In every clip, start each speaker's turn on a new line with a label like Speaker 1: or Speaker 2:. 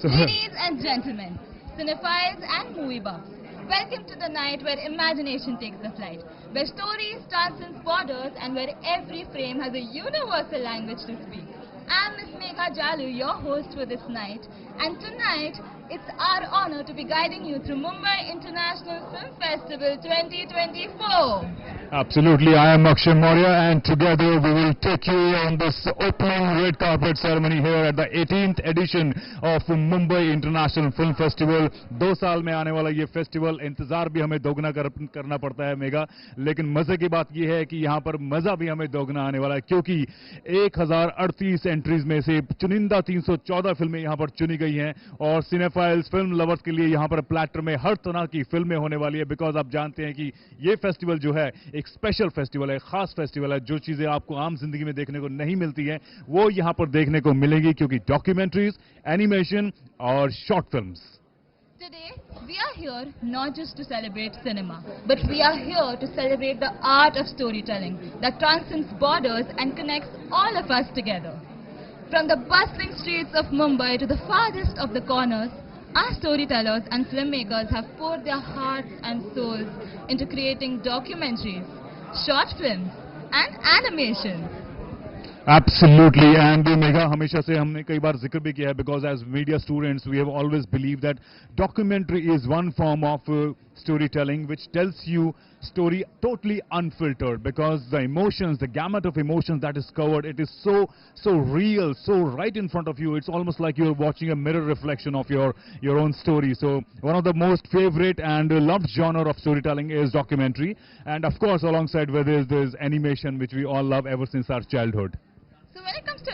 Speaker 1: So
Speaker 2: ladies and gentlemen, cinephiles and movie buffs, welcome to the night where imagination takes the flight, where stories transcend borders and where every frame has a universal language to speak. I'm Miss Megha Jalu, your host for this night, and tonight it's our honor to be guiding you through Mumbai International Film Festival 2024.
Speaker 1: absolutely, I am Akshay Maurya, and together we will take you on this opening red carpet ceremony here at the 18th edition of Mumbai International Film Festival. 2 साल में आने वाला ये festival, इंतजार भी हमें दोगुना करना पड़ता है मेगा, लेकिन मजे की बात ये है कि यहाँ पर मजा भी हमें दोगुना आने वाला है, क्योंकि 1038 एंट्रीज में से चुनिंदा 314 फिल्में यहाँ पर चुनी गई हैं और सिनेफाइल्स, फिल्म लवर्स के लिए यहाँ पर प्लेटर में हर तरह की फिल्में होने वाली है। बिकॉज आप जानते हैं कि ये फेस्टिवल जो है एक स्पेशल फेस्टिवल है, खास फेस्टिवल है। जो चीजें आपको आम जिंदगी में देखने को नहीं मिलती हैं वो यहाँ पर देखने को मिलेंगी, क्योंकि डॉक्यूमेंट्रीज, एनिमेशन और short films.
Speaker 2: Today, we are here not just to celebrate cinema, but we are here to celebrate the art of storytelling that transcends borders and connects all of us together. From the bustling streets of Mumbai to the farthest of the corners, our storytellers and filmmakers have poured their hearts and souls into creating documentaries, short films, and animations.
Speaker 1: Absolutely, and Megha, हमेशा से हमने कई बार जिक्र भी किया है, because as media students we have always believed that documentary is one form of storytelling which tells you story totally unfiltered, because the emotions, the gamut of emotions that is covered, it is so real, so right in front of you. It's almost like you're watching a mirror reflection of your own story. So one of the most favorite and loved genre of storytelling is documentary, and of course alongside with this there's animation, which we all love ever since our childhood.
Speaker 2: So when it comes to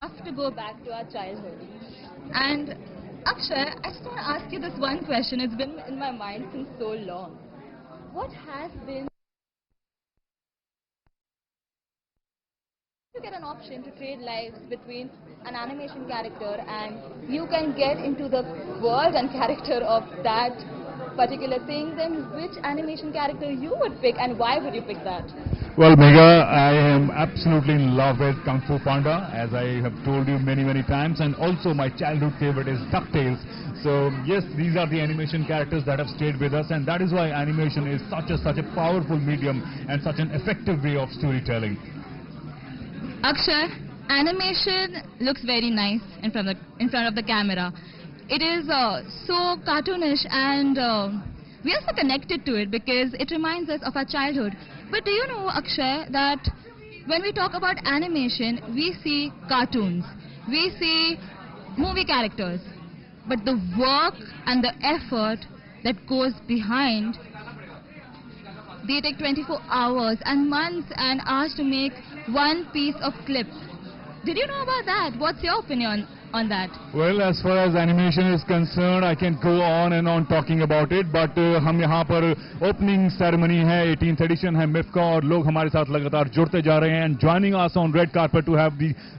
Speaker 2: we have to go back to our childhood. And Akshay, I just want to ask you this one question. It's been in my mind since so long. What has been... You get an option to trade lives between an animation character and you can get into the world and character of that particular thing, then which animation character you would pick and why would you pick that?
Speaker 1: Well, Megha, I am absolutely in love with Kung Fu Panda, as I have told you many times, and also my childhood favorite is DuckTales. So yes, these are the animation characters that have stayed with us, and that is why animation is such a powerful medium and such an effective way of storytelling.
Speaker 2: Akshay, animation looks very nice in front of the camera. It is so cartoonish, and we are so connected to it because it reminds us of our childhood. But do you know, Akshay, that when we talk about animation, we see cartoons, we see movie characters, but the work and the effort that goes behind, they take 24 hours and months and hours to make one piece of clip. Did you know about that? What's your opinion on that?
Speaker 1: Well, as far as animation is concerned, I can go on and on talking about it, but हम यहाँ पर opening ceremony है, 18th edition है MIFF का, और लोग हमारे साथ लगातार जुड़ते जा रहे हैं. And joining us on red carpet to have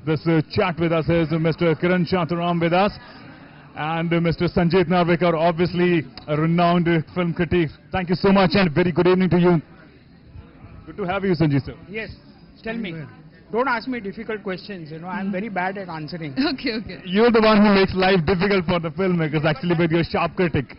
Speaker 1: this chat with us is Mr. Kiran Shantaram with us, and Mr. Sanjit Narvekar, obviously a renowned film critic. Thank you so much and very good evening to you. Good to have you, Sanjit sir.
Speaker 3: Yes, tell me. Don't ask me difficult questions, you know, I'm very bad at answering.
Speaker 2: Okay.
Speaker 1: You're the one who makes life difficult for the filmmakers, actually, with your sharp critic.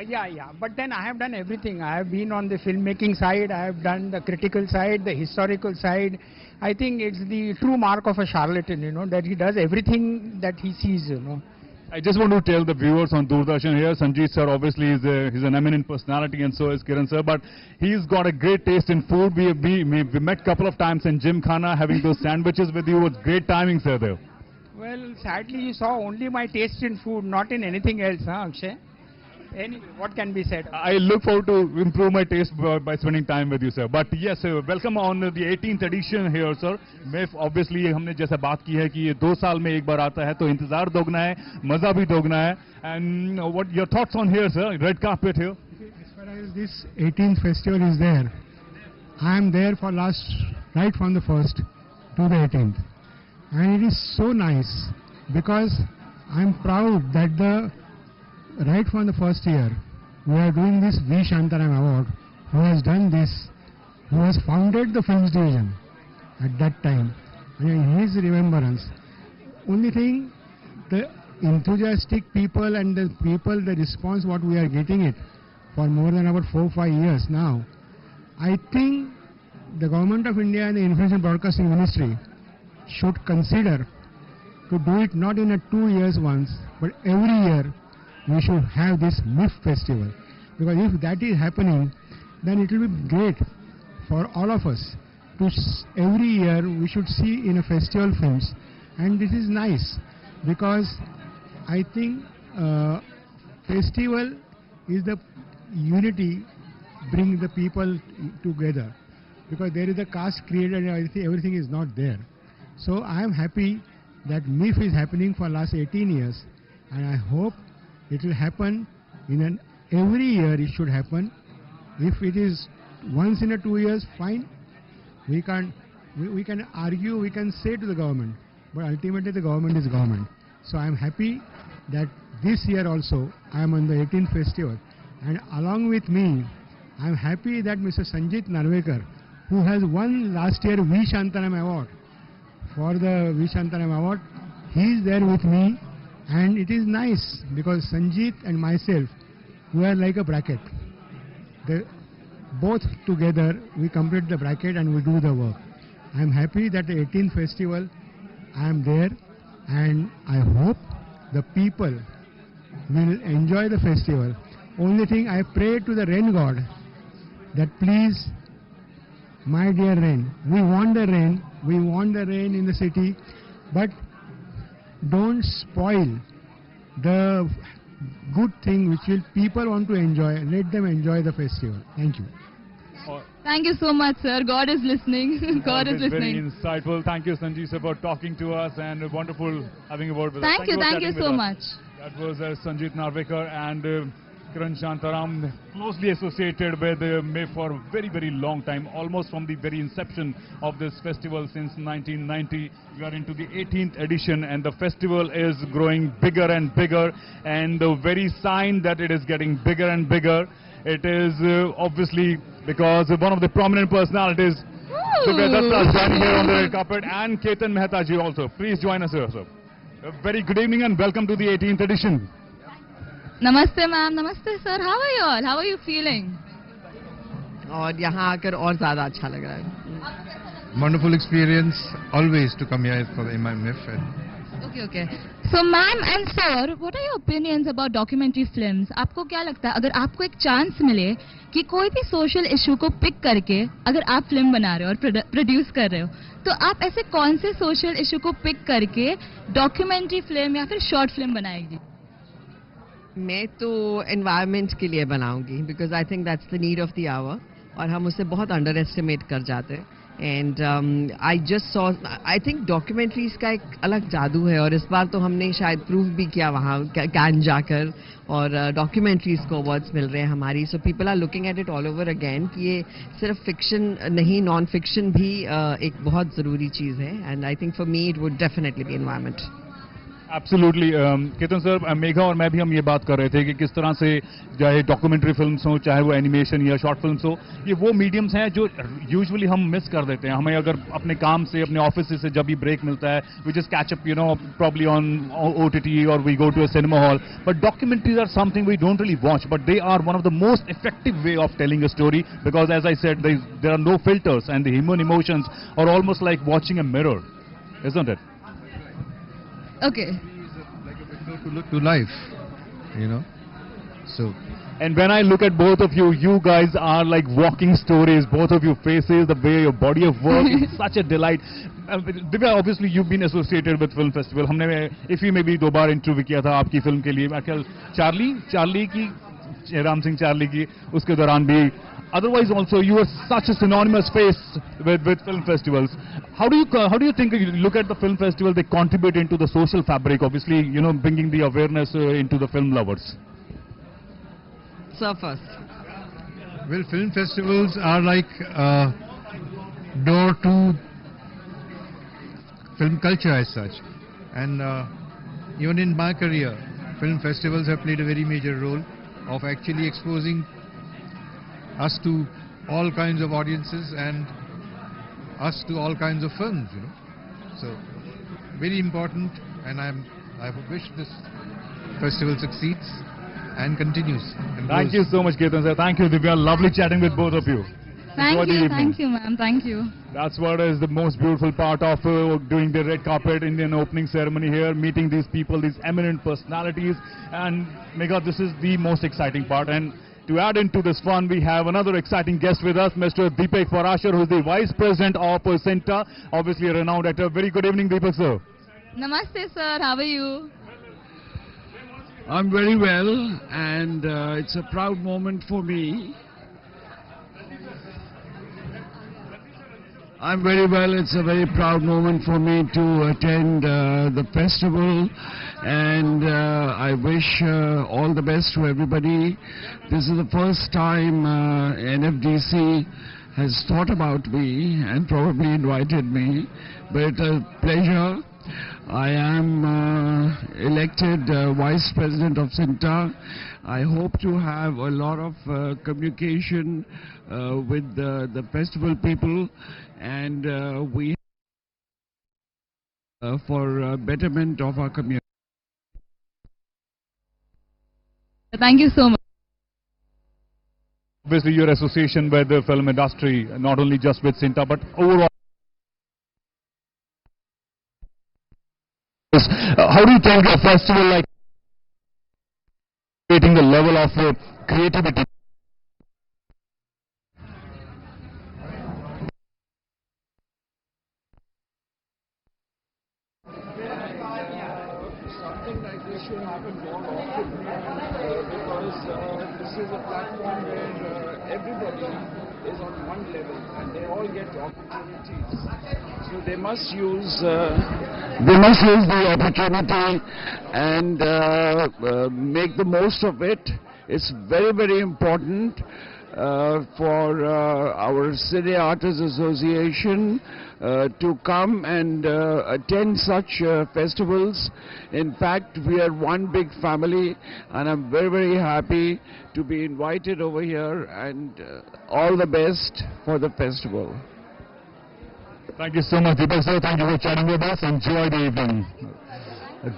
Speaker 3: Yeah, but then I have done everything. I have been on the filmmaking side, I have done the critical side, the historical side. I think it's the true mark of a charlatan, you know, that he does everything that he sees, you know.
Speaker 1: I just want to tell the viewers on Doordarshan here, Sanjit sir obviously he's an eminent personality, and so is Kiran sir, but he's got a great taste in food. We met a couple of times in Gymkhana having those sandwiches with you. With great timing, sir, there.
Speaker 3: Well, sadly you saw only my taste in food, not in anything else, huh, Akshay? Anyway, what can be said?
Speaker 1: I look forward to improve my taste by spending time with you, sir. But yes, welcome on the 18th edition here, sir. MIFF, obviously, हमने जैसा बात की है कि ये 2 साल में एक बार आता है, तो इंतजार दोगुना है, मजा भी दोगुना है. And what your thoughts on here, sir? Red carpet here.
Speaker 4: As far as this 18th festival is there, I am there for right from the 1st to the 18th, and it is so nice because I am proud that right from the first year, we are doing this V. Shantaram Award, who has done this, who has founded the Films Division at that time, and in his remembrance. Only thing, the enthusiastic people and the people, the response what we are getting it for more than about 4-5 years now, I think the Government of India and the Information Broadcasting Ministry should consider to do it not in a 2 years once, but every year we should have this MIFF festival. Because if that is happening, then it will be great for all of us. Every year we should see in a festival films, and this is nice because I think festival is the unity, bring the people together, because there is a caste created and everything is not there. So I am happy that MIFF is happening for last 18 years, and I hope it will happen in every year. It should happen. If it is once in a 2 years, fine. We can argue, we can say to the government, but ultimately the government is government. So I am happy that this year also I am on the 18th festival, and along with me I am happy that Mr. Sanjit Narvekar, who has won last year V. Shantaram Award, for the V. Shantaram Award, he is there with me, and it is nice because Sanjit and myself, we are like a bracket. Both together we complete the bracket and we do the work. I am happy that the 18th festival I am there, and I hope the people will enjoy the festival. Only thing I pray to the rain god that please, my dear rain, we want the rain in the city, but don't spoil the good thing which will people want to enjoy. Let them enjoy the festival. Thank you.
Speaker 2: Thank you so much, sir. God is listening. God is listening.
Speaker 1: Very insightful. Thank you, Sanjeev, sir, for talking to us, and wonderful having a word with us.
Speaker 2: Thank you so much.
Speaker 1: That was Sanjit Narvekar and Kiran Shantaram, closely associated with MIFF for a very, very long time, almost from the very inception of this festival since 1990. We are into the 18th edition, and the festival is growing bigger and bigger, and the very sign that it is getting bigger and bigger, it is obviously because one of the prominent personalities, Divya Datta, is joining here on the red carpet, and Ketan Mehta ji also. Please join us here, sir. A very good evening and welcome to the 18th edition.
Speaker 2: Namaste, ma'am. Namaste, sir. How are you all? How are you feeling?
Speaker 5: और यहाँ आकर और ज़्यादा अच्छा लग रहा है.
Speaker 6: Wonderful experience always to come here for the MIFF.
Speaker 2: Okay. So, ma'am and sir, what are your opinions about documentary films? आपको क्या लगता है अगर आपको एक चांस मिले कि कोई भी सोशल इशू को पिक करके अगर आप फिल्म बना रहे हो और प्रोड्यूस कर रहे हो, तो आप ऐसे कौन से सोशल इशू को पिक करके डॉक्यूमेंट्री फिल्म या फिर शॉर्ट फिल्म बनाएगी?
Speaker 5: मैं तो एनवायरनमेंट के लिए बनाऊंगी, because I think that's the need of the hour, और हम उसे बहुत अंडर एस्टिमेट कर जाते हैं. And I just saw, I think documentaries का एक अलग जादू है, और इस बार तो हमने शायद प्रूव भी किया वहाँ कैन जाकर, और डॉक्यूमेंट्रीज को अवार्ड्स मिल रहे हैं हमारी. So people are looking at it all over again कि ये सिर्फ फिक्शन नहीं, नॉन फिक्शन भी एक बहुत ज़रूरी चीज़ है. And I think for me it would definitely be environment.
Speaker 1: Absolutely. Ketan sir, Megha और मैं भी हम ये बात कर रहे थे कि किस तरह से चाहे डॉक्यूमेंट्री फिल्म्स हो, चाहे वो एनिमेशन या शॉर्ट फिल्म्स हो, ये वो मीडियम्स हैं जो यूजुअली हम मिस कर देते हैं. हमें अगर अपने काम से, अपने ऑफिस से जब भी ब्रेक मिलता है, we just catch up probably on OTT और we go to a cinema hall. But documentaries are something we don't really watch, but they are one of the most effective way of telling a story, because as I said there are no filters and the human emotions are almost like watching a mirror, isn't it?
Speaker 2: Okay.
Speaker 6: To look to life, so.
Speaker 1: And when I look at both of you, you guys are like walking stories, both of your faces, the way your body of work, it's such a delight. Divya, obviously you've been associated with film festival. हमने IFFI में भी 2 बार interview किया था आपकी film के लिए. Charlie की, Ram Singh Charlie की, उसके दौरान भी. Otherwise also you are such a synonymous face with film festivals. How do you think, you look at the film festival, they contribute into the social fabric, obviously, bringing the awareness into the film lovers?
Speaker 5: Sir first.
Speaker 6: Well, film festivals are like door to film culture as such, and even in my career, film festivals have played a very major role of actually exposing us to all kinds of audiences and us to all kinds of films, So, very important, and I'm I wish this festival succeeds and continues. And
Speaker 1: Thank
Speaker 6: grows.
Speaker 1: you so much, Ketan sir. Thank you, Divya. Lovely chatting with both of you. Enjoy the evening.
Speaker 2: Thank you, ma'am. Thank you.
Speaker 1: That's what is the most beautiful part of doing the red carpet Indian opening ceremony here, meeting these people, these eminent personalities. And Megha, this is the most exciting part. And to add into this fun, we have another exciting guest with us, Mr. Deepak Farashar, who is the Vice President of CINTA, obviously a renowned actor. Very good evening, Deepak sir.
Speaker 2: Namaste, sir. How are you?
Speaker 7: I'm very well, and it's a proud moment for me. I'm very well. It's a very proud moment for me to attend the festival, and I wish all the best to everybody. This is the first time NFDC has thought about me and probably invited me, but it's a pleasure. I am elected Vice President of CINTA. I hope to have a lot of communication with the festival people, and we for betterment of our community.
Speaker 2: Thank you so much.
Speaker 1: Obviously, your association with the film industry, not only just with CINTA, but overall. How do you think a festival like creating the level of creativity?
Speaker 7: Something like this should happen more often because this is a platform where everybody is on one level and they all get opportunities. So they must use the opportunity and make the most of it. It's very, very important for our Cine Artists Association to come and attend such festivals. In fact, we are one big family, and I'm very, very happy to be invited over here, and all the best for the festival.
Speaker 1: Thank you so much, Deepak sir. Thank you for chatting with us. Enjoy the evening.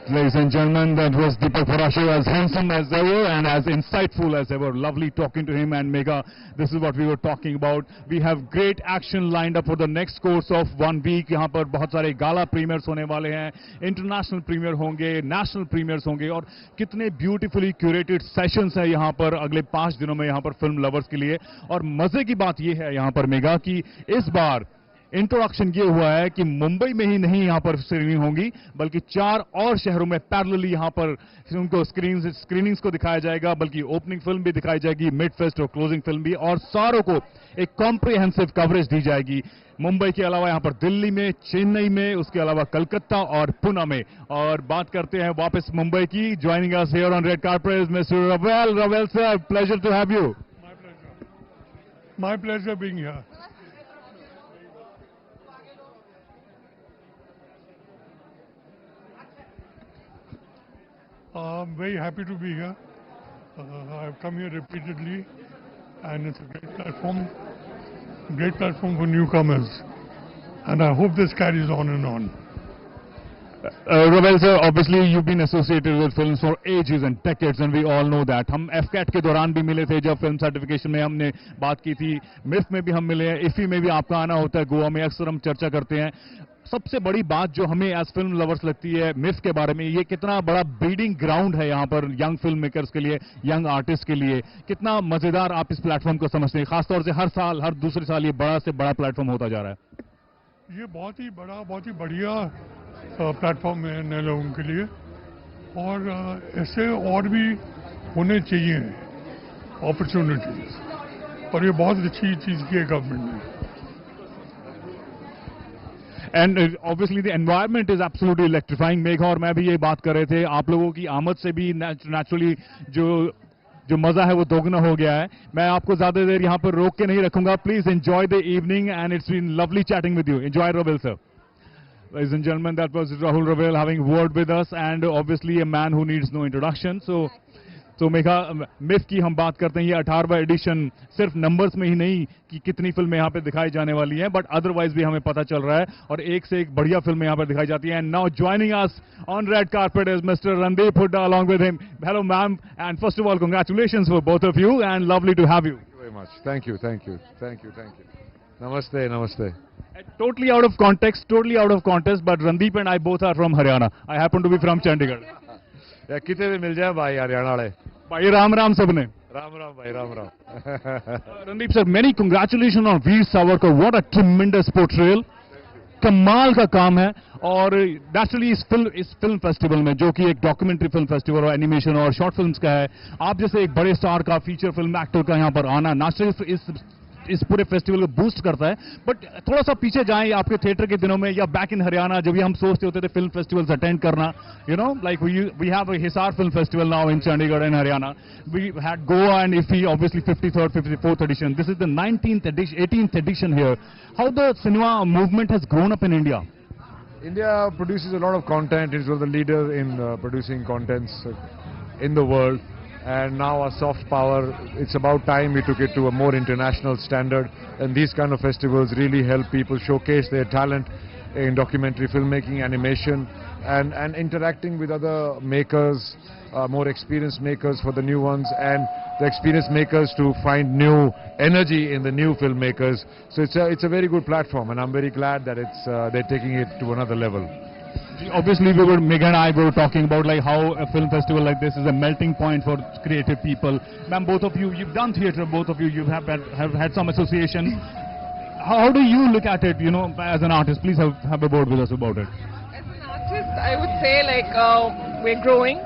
Speaker 1: Ladies and gentlemen, that was Deepak Farashar, as handsome as ever and as insightful as ever. Lovely talking to him. And Megha, this is what we were talking about. We have great action lined up for the next course of 1 week. यहाँ पर बहुत सारे gala premieres होने वाले हैं, international premiere होंगे, national premieres होंगे, और कितने beautifully curated sessions हैं यहाँ पर अगले 5 दिनों में यहाँ पर film lovers के लिए. और मजे की बात ये है यहाँ पर मेगा कि इस बार इंट्रोडक्शन ये हुआ है कि मुंबई में ही नहीं यहां पर स्क्रीनिंग होंगी, बल्कि 4 और शहरों में पैरेलली यहां पर उनको स्क्रीनिंग्स को दिखाया जाएगा, बल्कि ओपनिंग फिल्म भी दिखाई जाएगी, मिड फेस्ट और क्लोजिंग फिल्म भी, और सारों को एक कॉम्प्रिहेंसिव कवरेज दी जाएगी. मुंबई के अलावा यहां पर दिल्ली में, चेन्नई में, उसके अलावा कलकत्ता और पुणे में. और बात करते हैं वापस मुंबई की. Joining us here on red carpet mister Ravel sir, pleasure to have you.
Speaker 8: My pleasure being here. I'm very happy to be here. I've come here repeatedly, and it's a great platform for newcomers. And I hope this carries on and on.
Speaker 1: Ravel sir, obviously you've been associated with films for ages and decades, and we all know that. हम FCAT के दौरान भी मिले थे जब film certification में हमने बात की थी. MIFF में भी हम मिले हैं, IFFI में भी आपका आना होता है, गोवा में अक्सर हम चर्चा करते हैं. सबसे बड़ी बात जो हमें एज फिल्म लवर्स लगती है MIFF के बारे में, ये कितना बड़ा ब्रीडिंग ग्राउंड है यहाँ पर यंग फिल्म मेकर्स के लिए, यंग आर्टिस्ट के लिए. कितना मजेदार आप इस प्लेटफॉर्म को समझते हैं, खासतौर से हर साल, हर दूसरे साल ये बड़ा से बड़ा प्लेटफॉर्म होता जा रहा है.
Speaker 8: ये बहुत ही बड़ा, बहुत ही बढ़िया प्लेटफॉर्म है नए लोगों के लिए, और ऐसे और भी होने चाहिए अपॉर्चुनिटीज, और ये बहुत अच्छी चीज़ की है गवर्नमेंट ने.
Speaker 1: And obviously the environment is absolutely electrifying. Megha और मैं भी ये बात कर रहे थे, आप लोगों की आमद से भी नेचुरली जो मजा है वो दोगुना हो गया है. मैं आपको ज्यादा देर यहाँ पर रोक के नहीं रखूंगा. Please enjoy the evening, and it's been lovely chatting with you. Enjoy Ravel sir. Ladies and gentlemen, that was Rahul Ravel having word with us, and obviously a man who needs no introduction. So तो Megha MIFF की हम बात करते हैं, ये 18वां addition सिर्फ numbers में ही नहीं कि कितनी फिल्में यहाँ पे दिखाई जाने वाली हैं, बट अदरवाइज भी हमें पता चल रहा है और एक से एक बढ़िया फिल्में यहाँ पर दिखाई जाती हैं. And now joining us on red carpet is mister Randeep Hooda along with him. Hello ma'am, and first of all congratulations for both of you and lovely to have you.
Speaker 9: Very much. Thank you, thank you, thank you, thank you. Namaste, namaste.
Speaker 1: Totally out of context, but Randeep and I both are from Haryana. I happen to be from Chandigarh.
Speaker 9: या कितने भी मिल जाए भाई हरियाणा वाले.
Speaker 1: भाई राम राम सबने.
Speaker 9: राम राम भाई Ram Ram.
Speaker 1: Randeep sir, many congratulations on Veer Savarkar. What a tremendous portrayal. कमाल का काम है. और नेचुरली इस फिल्म फेस्टिवल में, जो कि एक डॉक्यूमेंट्री फिल्म फेस्टिवल और एनिमेशन और शॉर्ट फिल्म्स का है, आप जैसे एक बड़े स्टार का, फीचर फिल्म एक्टर का यहाँ पर आना नेचुरली इस पूरे फेस्टिवल को बूस्ट करता है. बट थोड़ा सा पीछे जाएं आपके थिएटर के दिनों में या बैक इन हरियाणा, जब भी हम सोचते होते थे फिल्म फेस्टिवल्स अटेंड करना, you know, like we have a Hisar film festival now in Chandigarh and Haryana. We had Goa and IFFI, obviously 53rd, 54th edition. This is the 18th edition here. How the cinema movement has grown up in India?
Speaker 9: India produces a lot of content. It's one of the leaders in producing contents in the world. And now our soft power, it's about time we took it to a more international standard. And these kind of festivals really help people showcase their talent in documentary filmmaking, animation, and interacting with other makers, more experienced makers for the new ones, and the experienced makers to find new energy in the new filmmakers. So it's a very good platform, and I'm very glad that they're taking it to another level.
Speaker 1: Obviously, Megha and I were talking about like how a film festival like this is a melting point for creative people. Ma'am, both of you've done theatre, both of you have had some associations. How do you look at it, you know, as an artist? Please have a word with us about it.
Speaker 10: As an artist, I would say like we're growing.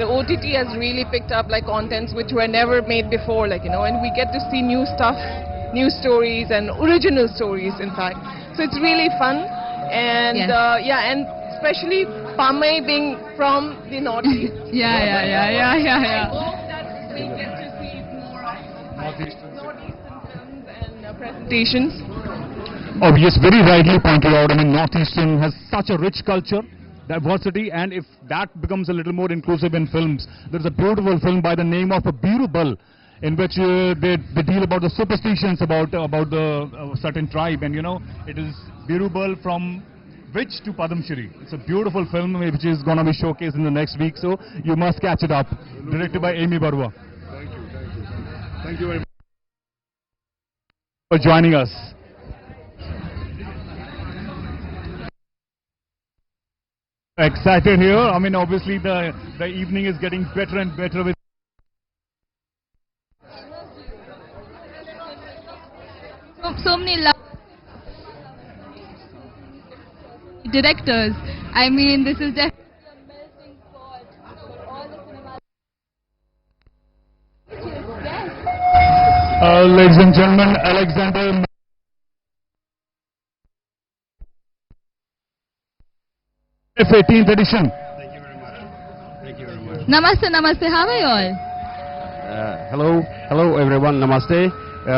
Speaker 10: The OTT has really picked up like contents which were never made before, like, you know, and we get to see new stuff, new stories and original stories, in fact. So it's really fun. And
Speaker 2: Yes.
Speaker 10: and especially Pamay being from the Northeast.
Speaker 2: Yeah.
Speaker 10: I hope that we get to see more of Northeastern films and presentations.
Speaker 1: Oh yes, very rightly pointed out. I mean, Northeastern has such a rich culture, diversity, and if that becomes a little more inclusive in films, there's a beautiful film by the name of A Birubal, in which they deal about the superstitions about the certain tribe, and you know, it is Birubal from Witch to Padamshri. It's a beautiful film which is going to be showcased in the next week, so you must catch it up. Directed by Amy Barua.
Speaker 9: Thank you very much
Speaker 1: for joining us. Excited here. I mean, obviously the evening is getting better and better with
Speaker 2: so many directors. I mean, this is definitely a melting pot for all the cinema.
Speaker 1: ladies and gentlemen, Alexander. MIFF 18th edition.
Speaker 11: Thank you very much. Thank you very much.
Speaker 2: Namaste. How are you all?
Speaker 11: Hello everyone. Namaste. We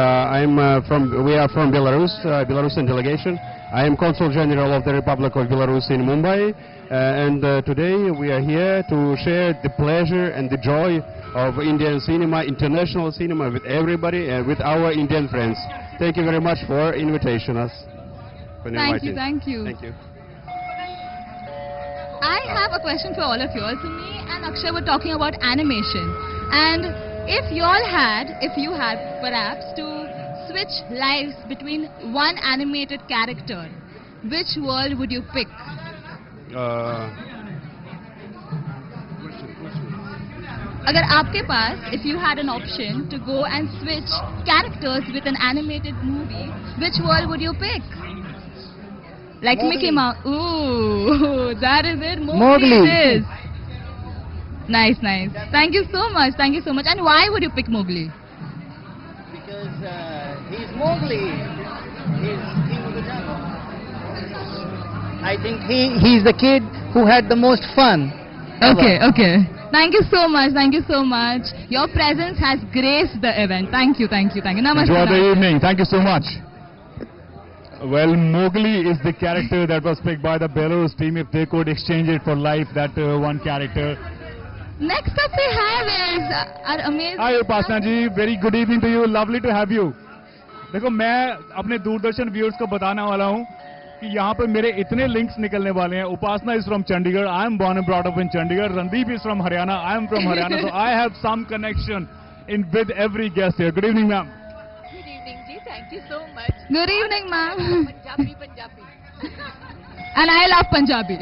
Speaker 11: are from Belarus, Belarusian delegation. I am Consul General of the Republic of Belarus in Mumbai, and today we are here to share the pleasure and the joy of Indian cinema, international cinema, with everybody and with our Indian friends. Thank you very much for inviting us.
Speaker 2: Thank you.
Speaker 11: Thank you.
Speaker 2: I have a question for all of you all. So me and Akshay were talking about animation, and if you had perhaps to switch lives between one animated character, which world would you pick? Agar aapke paas, if you had an option to go and switch characters with an animated movie, which world would you pick? Like Mickey Mouse. Ooh, that is it. Mowgli it is. Nice. Thank you so much. And why would you pick Mowgli?
Speaker 12: Because he's Mowgli. He's king of the jungle. I think he's the kid who had the most fun.
Speaker 2: Okay. Thank you so much. Your presence has graced the event. Thank you. Namaste.
Speaker 1: Enjoy the evening. Thank you so much. Well, Mowgli is the character that was picked by the Belarus team. If they could exchange it for life, that one character.
Speaker 2: Next up we have is our amazing...
Speaker 1: Hi Upasana ji, very good evening to you. Lovely to have you. देखो मैं अपने Doordarshan viewers को बताने वाला हूँ कि यहाँ पे मेरे इतने लिंक्स निकलने वाले हैं. Upasana is from Chandigarh. I am born and brought up in Chandigarh. Randeep is from Haryana. I am from Haryana. So I have some connection with every guest here. Good evening, ma'am.
Speaker 13: Good evening, ji. Thank you so much.
Speaker 2: Good evening, ma'am.
Speaker 13: Punjabi.
Speaker 2: And I love Punjabi.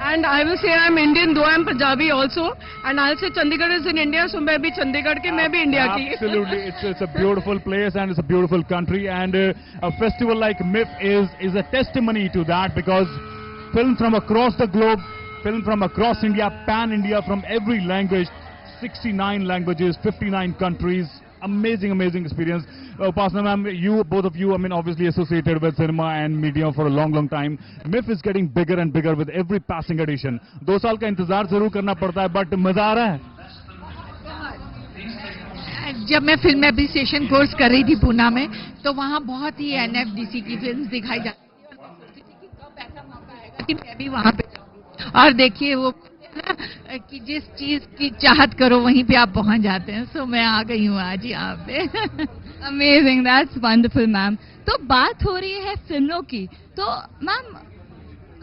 Speaker 5: And I will say I'm Indian, though I'm Punjabi also. And I'll say Chandigarh is in India, so मैं भी चंडीगढ़ की, मैं भी India की.
Speaker 1: Absolutely, it's a beautiful place and it's a beautiful country. And a festival like MIFF is a testimony to that, because film from across the globe, film from across India, pan-India, from every language, 69 languages, 59 countries. Amazing, amazing experience. Upasana ma'am, both of you, I mean, obviously associated with cinema and media for a long, long time. MIFF is getting bigger and bigger with every passing edition. 2 साल का इंतजार जरूर करना पड़ता है, but मजा आ रहा है.
Speaker 13: जब मैं फिल्म एप्रिसिएशन कोर्स कर रही थी पूना में, तो वहाँ बहुत ही NFDC की फिल्म दिखाई जाती थी और मैं सोचती थी कि कब ऐसा मौका आएगा कि मैं भी वहाँ पे जाऊँ. और देखिए वो कि जिस चीज की चाहत करो वहीं पे आप पहुंच जाते हैं. सो मैं आ गई हूँ आज यहाँ पे.
Speaker 2: Amazing, that's wonderful, ma'am. तो बात हो रही है फिल्मों की. तो मैम,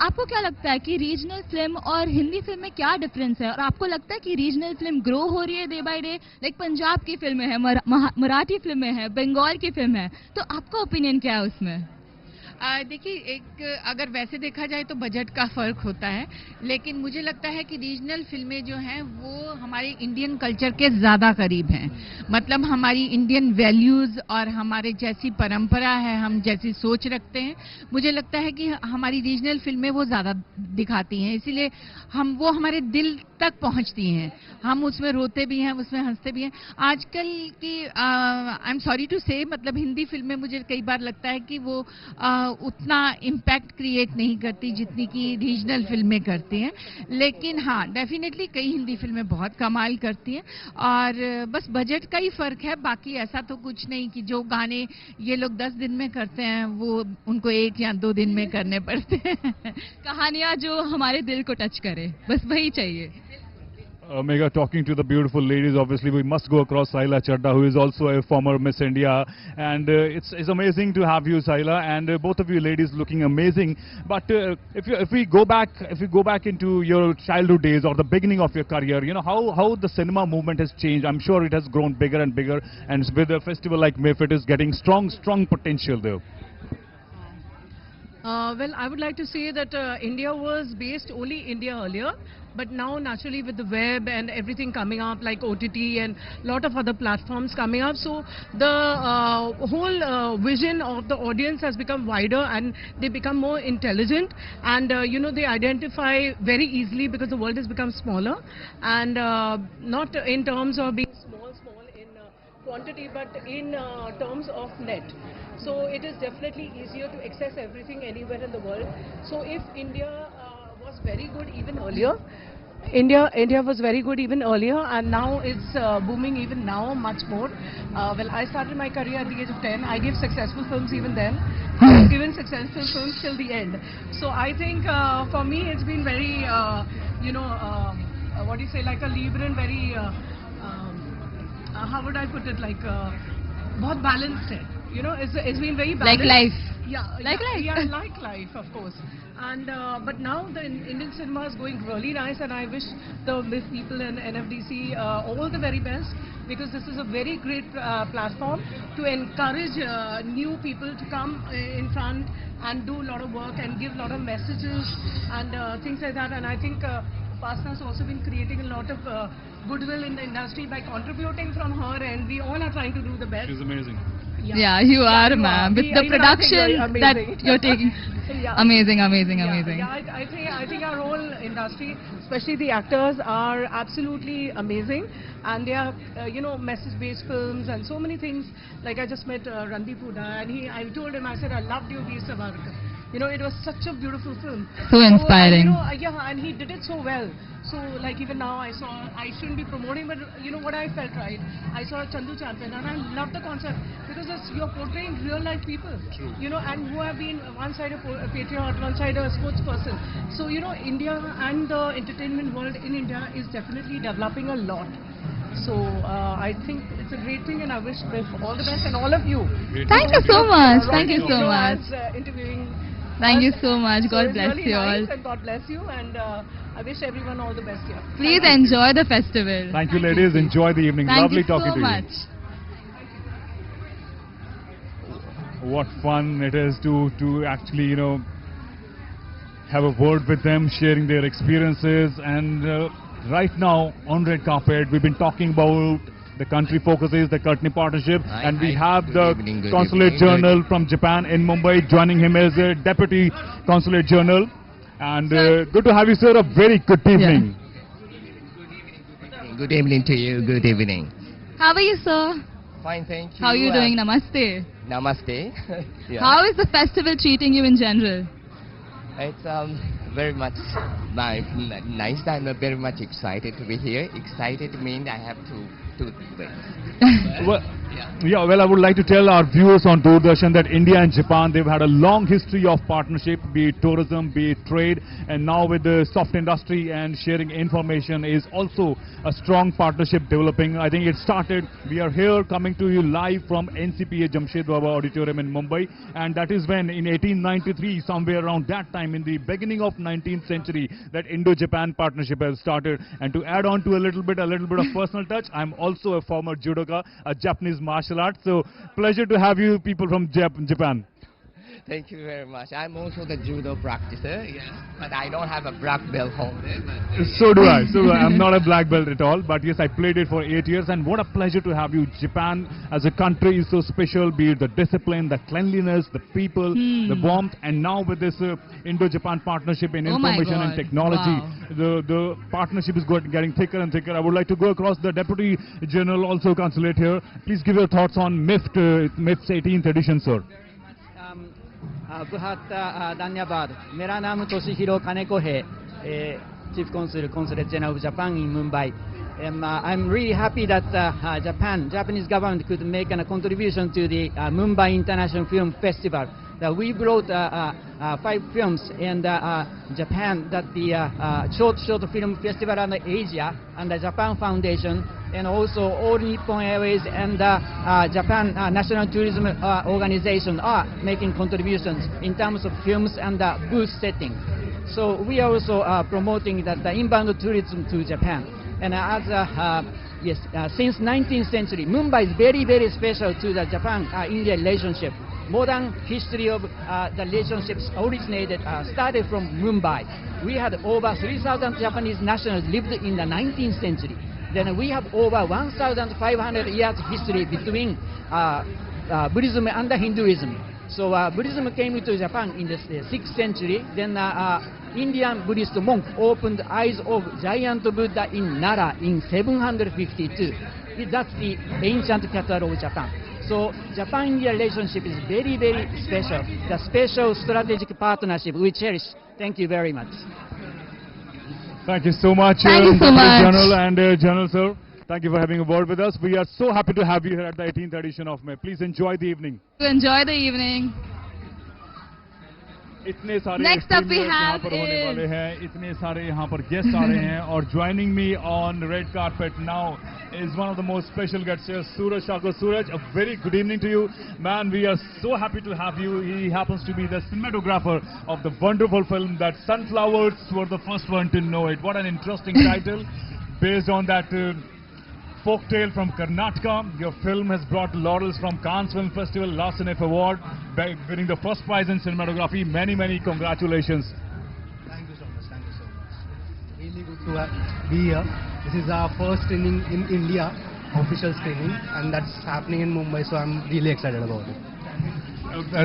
Speaker 2: आपको क्या लगता है कि रीजनल फिल्म और हिंदी फिल्म में क्या डिफरेंस है, और आपको लगता है कि रीजनल फिल्म ग्रो हो रही है day by day? Like Punjab की फिल्में हैं, मराठी फिल्में हैं, बंगाल की फिल्म है, तो आपका ओपिनियन क्या है उसमें?
Speaker 13: देखिए, एक अगर वैसे देखा जाए तो बजट का फर्क होता है, लेकिन मुझे लगता है कि रीजनल फिल्में जो हैं वो हमारे इंडियन कल्चर के ज़्यादा करीब हैं. मतलब हमारी इंडियन वैल्यूज़ और हमारे जैसी परंपरा है, हम जैसी सोच रखते हैं, मुझे लगता है कि हमारी रीजनल फिल्में वो ज़्यादा दिखाती हैं. इसीलिए वो हमारे दिल तक पहुंचती हैं. हम उसमें रोते भी हैं, उसमें हंसते भी हैं. आजकल की आई एम सॉरी टू से, मतलब हिंदी फिल्में मुझे कई बार लगता है कि वो उतना इम्पैक्ट क्रिएट नहीं करती जितनी कि रीजनल फिल्में करती हैं. लेकिन हाँ, डेफिनेटली कई हिंदी फिल्में बहुत कमाल करती हैं, और बस बजट का ही फर्क है. बाकी ऐसा तो कुछ नहीं कि जो गाने ये लोग 10 दिन में करते हैं वो उनको 1 या 2 दिन में करने पड़ते हैं.
Speaker 2: कहानियाँ जो हमारे दिल को टच करे, बस वही चाहिए.
Speaker 1: Mega, talking to the beautiful ladies, obviously we must go across Saila Chadda, who is also a former Miss India, and it's amazing to have you, Saila, and both of you ladies looking amazing. But if we go back into your childhood days or the beginning of your career, you know how the cinema movement has changed. I'm sure it has grown bigger and bigger, and with a festival like MIFF, it is getting strong potential there.
Speaker 5: Well, I would like to say that India was based only India earlier, but now naturally with the web and everything coming up like OTT and lot of other platforms coming up, so the whole vision of the audience has become wider and they become more intelligent, and you know, they identify very easily because the world has become smaller, and not in terms of being small in quantity, but in terms of net. So it is definitely easier to access everything anywhere in the world. So if India was very good even earlier, India was very good even earlier, and now it's booming even now much more. Well, I started my career at the age of 10. I gave successful films even then. I've given successful films till the end. So I think for me it's been very, you know, what do you say, like a Libran, very, how would I put it, like, बहुत balanced है. You know, it's been very balanced.
Speaker 2: Like life.
Speaker 5: Yeah,
Speaker 2: like life.
Speaker 5: Yeah, like life, of course. And but now the Indian cinema is going really nice, and I wish the MIFF people and NFDC all the very best, because this is a very great platform to encourage new people to come in front and do a lot of work and give a lot of messages and things like that. And I think Upasana has also been creating a lot of goodwill in the industry by contributing from her, and we all are trying to do the best.
Speaker 1: She's amazing.
Speaker 2: Yeah, you are, ma'am. With the production that you're taking.
Speaker 5: Yeah.
Speaker 2: Amazing.
Speaker 5: Yeah, I think our whole industry, especially the actors, are absolutely amazing, and they are, you know, message-based films and so many things. Like I just met Randeep Huda, and I told him, I said, I loved your Veer Savarkar. You know, it was such a beautiful film.
Speaker 2: So inspiring.
Speaker 5: You know, yeah, and he did it so well.
Speaker 14: So like even now I shouldn't be promoting, but you know what I felt, right? I saw Chandu Champion and I loved the concept because you're portraying real life people, you know, and who have been one side a patriot, one side a sports person. So you know, India and the entertainment world in India is definitely developing a lot. So I think it's a great thing, and I wish all the best and all of you.
Speaker 2: Thank you so much. Thank you so much.
Speaker 14: Interviewing.
Speaker 2: Thank you so much. God bless
Speaker 14: really
Speaker 2: you all.
Speaker 14: Nice, and God bless you, and I wish everyone all the best here.
Speaker 2: Please enjoy the festival.
Speaker 1: Thank you, ladies. Enjoy the evening.
Speaker 2: Thank
Speaker 1: Lovely
Speaker 2: you
Speaker 1: talking
Speaker 2: so
Speaker 1: to
Speaker 2: much.
Speaker 1: you. What fun it is to actually, you know, have a word with them, sharing their experiences. And right now on red carpet, we've been talking about the country focuses, the Courtney partnership, and we have the Consulate General from Japan in Mumbai. Joining him as a Deputy Consulate General. And good to have you, sir. A very good evening.
Speaker 15: Good evening to you. Good evening.
Speaker 2: How are you, sir?
Speaker 15: Fine, thank you.
Speaker 2: How are you doing? Namaste.
Speaker 15: Namaste. Yeah.
Speaker 2: How is the festival treating you in general?
Speaker 15: It's very much nice. I'm very much excited to be here. Excited means I have to do things.
Speaker 1: Well, I would like to tell our viewers on Doordarshan that India and Japan, they've had a long history of partnership, be it tourism, be it trade, and now with the soft industry and sharing information is also a strong partnership developing. I think it started, we are here coming to you live from NCPA Jamshed Baba Auditorium in Mumbai, and that is when in 1893, somewhere around that time in the beginning of 19th century, that Indo-Japan partnership has started. And to add on to a little bit of personal touch, I'm also a former judoka, a Japanese martial arts. So pleasure to have you people from Japan.
Speaker 15: Thank you very much. I'm also the judo practicer, yes, but I don't have a black belt holder.
Speaker 1: So do I. I'm not a black belt at all, but yes, I played it for 8 years, and what a pleasure to have you. Japan as a country is so special, be it the discipline, the cleanliness, the people, the warmth, and now with this Indo-Japan partnership in information and technology, the partnership is getting thicker and thicker. I would like to go across the Deputy General, also Consulate here. Please give your thoughts on MIFF's 18th edition, sir.
Speaker 12: बहुत धन्यवाद मेरा नाम Toshihiro Kaneko है Chief Consul Consulate General of Japan in Mumbai. I'm really happy that Japanese government could make a contribution to the Mumbai International Film Festival. That we brought 5 films, and Japan, that the short film festival and Asia and the Japan Foundation, and also all Nippon Airways and Japan National Tourism Organization are making contributions in terms of films and booth setting. So we are also promoting that the inbound tourism to Japan. And since 19th century, Mumbai is very, very special to the Japan-India relationship. Modern history of the relationships originated, started from Mumbai. We had over 3,000 Japanese nationals lived in the 19th century. Then we have over 1,500 years history between Buddhism and Hinduism. So Buddhism came to Japan in the 6th century. Then Indian Buddhist monk opened eyes of giant Buddha in Nara in 752. That's the ancient capital of Japan. So Japan-India relationship is very, very special. The special strategic partnership we cherish. Thank you very much.
Speaker 1: Thank you so much, General and General Sir. Thank you for having a word with us. We are so happy to have you here at the 18th edition of MIFF. Please enjoy the evening.
Speaker 2: Enjoy the evening. Next up we have
Speaker 1: इतने सारे यहाँ पर guests आ रहे हैं और joining me on the red carpet now is one of the most special guests here, Suraj Thakur. Suraj, a very good evening to you. Man, we are so happy to have you. He happens to be the cinematographer of the wonderful film that Sunflowers were the first one to know it. What an interesting title based on that folktale from Karnataka. Your film has brought laurels from Cannes Film Festival, last NF Award, winning the first prize in cinematography. Many, many congratulations.
Speaker 16: Thank you so much. Thank you so much. Really good to be here. This is our first screening in India, official screening, and that's happening in Mumbai, so I'm really excited about it.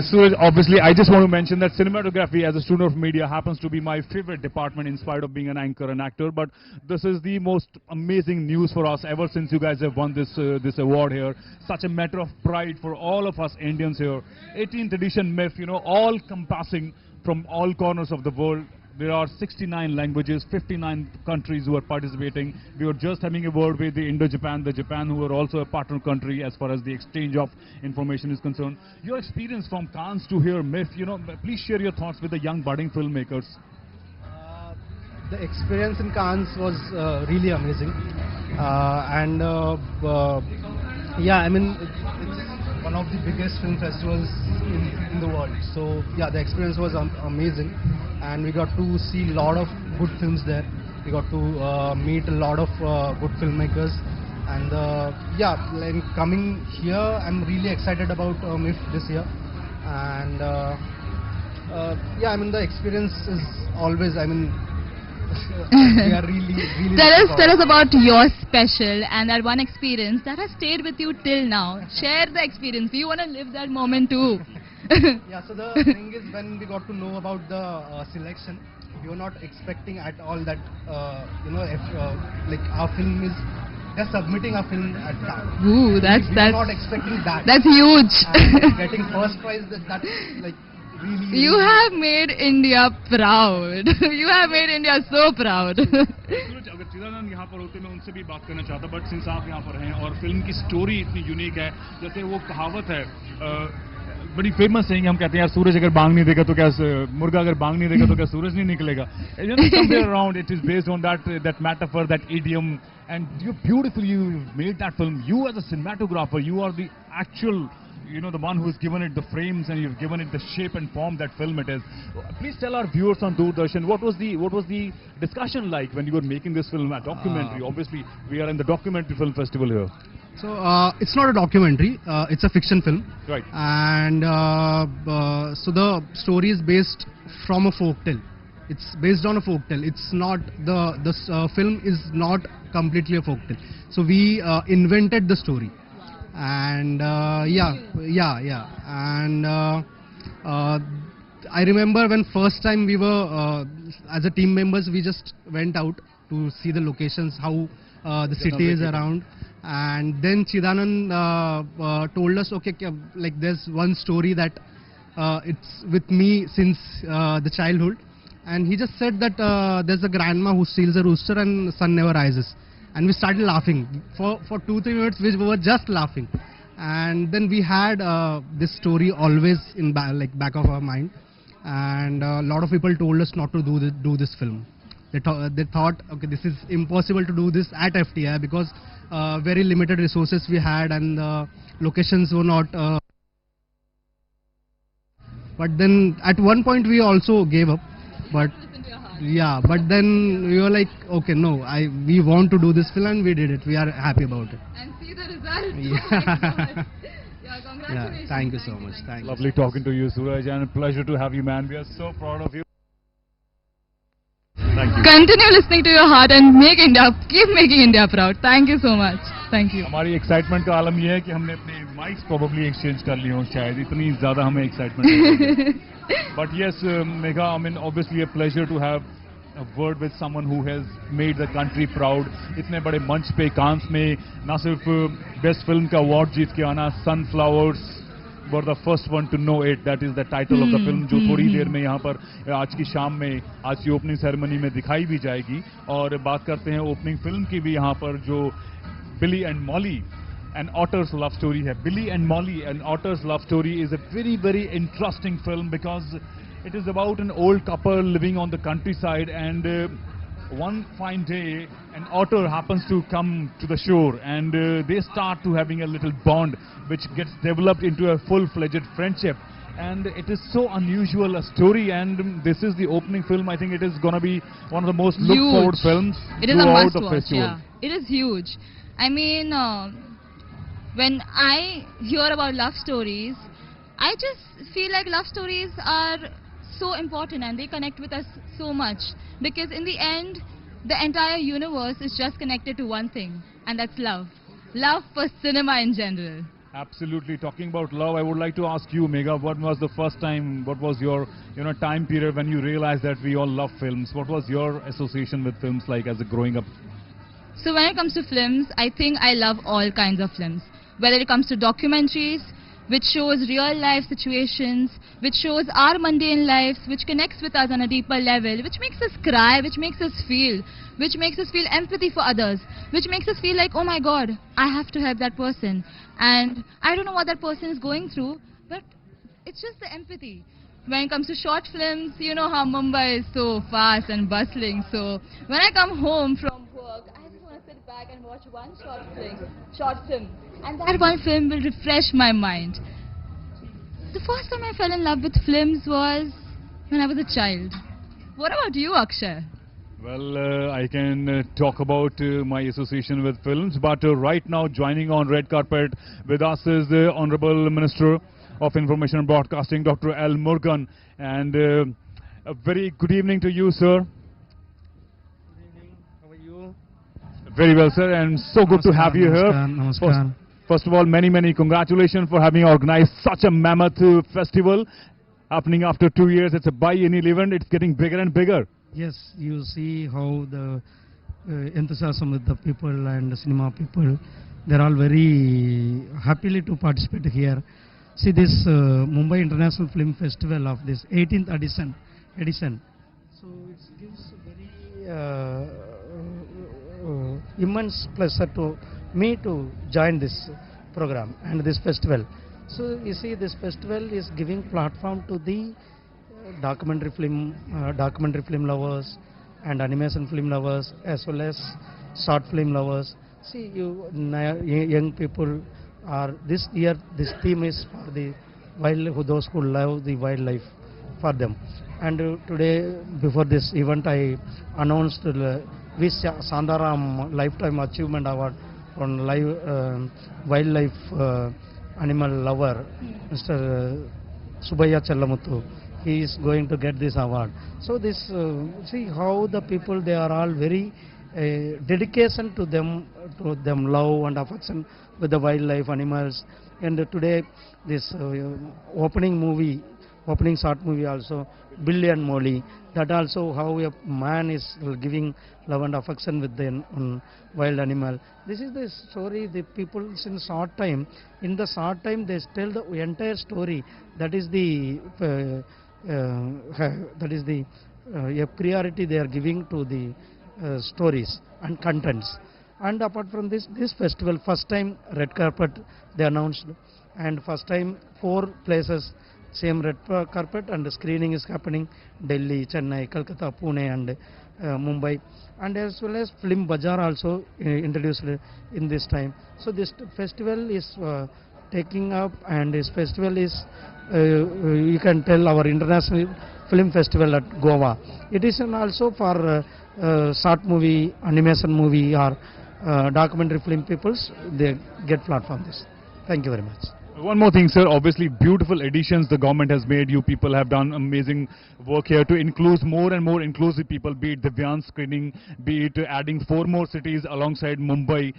Speaker 1: Suraj, obviously, I just want to mention that cinematography as a student of media happens to be my favorite department in spite of being an anchor and actor. But this is the most amazing news for us ever since you guys have won this award here. Such a matter of pride for all of us Indians here. 18th edition MIFF, you know, all compassing from all corners of the world. There are 69 languages, 59 countries who are participating. We were just having a word with the Indo-Japan, the Japan who are also a partner country as far as the exchange of information is concerned. Your experience from Cannes to here, MIFF, please share your thoughts with the young budding filmmakers.
Speaker 16: The experience in Cannes was really amazing. Yeah, I mean, it's one of the biggest film festivals in the world. So yeah, the experience was amazing, and we got to see a lot of good films there. We got to meet a lot of good filmmakers, and yeah, like coming here, I'm really excited about MIFF this year, and yeah, I mean the experience is always, I mean. We are really
Speaker 2: tell us about your special and that one experience that has stayed with you till now. Share the experience. Do you want to live that moment too?
Speaker 16: Yeah, so the thing is, when we got to know about the selection, we were not expecting at all that if like our film is, they're submitting our film at that.
Speaker 2: Ooh, that's
Speaker 16: not expecting that.
Speaker 2: That's huge.
Speaker 16: And getting first prize, that's like.
Speaker 2: You have made India proud. You have made India so proud.
Speaker 1: अगर चिदानंद यहाँ पर होते मैं उनसे भी बात करना चाहता, बट सिंस आप यहाँ पर हैं और फिल्म की स्टोरी इतनी यूनिक है, जैसे वो कहावत है बड़ी फेमस है, हम कहते हैं यार सूरज अगर बांग नहीं देगा तो क्या, मुर्गा अगर बांग नहीं देगा तो क्या सूरज नहीं निकलेगा. Somewhere around it is based on that metaphor, that idiom, and you beautifully made that film. You as a cinematographer, you are the actual, the one who's given it the frames and you've given it the shape and form that film it is. Please tell our viewers on Doordarshan, what was the discussion like when you were making this film, a documentary? Obviously, we are in the documentary film festival here.
Speaker 16: So it's not a documentary; it's a fiction film.
Speaker 1: Right.
Speaker 16: And so the story is based from a folktale. It's based on a folktale. It's not the film is not completely a folktale. So we invented the story. And and I remember when first time we were as a team members, we just went out to see the locations, how the city is around, and then Chidanand told us, okay, like there's one story that it's with me since the childhood, and he just said that there's a grandma who steals a rooster and sun never rises. And we started laughing for 2-3 minutes. We were just laughing, and then we had this story always in back of our mind. And a lot of people told us not to do this film. They thought, okay, this is impossible to do this at FTI because very limited resources we had and the locations were not. But then at one point we also gave up. But yeah, but then we were like, okay, no, we want to do this film and we did it. We are happy about it.
Speaker 2: And see the result.
Speaker 16: Yeah.
Speaker 2: Yeah, congratulations.
Speaker 16: Yeah, thank you so much. Thank
Speaker 1: Lovely
Speaker 16: you.
Speaker 1: talking to you, Suraj, and a pleasure to have you, man. We are so proud of you. Thank you.
Speaker 2: Continue listening to your heart and keep making India proud. Thank you so much. Thank you.
Speaker 1: हमारी excitement का आलम ये है कि हमने अपने mics probably exchange कर लिए हों, शायद इतनी ज़्यादा हमें excitement. But yes, Megha, I mean, obviously a pleasure to have a word with someone who has made the country proud. इतने बड़े मंच पे कांस में ना सिर्फ बेस्ट फिल्म का अवार्ड जीत के आना, sunflowers were the first one to know it. That is the title of the film, जो थोड़ी देर में यहाँ पर आज की शाम में, आज की ओपनिंग सेरेमनी में दिखाई भी जाएगी. और बात करते हैं ओपनिंग फिल्म की भी यहाँ पर, जो Billy and Molly an otter's love story hai. Billy and Molly, an otter's love story, is a very, very interesting film because it is about an old couple living on the countryside, and one fine day an otter happens to come to the shore, and they start to having a little bond which gets developed into a full-fledged friendship. And it is so unusual a story, and this is the opening film. I think it is going to be one of the most looked forward films throughout the festival.
Speaker 2: Yeah. It is huge. I mean, when I hear about love stories, I just feel like love stories are so important and they connect with us so much, because in the end, the entire universe is just connected to one thing, and that's love. Love for cinema in general.
Speaker 1: Absolutely. Talking about love, I would like to ask you, Megha, what was the first time, what was your time period when you realized that we all love films? What was your association with films like as a growing up?
Speaker 2: So when it comes to films, I think I love all kinds of films. Whether it comes to documentaries, which shows real life situations, which shows our mundane lives, which connects with us on a deeper level, which makes us cry, which makes us feel empathy for others, which makes us feel like, oh my God, I have to help that person. And I don't know what that person is going through, but it's just the empathy. When it comes to short films, you know how Mumbai is so fast and bustling. So when I come home from work, I just want to sit back and watch one short film. And that one film will refresh my mind. The first time I fell in love with films was when I was a child. What about you, Akshay?
Speaker 1: Well, I can talk about my association with films, but right now joining on red carpet with us is the Honorable Minister of Information and Broadcasting, Dr. L. Murugan. And a very good evening to you, sir.
Speaker 17: Good evening. How are you?
Speaker 1: Very well, sir, and so good to have you here.
Speaker 17: Namaskar.
Speaker 1: First of all, many congratulations for having organized such a mammoth festival happening after 2 years. It's a biennial event. It's getting bigger and bigger.
Speaker 17: Yes, you see how the enthusiasm with the people and the cinema people, they're all very happily to participate here. See this Mumbai International Film Festival of this 18th edition. So it gives very immense pleasure to me to join this program and this festival. So you see, this festival is giving platform to the documentary film lovers and animation film lovers, as well as short film lovers. See, you young people are this year. This theme is for the wildlife, those who love the wildlife, for them. And today, before this event, I announced the Sandaram Lifetime Achievement Award from wildlife animal lover, Mr. Subaya Challamuthu. He is going to get this award. So this, see how the people, they are all very dedication to them love and affection with the wildlife animals. And today this opening short movie also, Billion Molly, that also how a man is giving love and affection with the wild animal. This is the story. The people in the short time they tell the entire story. That is the a priority they are giving to the stories and contents. And apart from this festival, first time red carpet they announced, and first time 4 places same red carpet, and the screening is happening: Delhi, Chennai, Kolkata, Pune, and Mumbai, and as well as Film Bazaar also introduced in this time. So this festival is taking up, and this festival is you can tell our international film festival at Goa. It is also for short movie, animation movie, or documentary film peoples. They get platform this. Thank you very much.
Speaker 1: One more thing, sir. Obviously, beautiful additions the government has made. You people have done amazing work here to include more and more inclusive people, be it Divyang screening, be it adding 4 more cities alongside Mumbai,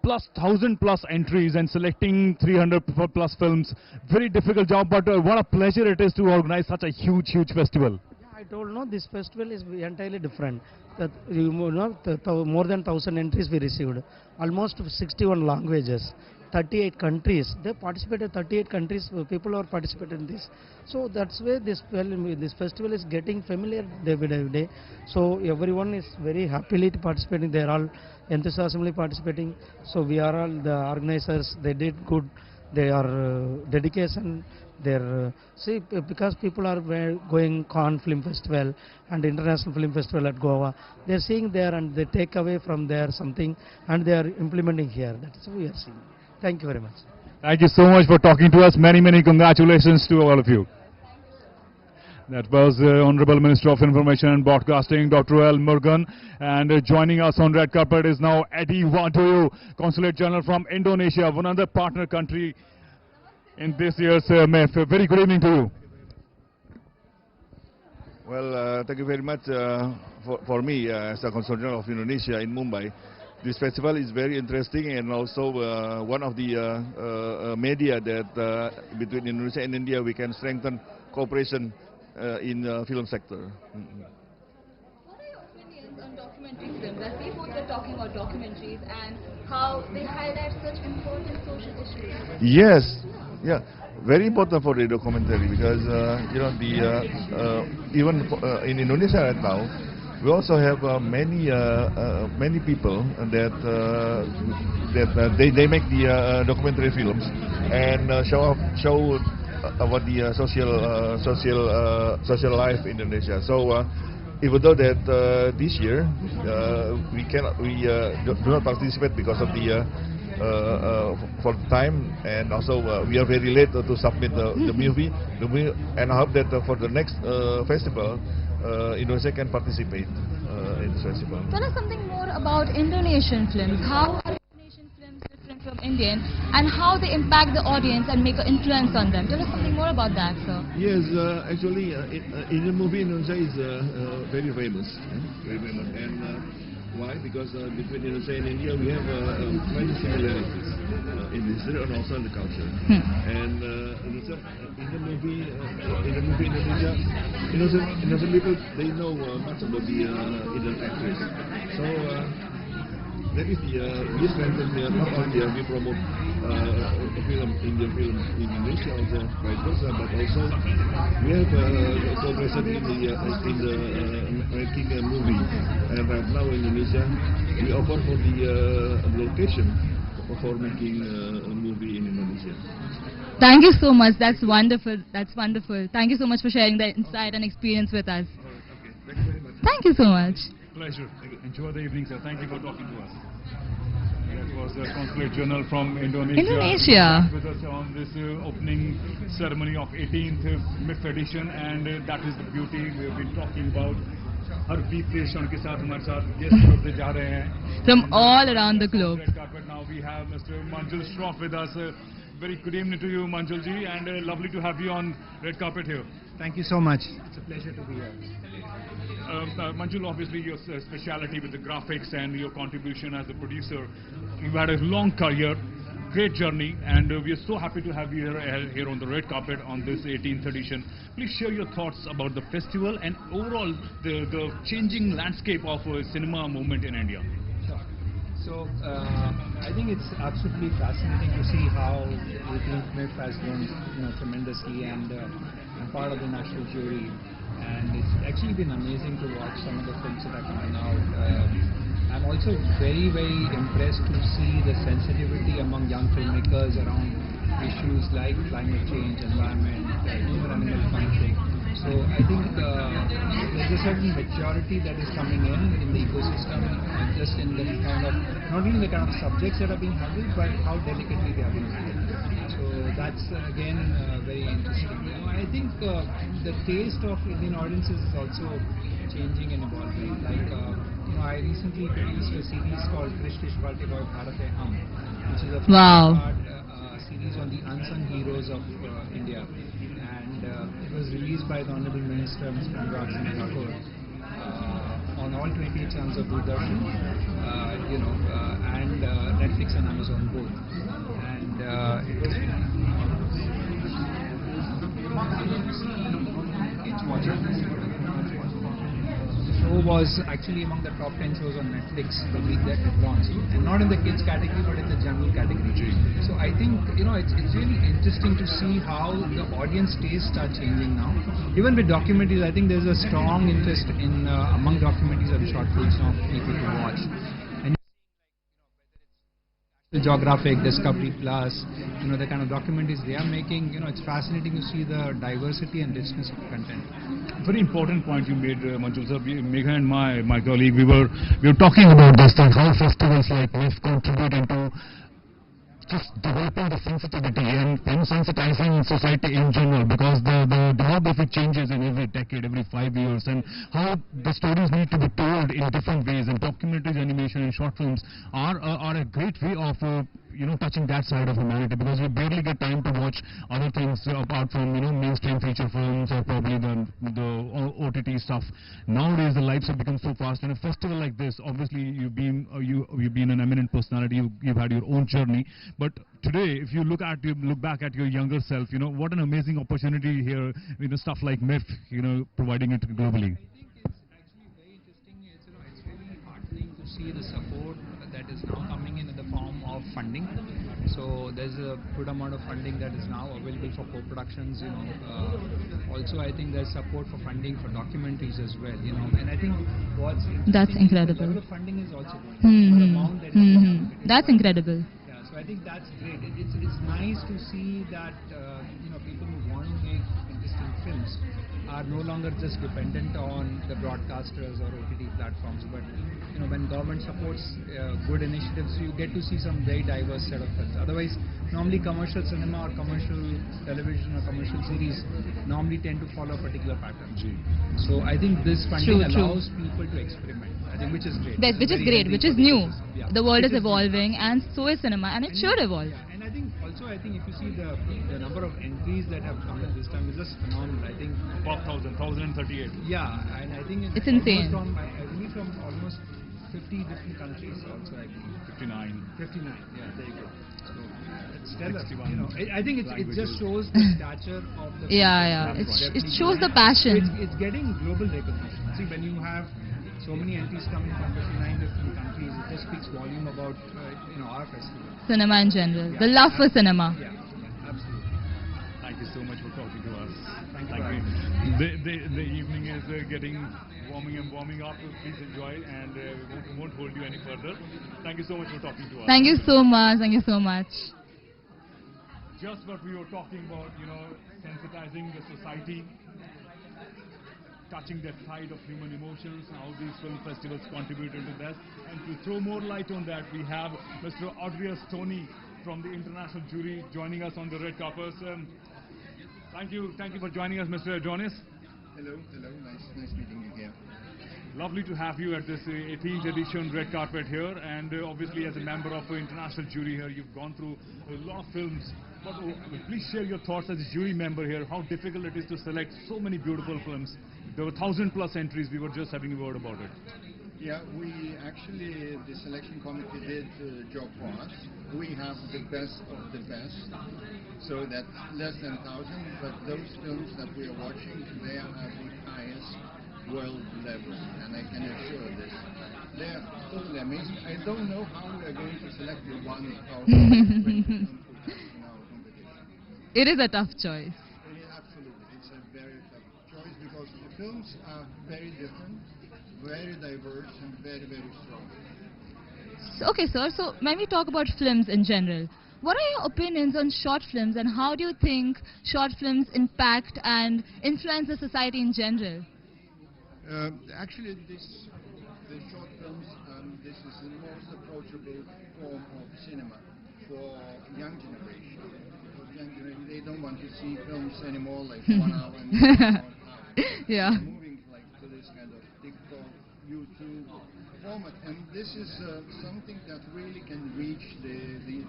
Speaker 1: plus 1,000+ entries and selecting 300+ films. Very difficult job, but what a pleasure it is to organize such a huge festival.
Speaker 17: Yeah, I told no, this festival is entirely different. That more than 1,000 entries we received, almost 61 languages. 38 countries, they participated. 38 countries, people are participating in this. So that's why this festival is getting familiar day by day. So everyone is very happily participating. They are all enthusiastically participating. So we are all the organizers. They did good. They are dedication. They're see, because people are going Cannes Film Festival and International Film Festival at Goa. They're seeing there and they take away from there something and they are implementing here. That's what we are seeing. Thank you very much.
Speaker 1: Thank you so much for talking to us. Many congratulations to all of you. That was Honorable Minister of Information and Broadcasting, Dr. L. Murugan. And joining us on red carpet is now Eddie Wantoyo, Consulate General from Indonesia, one other partner country in this year's MIFF. Very good evening to you.
Speaker 18: Well, thank you very much for me as a Consul General of Indonesia in Mumbai. This festival is very interesting, and also one of the media that between Indonesia and India we can strengthen cooperation in the film sector.
Speaker 2: What are your opinions on documentary films? As we both were talking about documentaries and how they highlight such important social issues.
Speaker 18: Yes, Yeah, very important for radio commentary because you know even in Indonesia right now, we also have many people that they make the documentary films and show about the social life in Indonesia. So even though that this year we do not participate because of the for the time, and also we are very late to submit the movie, and I hope that for the next festival Indonesia can participate in this festival.
Speaker 2: Tell us something more about Indonesian films. How are Indonesian films different from Indian, and how they impact the audience and make an influence on them? Tell us something more about that, sir.
Speaker 18: Yes, actually, Indian movie in Indonesia is very famous, and why? Because between Indonesia and India, we have many similarities in the history and also in the culture. And in the movie Indonesia, Indonesian people, they know much about the Indian actress. So that is we strengthen not only we promote Indian film in Indonesia, also vice versa, but also we have cooperation in the making a movie. And right now in Indonesia, we offer for the location for making a movie in Indonesia.
Speaker 2: Thank you so much. That's wonderful. That's wonderful. Thank you so much for sharing the insight and experience with us.
Speaker 18: Thank you very much.
Speaker 2: Thank you so much.
Speaker 1: Pleasure. Enjoy the evening, sir. Thank you for talking to us. That was the Consulate General from Indonesia. With us on this opening ceremony of 18th MIFF edition, and that is the beauty we have been talking about. हर बीते क्षण के साथ हमारे साथ guest होते जा रहे हैं
Speaker 2: from all around the globe.
Speaker 1: Red carpet now we have Mr. Manjul Shroff with us. Very good evening to you, Manjul ji, and lovely to have you on red carpet here.
Speaker 19: Thank you so much. It's a pleasure to be here.
Speaker 1: Manjul, obviously your speciality with the graphics and your contribution as a producer, you've had a long career, great journey, and we are so happy to have you here on the red carpet on this 18th edition. Please share your thoughts about the festival and overall the changing landscape of cinema movement in India.
Speaker 19: Sure. So I think it's absolutely fascinating to see how 18th MIFF has grown tremendously, and I'm part of the national jury, and it's actually been amazing to watch some of the films that are coming out. I'm also very, very impressed to see the sensitivity among young filmmakers around issues like climate change, environment, human-animal conflict. So I think there's a certain maturity that is coming in the ecosystem, and just in the kind of, not only the kind of subjects that are being handled, but how delicately they are being handled. So that's again very interesting. I think the taste of Indian audiences is also changing and evolving. Like I recently produced a series called Krish Krish Balte Boy Bharat Hai Hum, which is a series on the unsung heroes of India, and it was released by the Honorable Minister Mr. Anurag Singh Thakur on all 28 channels of Doordarshan, and Netflix and Amazon both, and the show was actually among the top 10 shows on Netflix the week that it launched, and not in the kids category but in the general category. So I think it's really interesting to see how the audience tastes are changing now. Even with documentaries, I think there's a strong interest in among documentaries and short films now for people to watch. And the Geographic, Discovery Plus, the kind of documentaries they are making, it's fascinating to see the diversity and richness of content.
Speaker 1: Very important point you made, Manjul sir. Megha and my colleague, we were talking about this, that how festivals like MIFF contribute into just developing the sensitivity and sensitizing society in general, because the demography changes in every decade, every 5 years, and how the stories need to be told in different ways, and documentaries, animation and short films are a great way of touching that side of humanity, because we barely get time to watch other things apart from mainstream feature films or probably the OTT stuff. Nowadays the lives have become so fast, and a festival like this, obviously you've been an eminent personality, you've had your own journey, but today if you look back at your younger self, what an amazing opportunity here, stuff like MIFF, providing it globally.
Speaker 19: see the support that is now coming in the form of funding. So there's a good amount of funding that is now available for co-productions. Also, I think there's support for funding for documentaries as well. And I think what's
Speaker 2: That's incredible.
Speaker 19: the level of funding is also going up. The amount that is
Speaker 2: That's incredible.
Speaker 19: Yeah, so I think that's great. It's nice to see that people who want to make interesting films are no longer just dependent on the broadcasters or OTT platforms, but when government supports good initiatives, you get to see some very diverse set of films. Otherwise, normally commercial cinema or commercial television or commercial series normally tend to follow a particular pattern. So I think this funding allows people to experiment, I think, which is great.
Speaker 2: Which is great, which is new. Yeah. The world is evolving, and so is cinema, and it should evolve.
Speaker 19: Yeah. And I think if you see the number of entries that have come at this time, it's just phenomenal. I think
Speaker 1: 1,038.
Speaker 19: Yeah, and I think
Speaker 2: it's insane.
Speaker 19: I believe from almost 50 different countries also, I believe.
Speaker 1: 59.
Speaker 19: 59, yeah, there you go. So it's stellar. I think it just shows the stature of the
Speaker 2: it shows the passion.
Speaker 19: It's getting global recognition. See, when you have so many entries coming from 59 different countries, it just speaks volume about our festival.
Speaker 2: Cinema in general, the love for cinema.
Speaker 19: Yeah, absolutely.
Speaker 1: Thank you so much for talking to us.
Speaker 19: Thank you.
Speaker 1: The evening is getting warming up. Please enjoy, and we won't hold you any further. Thank you so much for talking to us.
Speaker 2: Thank you so much. Thank you so much.
Speaker 1: Just what we were talking about, sensitizing the society, touching that side of human emotions, how these film festivals contribute into that. And to throw more light on that, we have Mr. Audrius Tony from the international jury joining us on the red carpet. Thank you for joining us, Mr. Adonis.
Speaker 20: Hello, nice meeting you here.
Speaker 1: Lovely to have you at this 18th edition red carpet here, and obviously as a member of the international jury here, you've gone through a lot of films. But please share your thoughts as a jury member here, how difficult it is to select so many beautiful films. There were 1,000+ entries, we were just having a word about it.
Speaker 20: Yeah, the selection committee did the job for us. We have the best of the best, so that's less than 1,000, but those films that we are watching, they are at the highest world level, and I can assure this. They are totally amazing. I don't know how we are going to select the one out of 20 films we have in our competition.
Speaker 2: It is a tough choice.
Speaker 20: Absolutely, it's a very tough choice because the films are very different, very diverse, and very, very strong.
Speaker 2: Okay, sir, so when we talk about films in general, what are your opinions on short films, and how do you think short films impact and influence the society in general?
Speaker 20: Actually, the short films, this is the most approachable form of cinema for young generation. Because young generation, they don't want to see films anymore like 1 hour and 1 hour.
Speaker 2: Yeah.
Speaker 20: They're moving like to this kind of TikTok, YouTube format, and this is something that really can reach the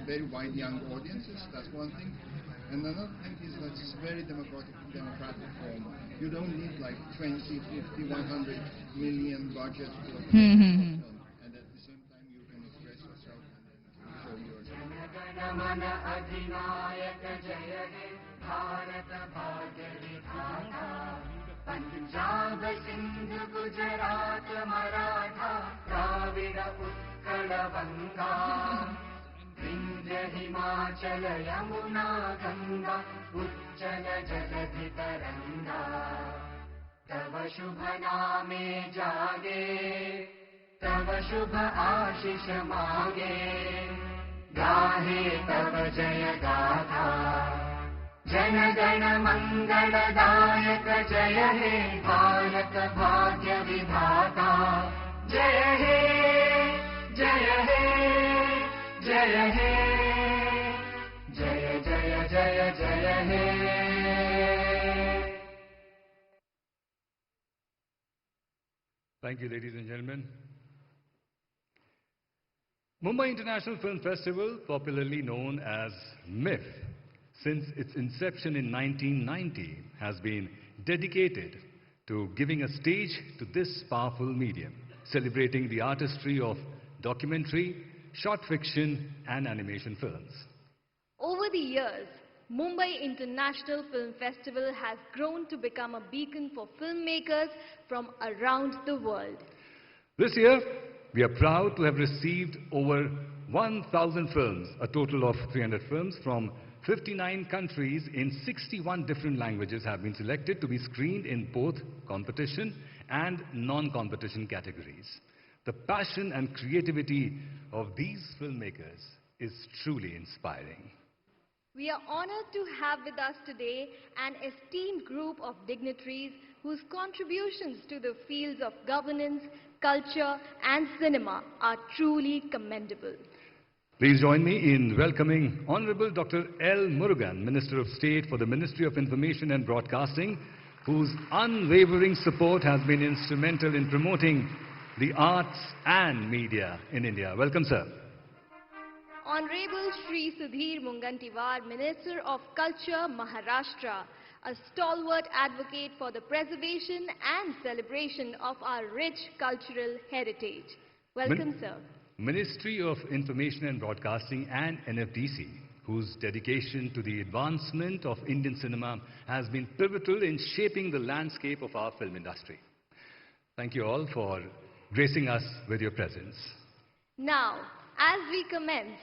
Speaker 20: very wide young audiences. That's one thing. And another thing is that it's very democratic form. You don't need like 20, 50, 100 million budget to a film. And at the same time you can express yourself and show yourself.
Speaker 21: Punjab Sindh Gujarat Maratha Dravid Utkal Ganga Vindhya Himachal Yamuna Ganga उच्चल जलधि तरंगा तव शुभ नामे जागे तव शुभ आशीष मागे गाहे तव जय गाथा जन गण मंगलदायक जय हे भारत भाग्य विधाता जय हे जय हे जय हे जय जय जय जय हे.
Speaker 1: Thank you, ladies and gentlemen. Mumbai International Film Festival, popularly known as MIFF, since its inception in 1990, has been dedicated to giving a stage to this powerful medium, celebrating the artistry of documentary, short fiction and animation films.
Speaker 22: Over the years, Mumbai International Film Festival has grown to become a beacon for filmmakers from around the world.
Speaker 1: This year,
Speaker 3: We are proud to have received over 1,000 films, a total of 300 films from 59 countries in 61 different languages have been selected to be screened in both competition and non-competition categories. The passion and creativity of these filmmakers is truly inspiring.
Speaker 22: We are honored to have with us today an esteemed group of dignitaries whose contributions to the fields of governance, culture and cinema are truly commendable.
Speaker 3: Please join me in welcoming Honorable Dr. L. Murugan, Minister of State for the Ministry of Information and Broadcasting, whose unwavering support has been instrumental in promoting the arts and media in India. Welcome, sir.
Speaker 22: Honorable Shri Sudhir Mungantiwar, Minister of Culture, Maharashtra, a stalwart advocate for the preservation and celebration of our rich cultural heritage. Welcome, sir.
Speaker 3: Ministry of Information and Broadcasting and NFDC, whose dedication to the advancement of Indian cinema has been pivotal in shaping the landscape of our film industry. Thank you all for gracing us with your presence.
Speaker 22: Now, as we commence,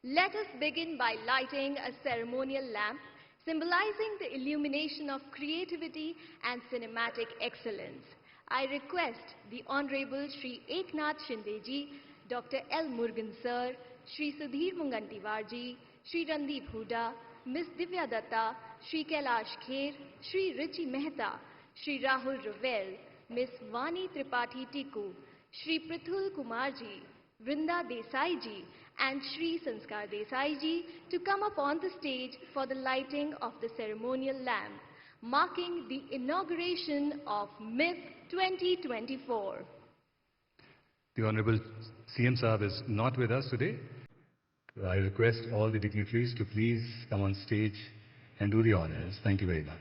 Speaker 22: let us begin by lighting a ceremonial lamp symbolizing the illumination of creativity and cinematic excellence. I request the Honorable Shri Eknath Shinde ji, Dr. L. Murugan sir, Shri Sudhir Mungantiwar ji, Shri Randeep Huda, Ms. Divya Datta, Shri Kailash Kher, Shri Richi Mehta, Shri Rahul Ravel, Ms. Vani Tripathi Tiku, Shri Prithul Kumar ji, Vrinda Desai ji and Shri Sanskar Desai ji to come up on the stage for the lighting of the ceremonial lamp, marking the inauguration of MIFF 2024.
Speaker 3: The Honorable CM Saab is not with us today. I request all the dignitaries to please come on stage and do the honors. Thank you very much.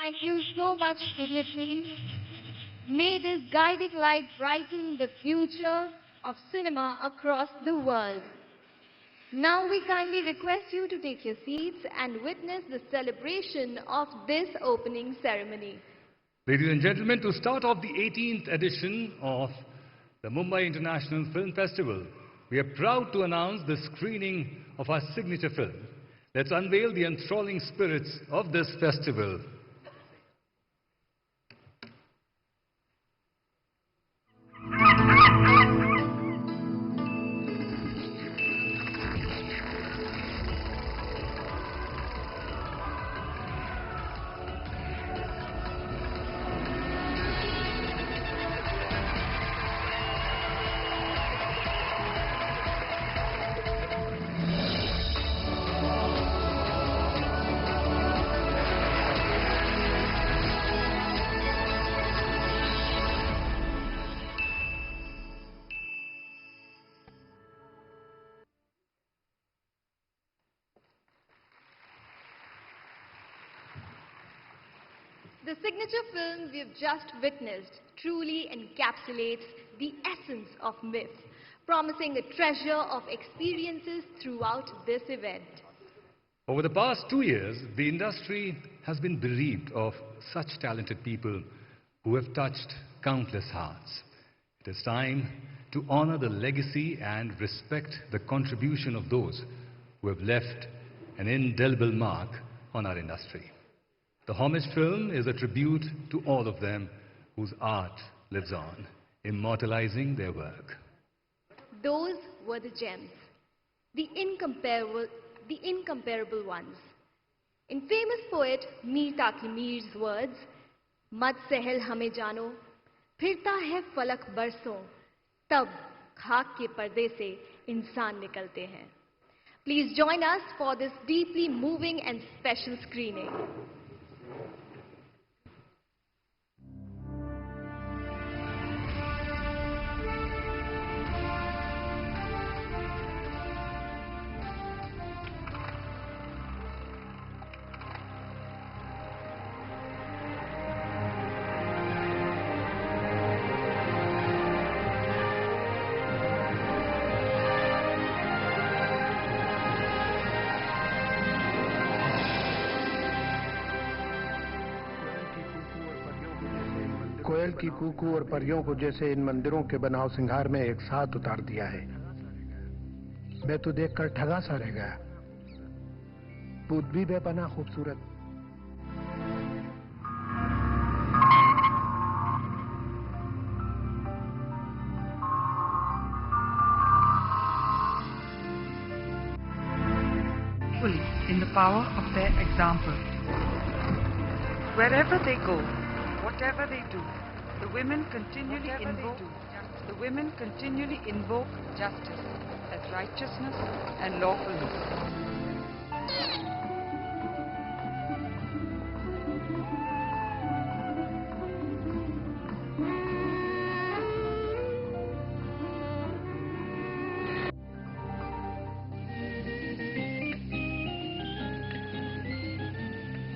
Speaker 22: Thank you so much, dignitaries. May this guiding light brighten the future of cinema across the world. Now we kindly request you to take your seats and witness the celebration of this opening ceremony.
Speaker 3: Ladies and gentlemen, to start off the 18th edition of the Mumbai International Film Festival, we are proud to announce the screening of our signature film. Let's unveil the enthralling spirits of this festival.
Speaker 22: The signature film we've just witnessed truly encapsulates the essence of MIFF, promising a treasure of experiences throughout this event.
Speaker 3: Over the past 2 years, the industry has been bereaved of such talented people who have touched countless hearts. It is time to honor the legacy and respect the contribution of those who have left an indelible mark on our industry. The homage film is a tribute to all of them whose art lives on, immortalizing their work.
Speaker 22: Those were the gems, the incomparable ones. In famous poet Mir Taqi Mir's words, "Mad sehel hame jano, फिरता है फलक बरसों, तब खाक के पर्दे से इंसान निकलते हैं." Please join us for this deeply moving and special screening.
Speaker 4: कोयल की कूकू और परियों को जैसे इन मंदिरों के बनाव सिंगार में एक साथ उतार दिया है। मैं तो देखकर ठगा सा रह गया। बुद्ध भी बेपनाह खूबसूरत।
Speaker 6: Fully in the power of their example. Wherever they go, whatever they do, the women continually invoke justice as righteousness and lawfulness.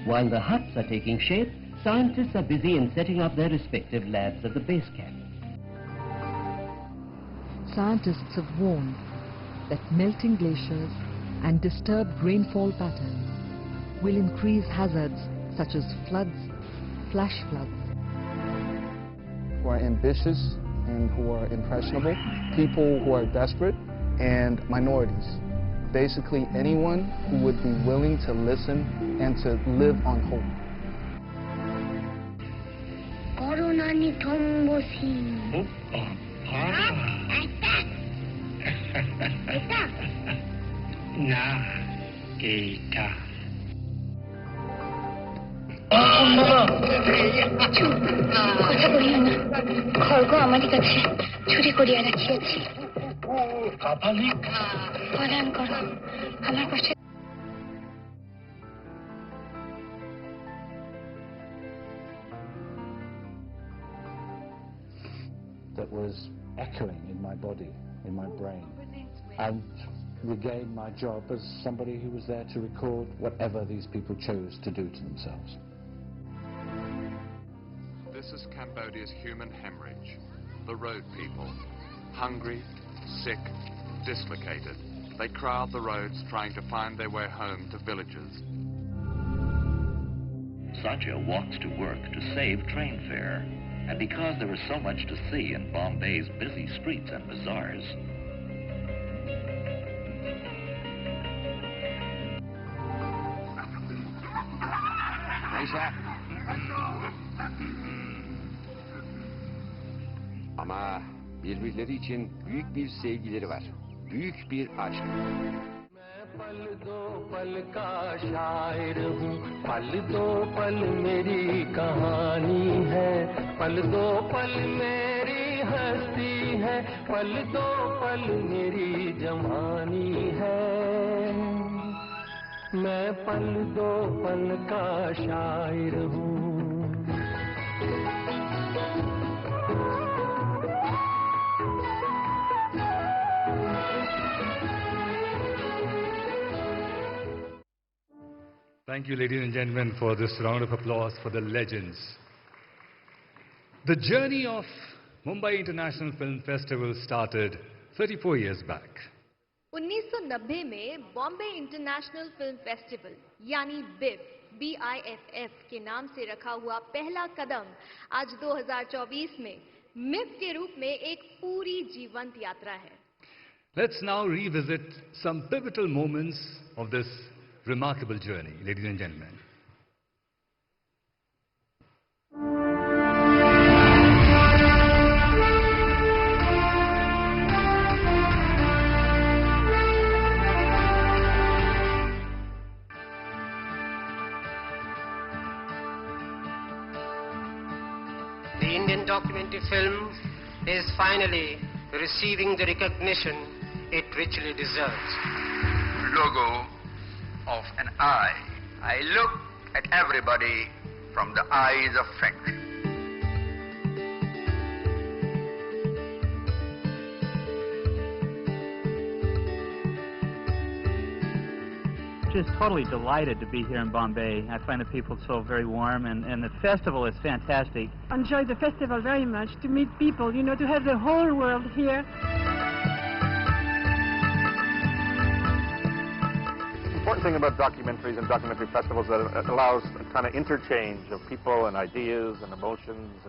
Speaker 23: While the huts are taking shape, scientists are busy in setting up their respective labs at the base camp.
Speaker 24: Scientists have warned that melting glaciers and disturbed rainfall patterns will increase hazards such as floods, flash floods.
Speaker 25: Who are ambitious and who are impressionable, people who are desperate, and minorities. Basically anyone who would be willing to listen and to live on hope.
Speaker 21: Corona ni thombosi. Na kita. কথা বলিও না, খড়গ আমারই কাছে চুরি করিয়া রাখিয়াছি। পলায়ন করো আমার পাশে।
Speaker 26: That was echoing in my body, in my brain, and regain my job as somebody who was there to record whatever these people chose to do to themselves.
Speaker 27: This is Cambodia's human hemorrhage. The road people, hungry, sick, dislocated. They crowd the roads trying to find their way home to villages.
Speaker 28: Satya walks to work to save train fare. And because there was so much to see in Bombay's busy streets and bazaars,
Speaker 29: Ama birbirleri için büyük bir sevgileri var. Büyük bir aşk.
Speaker 21: पल दो पल का शायर हूँ, पल दो पल मेरी कहानी है, पल दो पल मेरी हस्ती है, पल दो पल मेरी जवानी है। मैं पल दो पल का शायर हूँ।
Speaker 3: Thank you, ladies and gentlemen, for this round of applause for the legends. The journey of Mumbai International Film Festival started 34 years back.
Speaker 22: 1990 में बॉम्बे इंटरनेशनल फिल्म फेस्टिवल यानी BIFF के नाम से रखा हुआ पहला कदम आज 2024 में MIFF के रूप में एक पूरी जीवंत यात्रा है.
Speaker 3: Let's now revisit some pivotal moments of this remarkable journey, ladies and gentlemen.
Speaker 5: The Indian documentary film is finally receiving the recognition it richly deserves.
Speaker 7: Logo of an eye. I look at everybody from the eyes of friendship.
Speaker 8: Just totally delighted to be here in Bombay. I find the people so very warm, and the festival is fantastic.
Speaker 9: Enjoy the festival very much, to meet people, you know, to have the whole world here.
Speaker 10: The important thing about documentaries and documentary festivals is that it allows a kind of interchange of people and ideas and emotions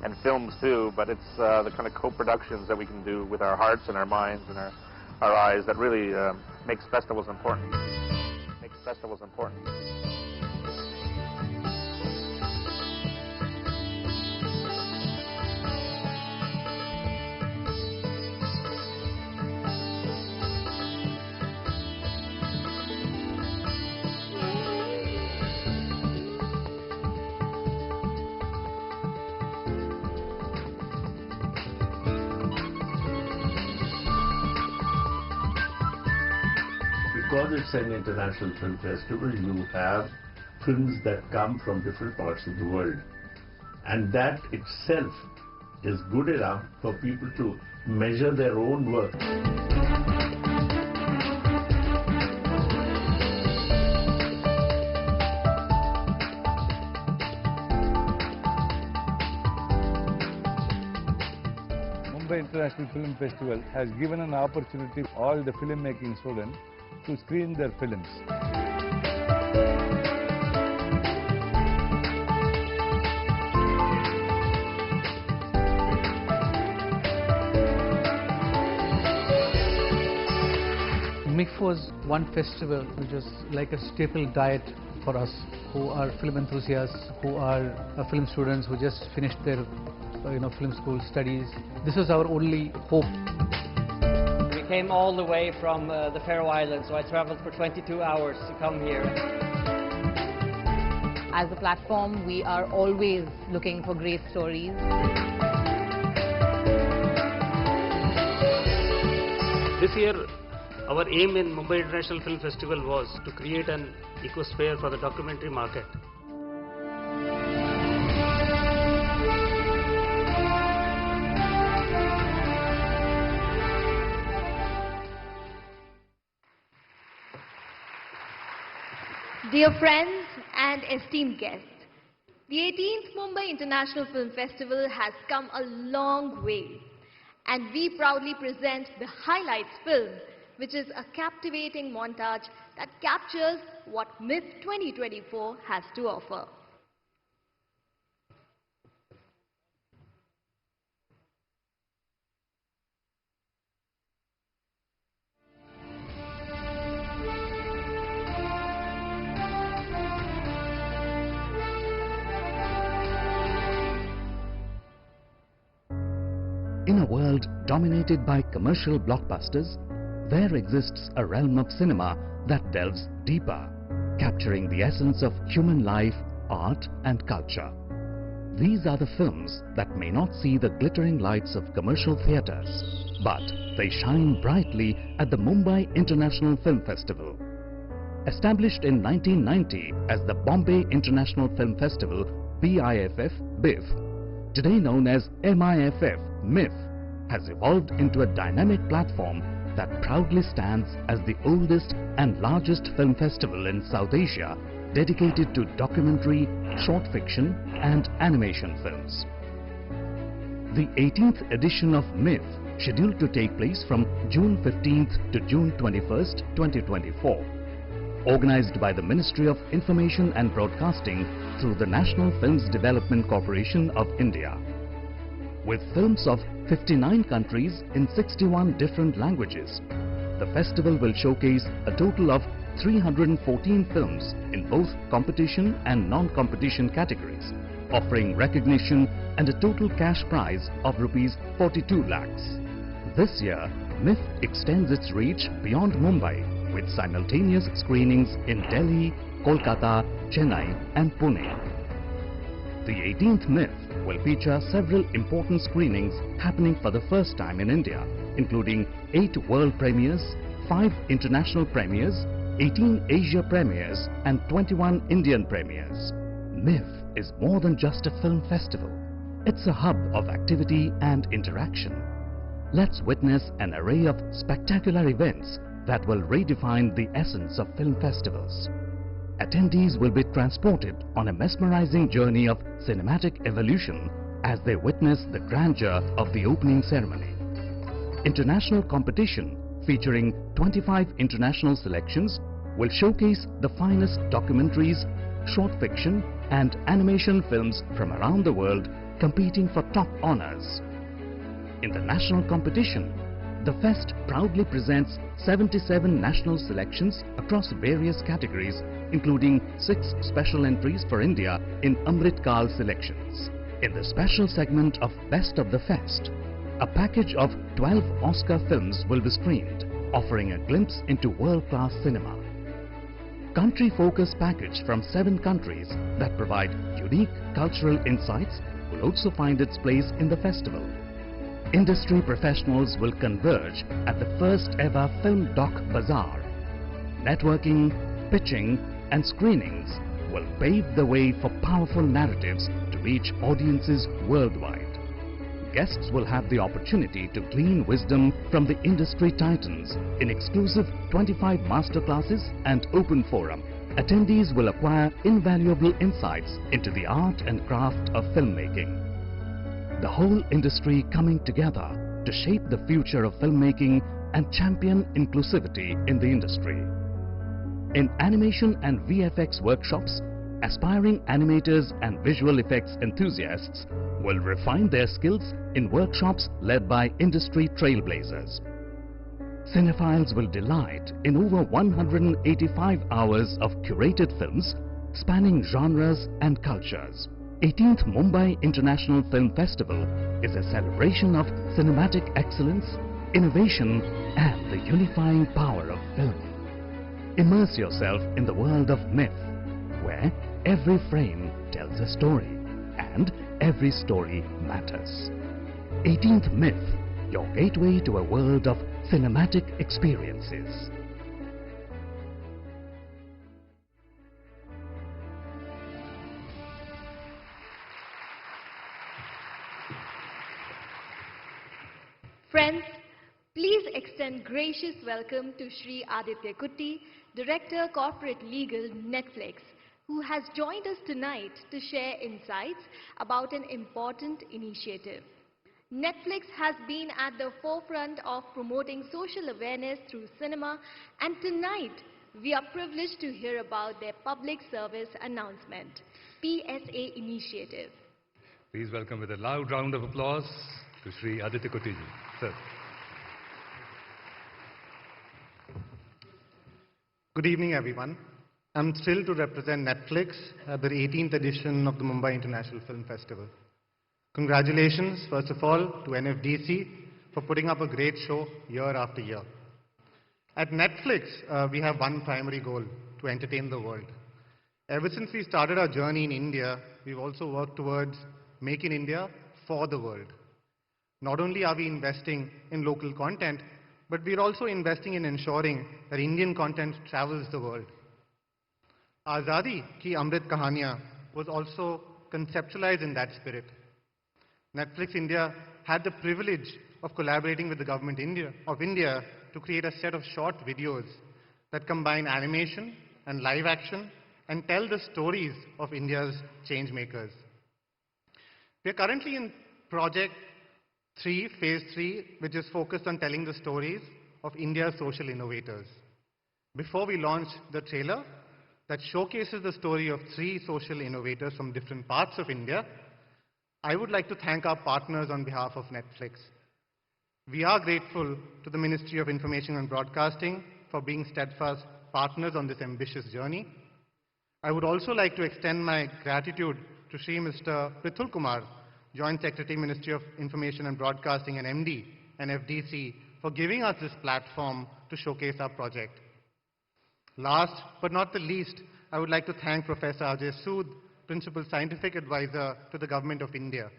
Speaker 10: and films too, but it's the kind of co-productions that we can do with our hearts and our minds and our eyes that really makes festivals important.
Speaker 11: Because it's an international film festival, you have films that come from different parts of the world. And that itself is good enough for people to measure their own work.
Speaker 13: Mumbai International Film Festival has given an opportunity for all the filmmaking students to screen their films.
Speaker 14: MIFF was one festival which was like a staple diet for us who are film enthusiasts, who are film students who just finished their film school studies. This was our only hope.
Speaker 15: We came all the way from the Faroe Islands, so I traveled for 22 hours to come here.
Speaker 30: As a platform, we are always looking for great stories.
Speaker 31: This year, our aim in Mumbai International Film Festival was to create an ecosphere for the documentary market.
Speaker 22: Dear friends and esteemed guests, the 18th Mumbai International Film Festival has come a long way, and we proudly present the Highlights film, which is a captivating montage that captures what MIFF 2024 has to offer.
Speaker 32: In a world dominated by commercial blockbusters, there exists a realm of cinema that delves deeper, capturing the essence of human life, art and culture. These are the films that may not see the glittering lights of commercial theatres, but they shine brightly at the Mumbai International Film Festival. Established in 1990 as the Bombay International Film Festival, BIFF, today known as MIFF, MIFF, has evolved into a dynamic platform that proudly stands as the oldest and largest film festival in South Asia, dedicated to documentary, short fiction and animation films. The 18th edition of MIFF, scheduled to take place from June 15th to June 21st, 2024. Organized by the Ministry of Information and Broadcasting through the National Films Development Corporation of India. With films of 59 countries in 61 different languages, the festival will showcase a total of 314 films in both competition and non-competition categories, offering recognition and a total cash prize of Rs 42 lakhs. This year, MIFF extends its reach beyond Mumbai with simultaneous screenings in Delhi, Kolkata, Chennai and Pune. The 18th MIFF will feature several important screenings happening for the first time in India, including 8 world premieres, 5 international premieres, 18 Asia premieres and 21 Indian premieres. MIFF is more than just a film festival. It's a hub of activity and interaction. Let's witness an array of spectacular events that will redefine the essence of film festivals. Attendees will be transported on a mesmerizing journey of cinematic evolution as they witness the grandeur of the opening ceremony. International competition featuring 25 international selections will showcase the finest documentaries, short fiction and animation films from around the world competing for top honors. In the national competition, the Fest proudly presents 77 national selections across various categories, including 6 special entries for India in Amrit Kal selections. In the special segment of Best of the Fest, a package of 12 Oscar films will be screened, offering a glimpse into world-class cinema. Country-focused package from 7 countries that provide unique cultural insights will also find its place in the festival. Industry professionals will converge at the first ever Film Doc Bazaar. Networking, pitching and screenings will pave the way for powerful narratives to reach audiences worldwide. Guests will have the opportunity to glean wisdom from the industry titans in exclusive 25 masterclasses and open forum. Attendees will acquire invaluable insights into the art and craft of filmmaking. The whole industry coming together to shape the future of filmmaking and champion inclusivity in the industry. In animation and VFX workshops, aspiring animators and visual effects enthusiasts will refine their skills in workshops led by industry trailblazers. Cinephiles will delight in over 185 hours of curated films spanning genres and cultures. 18th Mumbai International Film Festival is a celebration of cinematic excellence, innovation and the unifying power of film. Immerse yourself in the world of MIFF, where every frame tells a story and every story matters. 18th MIFF, your gateway to a world of cinematic experiences.
Speaker 22: Friends, please extend gracious welcome to Shri Aditya Kutty, Director Corporate Legal, Netflix, who has joined us tonight to share insights about an important initiative. Netflix has been at the forefront of promoting social awareness through cinema, and tonight we are privileged to hear about their public service announcement, PSA initiative.
Speaker 3: Please welcome with a loud round of applause to Shri Aditya Kutty ji. Sir.
Speaker 1: Good evening, everyone. I'm thrilled to represent Netflix at the 18th edition of the Mumbai International Film Festival. Congratulations, first of all, to NFDC for putting up a great show year after year. At Netflix, we have one primary goal: to entertain the world. Ever since we started our journey in India, we've also worked towards making India for the world. Not only are we investing in local content, but we're also investing in ensuring that Indian content travels the world. Azadi Ki Amrit Kahaniyan was also conceptualized in that spirit. Netflix India had the privilege of collaborating with the government of India to create a set of short videos that combine animation and live action and tell the stories of India's change makers. We are currently in Project 3, Phase 3, which is focused on telling the stories of India's social innovators. Before we launch the trailer that showcases the story of 3 social innovators from different parts of India, I would like to thank our partners on behalf of Netflix. We are grateful to the Ministry of Information and Broadcasting for being steadfast partners on this ambitious journey. I would also like to extend my gratitude to Shri Mr. Prithul Kumar, Joint Secretary, Ministry of Information and Broadcasting and MD and FDC, for giving us this platform to showcase our project. Last but not the least, I would like to thank Professor Ajay Sood, Principal Scientific Advisor to the Government of India.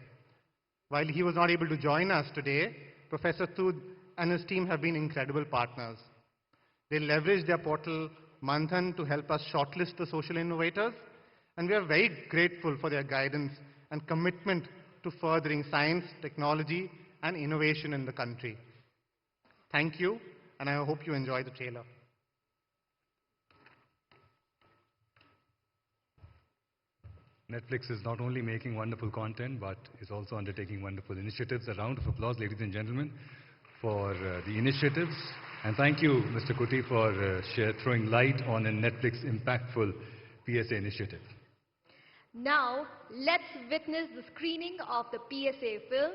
Speaker 1: While he was not able to join us today, Professor Sood and his team have been incredible partners. They leveraged their portal Manthan to help us shortlist the social innovators, and we are very grateful for their guidance and commitment to furthering science, technology, and innovation in the country. Thank you, and I hope you enjoy the trailer.
Speaker 3: Netflix is not only making wonderful content, but is also undertaking wonderful initiatives. A round of applause, ladies and gentlemen, for the initiatives. And thank you, Mr. Kuti, for throwing light on a Netflix impactful PSA initiative.
Speaker 22: Now, let's witness the screening of the PSA film,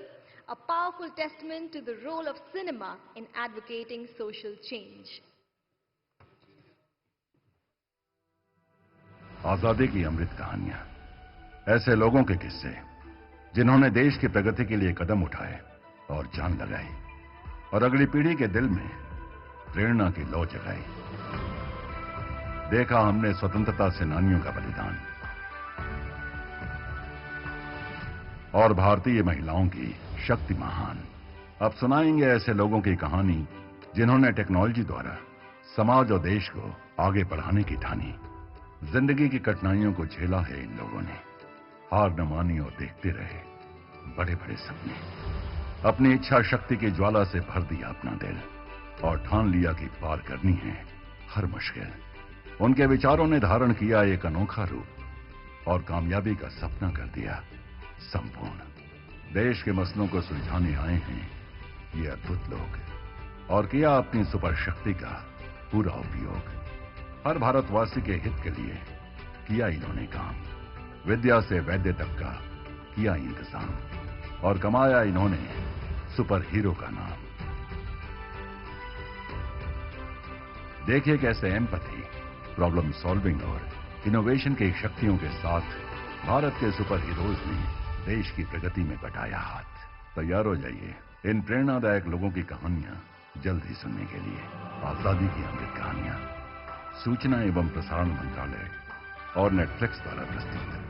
Speaker 22: a powerful testament to the role of cinema in advocating social change.
Speaker 2: आजादी की अमृत कहानियां, ऐसे लोगों के किस्से जिन्होंने देश की प्रगति के लिए कदम उठाए और जान लगाई और अगली पीढ़ी के दिल में प्रेरणा की लौ जगाई। देखा हमने स्वतंत्रता सेनानियों का बलिदान और भारतीय महिलाओं की शक्ति महान। अब सुनाएंगे ऐसे लोगों की कहानी जिन्होंने टेक्नोलॉजी द्वारा समाज और देश को आगे बढ़ाने की ठानी। जिंदगी की कठिनाइयों को झेला है इन लोगों ने, हार न मानी और देखते रहे बड़े बड़े सपने। अपनी इच्छा शक्ति की ज्वाला से भर दिया अपना दिल और ठान लिया कि पार करनी है हर मुश्किल। उनके विचारों ने धारण किया एक अनोखा रूप और कामयाबी का सपना कर दिया संपूर्ण। देश के मसलों को सुलझाने आए हैं ये अद्भुत लोग और किया अपनी सुपर शक्ति का पूरा उपयोग। हर भारतवासी के हित के लिए किया इन्होंने काम, विद्या से वैद्य तक का किया इंतजाम और कमाया इन्होंने सुपर हीरो का नाम। देखिए कैसे एम्पैथी, प्रॉब्लम सॉल्विंग और इनोवेशन की शक्तियों के साथ भारत के सुपर हीरोज ने देश की प्रगति में बटाया हाथ। तैयार हो जाइए इन प्रेरणादायक लोगों की कहानियां जल्द ही सुनने के लिए। आजादी की अमृत कहानियां, सूचना एवं प्रसारण मंत्रालय और नेटफ्लिक्स द्वारा प्रस्तुत।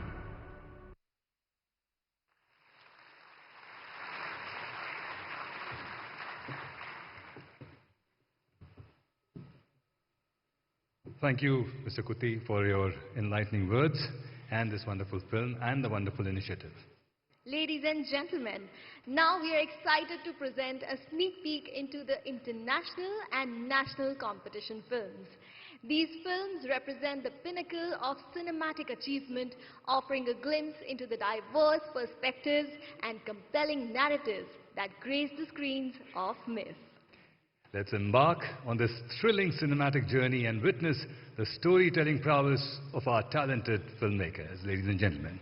Speaker 3: Thank you, Mr. Kuti, for your enlightening words and this wonderful film and the wonderful initiative.
Speaker 22: Ladies and gentlemen, now we are excited to present a sneak peek into the international and national competition films. These films represent the pinnacle of cinematic achievement, offering a glimpse into the diverse perspectives and compelling narratives that grace the screens of MIFF.
Speaker 3: Let's embark on this thrilling cinematic journey and witness the storytelling prowess of our talented filmmakers, ladies and gentlemen.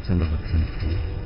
Speaker 4: December 24.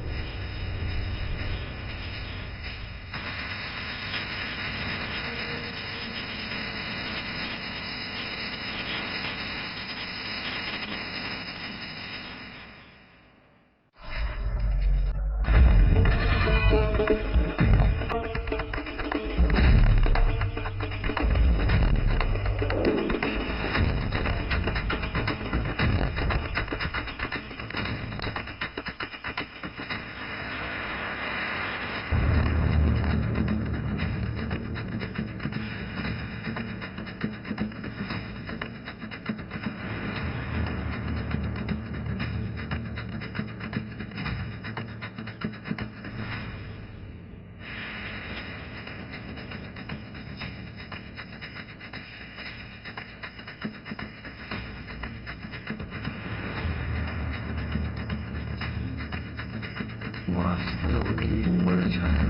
Speaker 4: वास्तव की परछाई।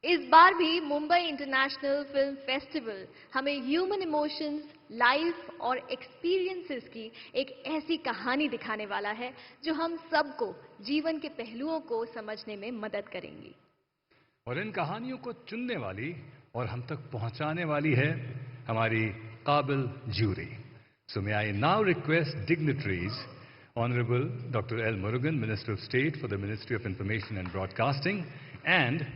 Speaker 22: इस बार भी Mumbai international film festival हमें human emotions, life और experiences की एक ऐसी कहानी दिखाने वाला है जो हम सबको जीवन के पहलुओं को समझने में मदद करेंगी।
Speaker 3: और इन कहानियों को चुनने वाली और हम तक पहुंचाने वाली है हमारी काबिल jury. So may I now request dignitaries, Honorable Dr. L. Murugan, Minister of State for the Ministry of Information and Broadcasting, and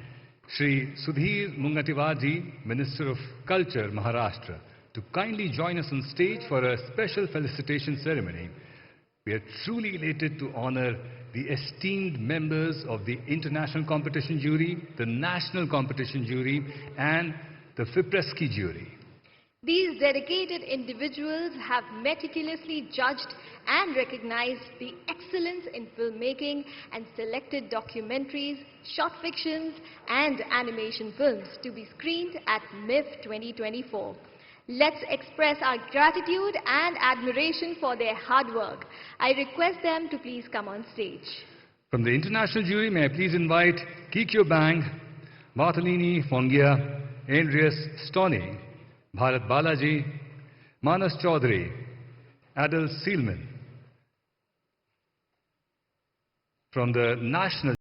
Speaker 3: Shri Sudhir Mungatiwadi, Minister of Culture, Maharashtra, to kindly join us on stage for a special felicitation ceremony. We are truly elated to honor the esteemed members of the International Competition Jury, the National Competition Jury, and the Fipreski Jury.
Speaker 22: These dedicated individuals have meticulously judged and recognized the excellence in filmmaking and selected documentaries, short fictions, and animation films to be screened at MIFF 2024. Let's express our gratitude and admiration for their hard work. I request them to please come on stage.
Speaker 3: From the International Jury, may I please invite Kikyo Bang, Bartolini Fongia, Andreas Stoney, Bharat Balaji, Manas Chaudhary, Adil Seelman. From the National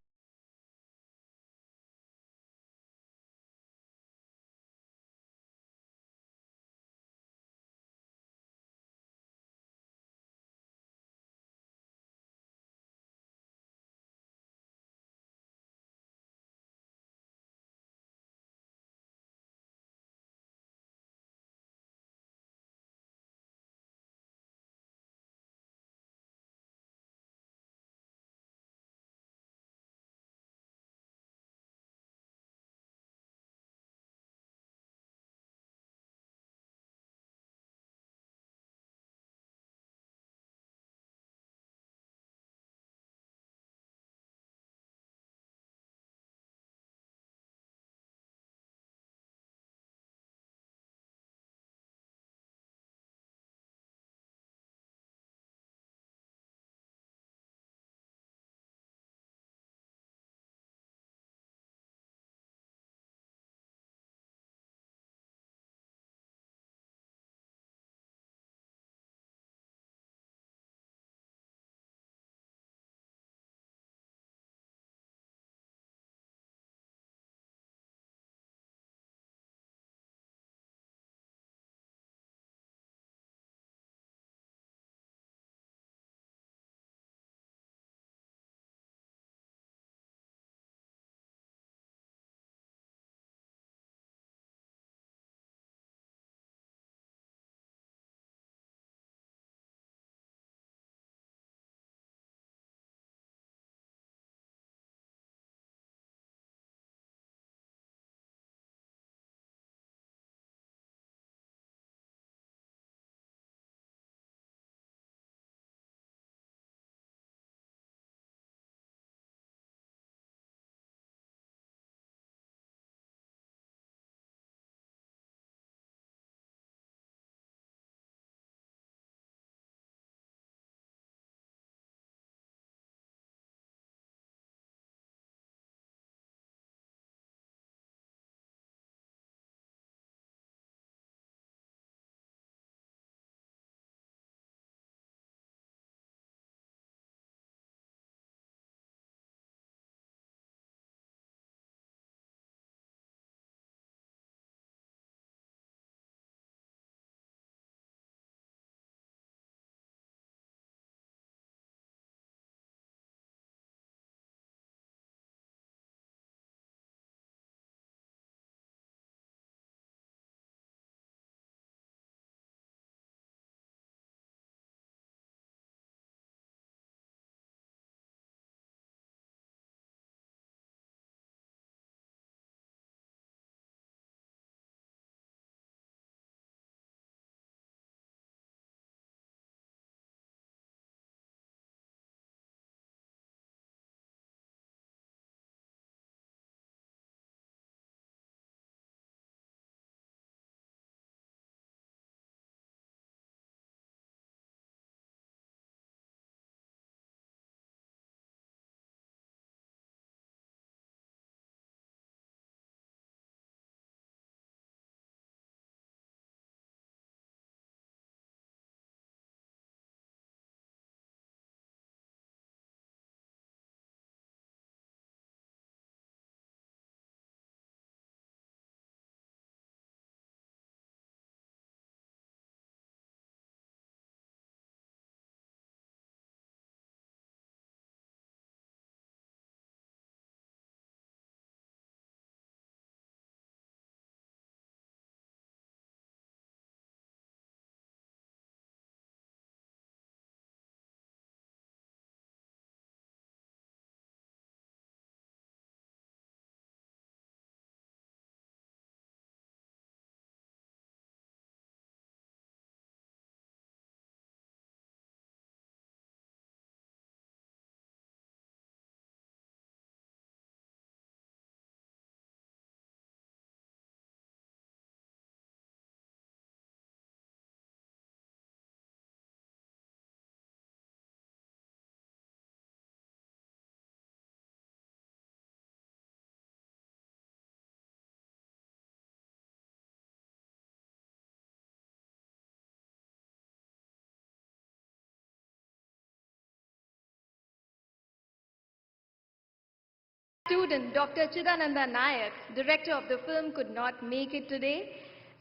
Speaker 22: Student Dr. Chidananda Nayak, director of the film, could not make it today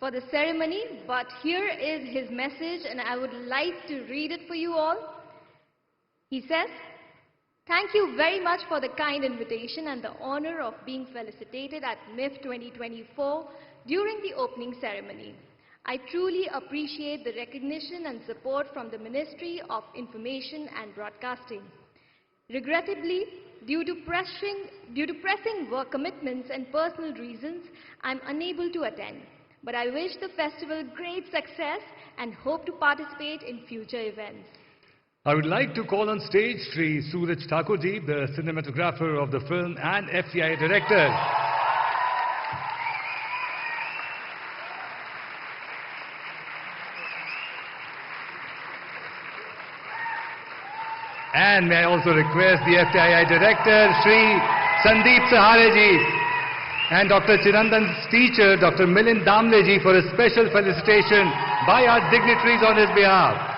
Speaker 22: for the ceremony, but here is his message and I would like to read it for you all. He says, "Thank you very much for the kind invitation and the honor of being felicitated at MIFF 2024 during the opening ceremony. I truly appreciate the recognition and support from the Ministry of Information and Broadcasting. Regrettably, due to pressing work commitments and personal reasons, I'm unable to attend. But I wish the festival great success and hope to participate in future events."
Speaker 3: I would like to call on stage Sri Suraj Thakurji, the cinematographer of the film and FTI director. And may I also request the FTI director, Sri Sandeep Sahareji, and Dr. Chirandan's teacher, Dr. Milind Damleji, for a special felicitation by our dignitaries on his behalf.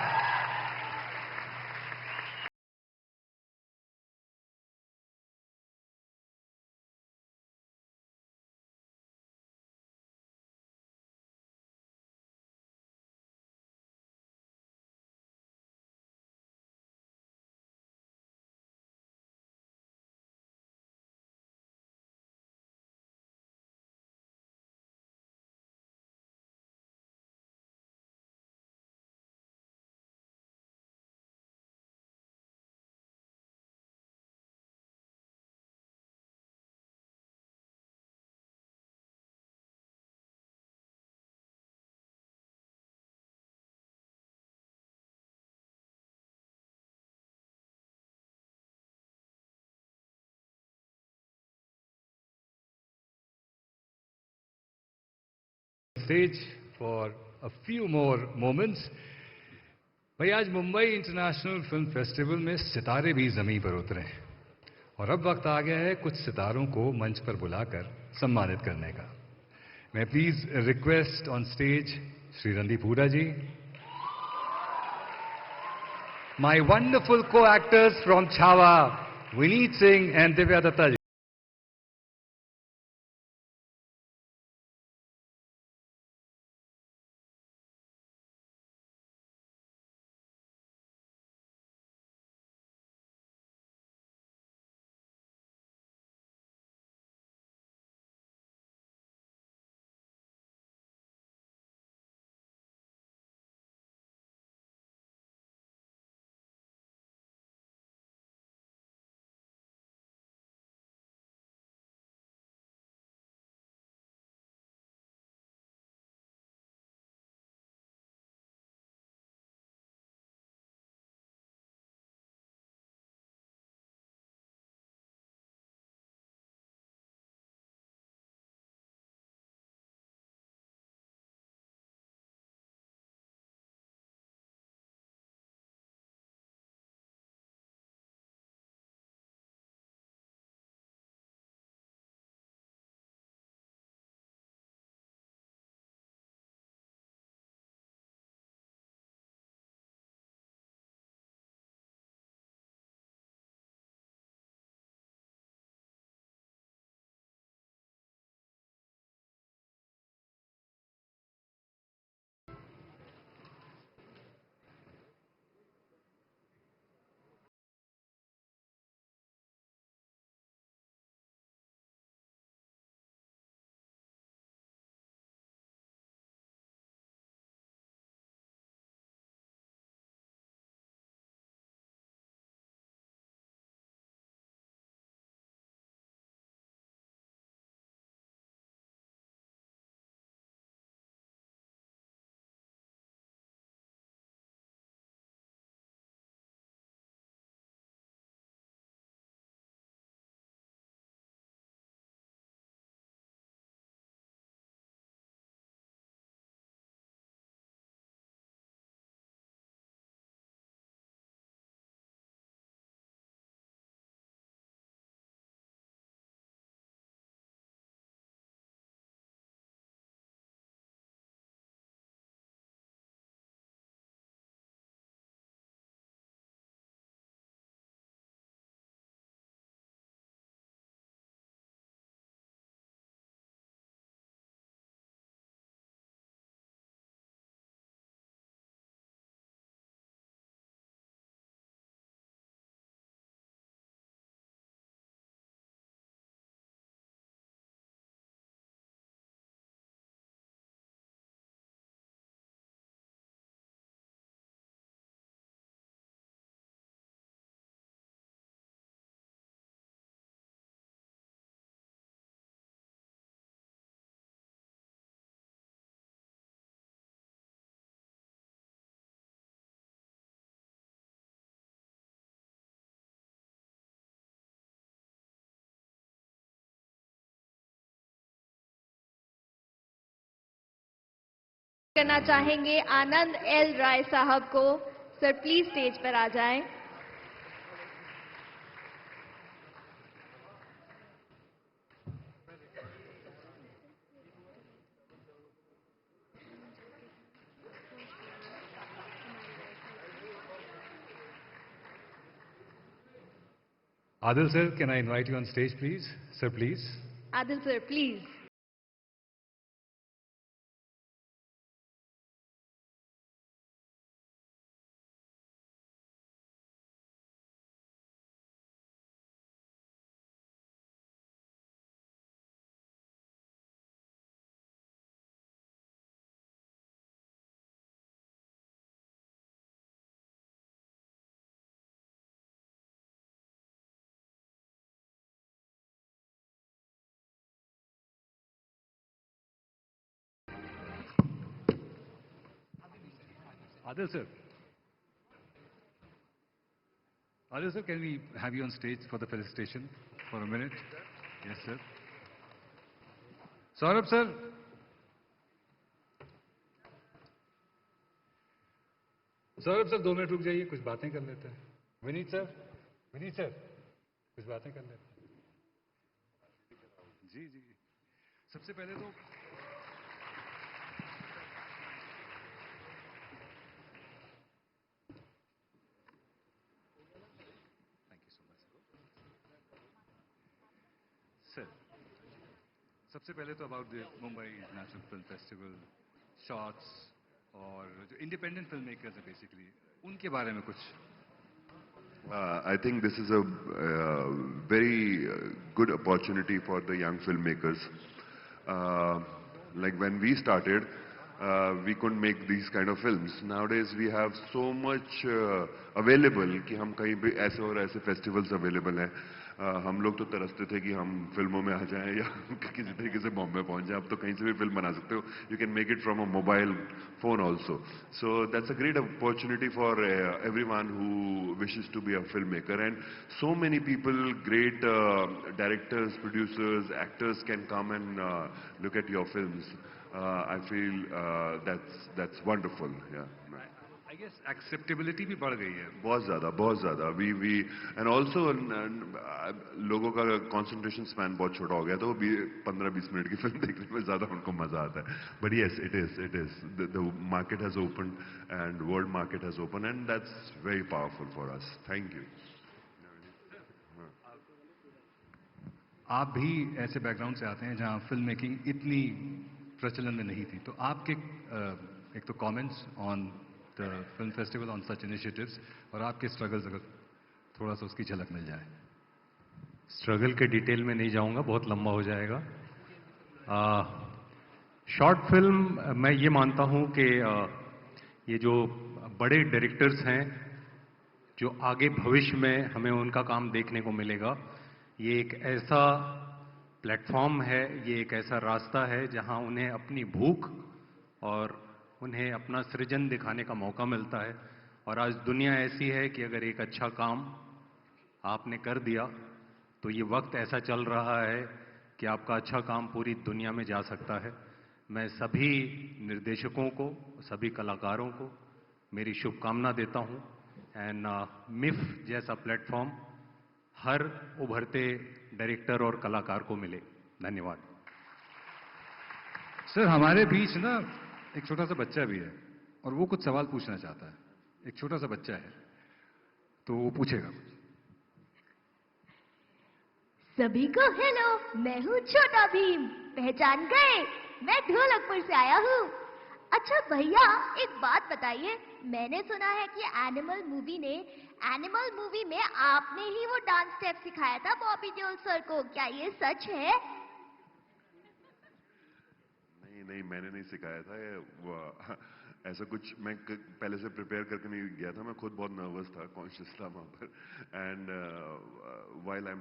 Speaker 3: Stage for a few more moments. भाई आज Mumbai international film festival में सितारे भी जमीन पर उतरे हैं और अब वक्त आ गया है कुछ सितारों को मंच पर बुलाकर सम्मानित करने का. मैं please request on stage Shri Randeep Hooda ji, my wonderful co-actors from Chhawa, Vineet Singh and Divya Datta ji.
Speaker 22: करना चाहेंगे आनंद एल राय साहब को। सर प्लीज स्टेज पर आ जाएं।
Speaker 3: Adil sir, can I invite you on stage, please? Sir, please.
Speaker 22: Adil sir, please.
Speaker 3: Adil sir. Adil sir, can we have you on stage for the felicitation for a minute? Yes, sir. Saurabh sir. Saurabh sir 2 minute रुक जाइए, कुछ बातें कर लेते हैं। Vineet sir, कुछ बातें कर लेते हैं। जी जी, सबसे पहले तो thank you so much sir. सबसे पहले तो about the Mumbai international film festival, shorts और जो इंडिपेंडेंट फिल्म मेकर्स हैं बेसिकली, उनके बारे में कुछ।
Speaker 6: I think this is a very good opportunity for the young filmmakers. Like when we started, we couldn't make these kind of films. Nowadays we have so much available कि हम कहीं भी ऐसे और ऐसे festivals available हैं। हम लोग तो तरसते थे कि हम फिल्मों में आ जाएं या किसी तरीके से बॉम्बे पहुंच जाएं। अब तो कहीं से भी फिल्म बना सकते हो। You can make it from a mobile phone also. So that's a great opportunity for everyone who wishes to be a filmmaker. And so many people, great directors, producers, actors can come and look at your films. I feel that's wonderful. Yeah.
Speaker 3: I guess acceptability भी बढ़ गई है।
Speaker 6: बहुत ज़्यादा। We and also लोगों का concentration span बहुत छोटा हो गया, तो 15-20 मिनट की फिल्म देखने में ज़्यादा उनको मजा आता है। But yes, it is. The market has opened and world market has opened, and that's very powerful for us. Thank you.
Speaker 3: आप भी ऐसे बैकग्राउंड से आते हैं जहां फिल्म मेकिंग इतनी प्रचलन में नहीं थी, तो आपके एक तो comments on the film festival, on such initiatives, और आपके स्ट्रगल्स अगर थोड़ा सा उसकी झलक मिल जाए।
Speaker 12: स्ट्रगल के डिटेल में नहीं जाऊंगा, बहुत लंबा हो जाएगा। शॉर्ट फिल्म मैं ये मानता हूँ कि ये जो बड़े डायरेक्टर्स हैं, जो आगे भविष्य में हमें उनका काम देखने को मिलेगा, ये एक ऐसा प्लेटफॉर्म है, ये एक ऐसा रास्ता है जहां उन्हें अपनी भूख और उन्हें अपना सृजन दिखाने का मौका मिलता है। और आज दुनिया ऐसी है कि अगर एक अच्छा काम आपने कर दिया तो ये वक्त ऐसा चल रहा है कि आपका अच्छा काम पूरी दुनिया में जा सकता है। मैं सभी निर्देशकों को, सभी कलाकारों को मेरी शुभकामना देता हूं। एंड मिफ जैसा प्लेटफॉर्म हर उभरते डायरेक्टर और कलाकार को मिले। धन्यवाद।
Speaker 3: सर, हमारे बीच ना एक छोटा सा बच्चा भी है और वो कुछ सवाल पूछना चाहता है। एक छोटा सा बच्चा है, तो वो पूछेगा।
Speaker 22: सभी को हेलो, मैं हूँ छोटा भीम, पहचान गए? मैं ढोलकपुर से आया हूँ। अच्छा भैया, एक बात बताइए, मैंने सुना है कि एनिमल मूवी में आपने ही वो डांस स्टेप सिखाया था बॉबी देओल सर को, क्या ये सच है?
Speaker 6: नहीं, मैंने नहीं सिखाया था। ऐसा कुछ मैं पहले से प्रिपेयर करके नहीं गया था। मैं खुद बहुत नर्वस था, कॉन्शियस था वहाँ पर। And while I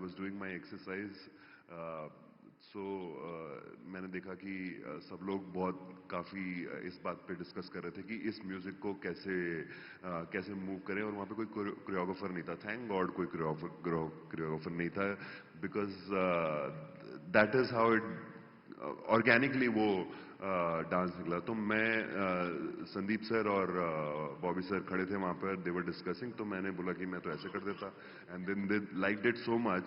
Speaker 6: was doing my exercise, मैंने देखा कि सब लोग काफ़ी इस बात पे डिस्कस कर रहे थे कि इस म्यूज़िक को कैसे मूव करें, और वहाँ पे कोई कोरियोग्राफर नहीं था। थैंक गॉड कोई कोरियोग्राफर नहीं था, because that is how it organically वो डांस निकला. तो मैं संदीप सर और बॉबी सर खड़े थे वहाँ पर, दे वर डिस्कसिंग, तो मैंने बोला कि मैं तो ऐसे कर देता, and then they liked it so much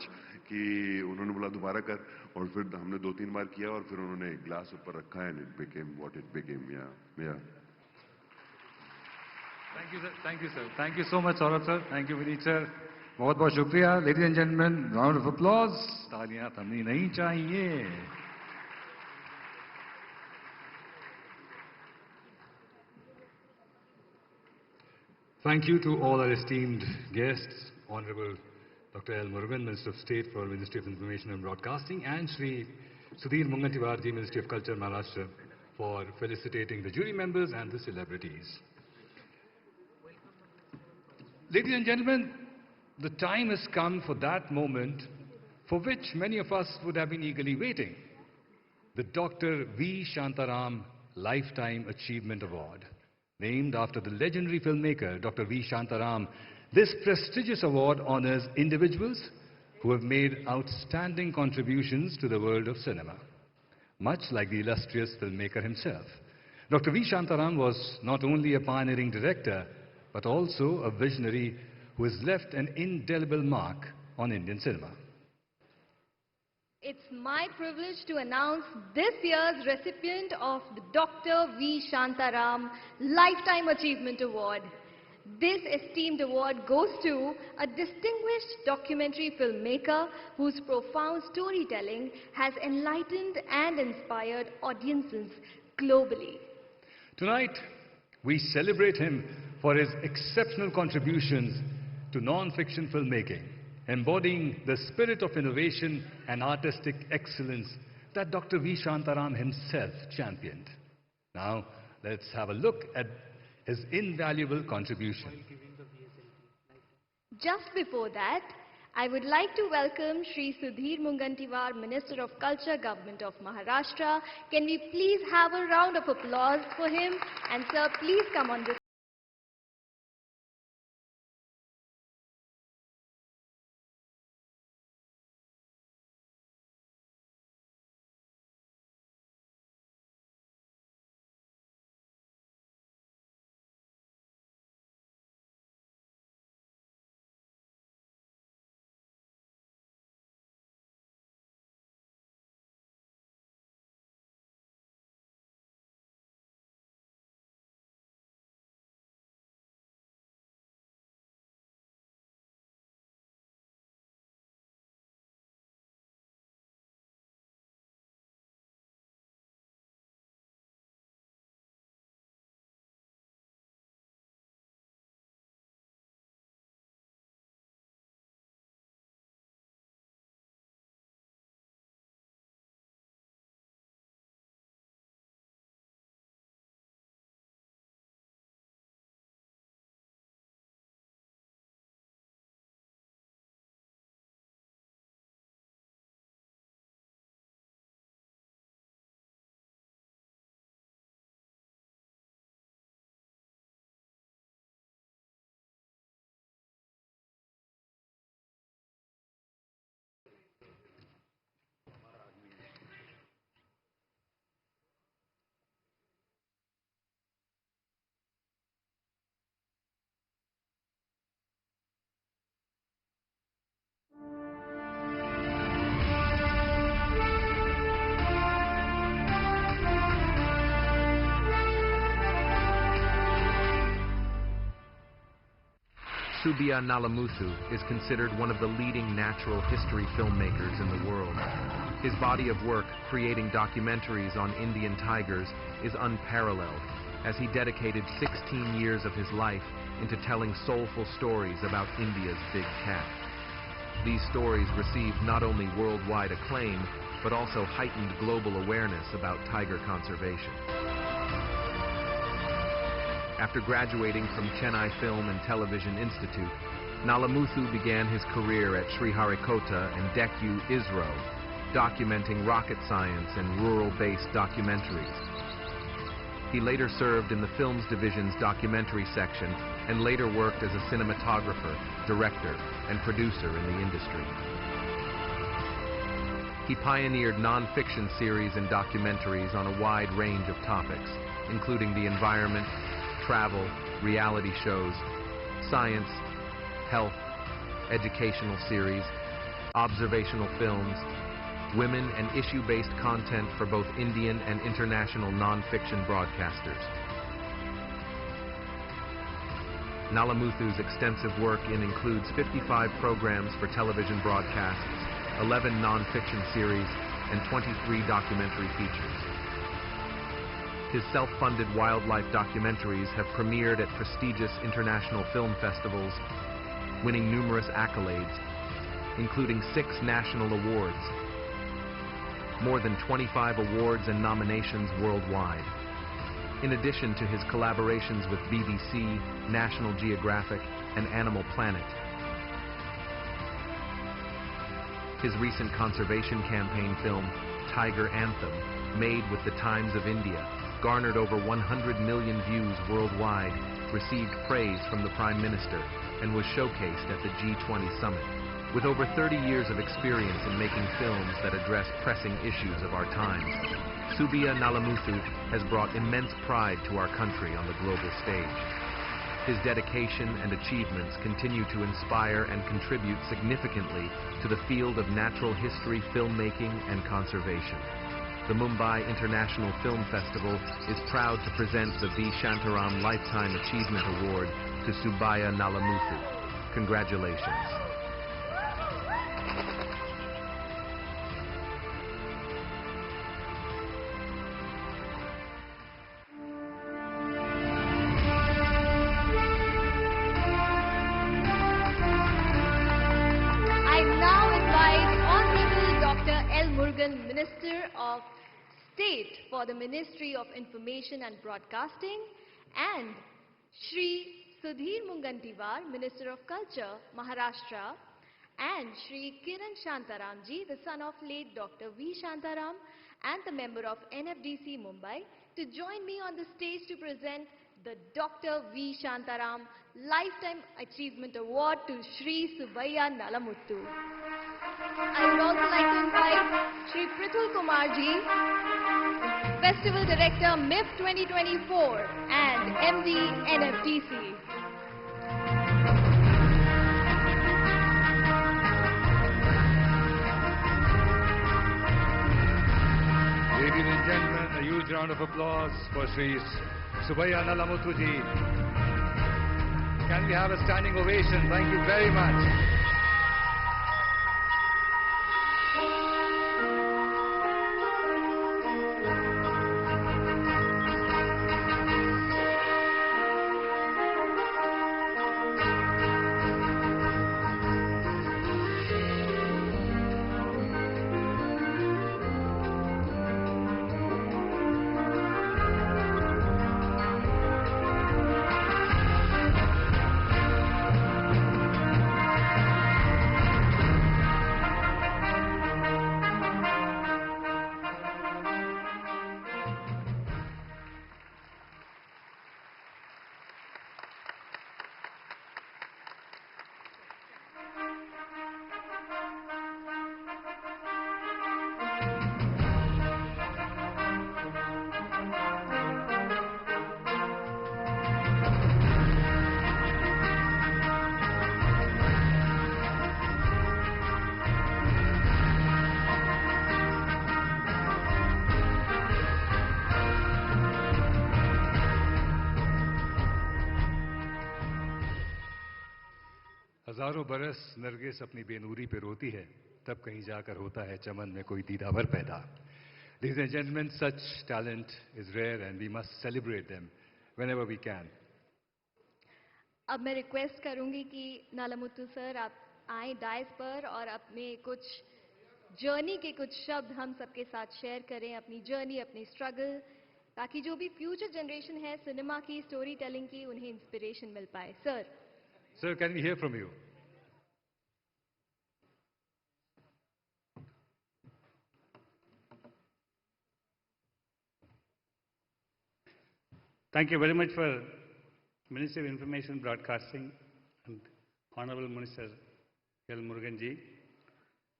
Speaker 6: कि उन्होंने बोला दोबारा कर, और फिर हमने 2-3 बार किया और फिर उन्होंने एक ग्लास ऊपर रखा है, and it became what it became. या
Speaker 3: Thank you, sir. Thank you, sir. Thank you so much, Saurabh sir. Thank you, Vineet sir. बहुत बहुत शुक्रिया. Ladies and gentlemen, round of applause. तालियां थमनी नहीं चाहिए. Thank you to all our esteemed guests, Honorable Dr. L. Murugan, Minister of State for Ministry of Information and Broadcasting, and Shri Sudhir Mungantiwarji, Ministry of Culture, Maharashtra, for felicitating the jury members and the celebrities. Ladies and gentlemen, the time has come for that moment for which many of us would have been eagerly waiting. The Dr. V. Shantaram Lifetime Achievement Award. Named after the legendary filmmaker Dr. V. Shantaram, this prestigious award honors individuals who have made outstanding contributions to the world of cinema. Much like the illustrious filmmaker himself, Dr. V. Shantaram was not only a pioneering director, but also a visionary who has left an indelible mark on Indian cinema.
Speaker 22: It's my privilege to announce this year's recipient of the Dr. V. Shantaram Lifetime Achievement Award. This esteemed award goes to a distinguished documentary filmmaker whose profound storytelling has enlightened and inspired audiences globally.
Speaker 3: Tonight, we celebrate him for his exceptional contributions to non-fiction filmmaking, embodying the spirit of innovation and artistic excellence that Dr. V. Shantaram himself championed. Now, let's have a look at his invaluable contribution.
Speaker 22: Just before that, I would like to welcome Shri Sudhir Mungantiwar, Minister of Culture, Government of Maharashtra. Can we please have a round of applause for him? And sir, please come on this.
Speaker 16: Subiya Nalamuthu is considered one of the leading natural history filmmakers in the world. His body of work creating documentaries on Indian tigers is unparalleled, as he dedicated 16 years of his life into telling soulful stories about India's big cat. These stories received not only worldwide acclaim, but also heightened global awareness about tiger conservation. After graduating from Chennai Film and Television Institute, Nalamuthu began his career at Sriharikota and DECU, ISRO, documenting rocket science and rural-based documentaries. He later served in the Films Division's documentary section and later worked as a cinematographer, director, and producer in the industry. He pioneered non-fiction series and documentaries on a wide range of topics, including the environment, travel, reality shows, science, health, educational series, observational films, women and issue-based content for both Indian and international non-fiction broadcasters. Nalamuthu's extensive work includes 55 programs for television broadcasts, 11 non-fiction series, and 23 documentary features. His self-funded wildlife documentaries have premiered at prestigious international film festivals, winning numerous accolades, including 6 national awards, more than 25 awards and nominations worldwide, in addition to his collaborations with BBC, National Geographic, and Animal Planet. His recent conservation campaign film, Tiger Anthem, made with the Times of India, garnered over 100 million views worldwide, received praise from the Prime Minister, and was showcased at the G20 summit. With over 30 years of experience in making films that address pressing issues of our times, Subiya Nalamuthu has brought immense pride to our country on the global stage. His dedication and achievements continue to inspire and contribute significantly to the field of natural history filmmaking and conservation. The Mumbai International Film Festival is proud to present the V. Shantaram Lifetime Achievement Award to Subiya Nalamuthu. Congratulations.
Speaker 22: Minister of State for the Ministry of Information and Broadcasting, and Shri Sudhir Mungantiwar, Minister of Culture, Maharashtra, and Shri Kiran Shantaramji, the son of late Dr. V. Shantaram and the member of NFDC Mumbai, to join me on the stage to present the Dr. V. Shantaram Lifetime Achievement Award to Shri Subiya Nalamuthu. I would also like to invite Shri Prithul Kumarji, Festival Director, MIFF 2024 and MD, NFDC.
Speaker 3: Ladies and gentlemen, a huge round of applause for Shri Subiya Nalamuthu ji. Can we have a standing ovation? Thank you very much. हजारों बरस नरगिस अपनी बेनूरी पे रोती है, तब कहीं जाकर होता है चमन में कोई दीदावर पैदा. Ladies and gentlemen, such talent is rare and we must celebrate them whenever we can.
Speaker 22: अब मैं रिक्वेस्ट करूंगी कि नालामुथु सर आप आए डाइस पर और अपने कुछ जर्नी के कुछ शब्द हम सबके साथ शेयर करें, अपनी जर्नी, अपनी स्ट्रगल, ताकि जो भी फ्यूचर जनरेशन है सिनेमा की, स्टोरी टेलिंग की, उन्हें इंस्पिरेशन मिल पाए. Sir.
Speaker 3: Sir, can we hear from you?
Speaker 17: Thank you very much for Ministry of Information Broadcasting and Honorable Minister L. Murugan ji,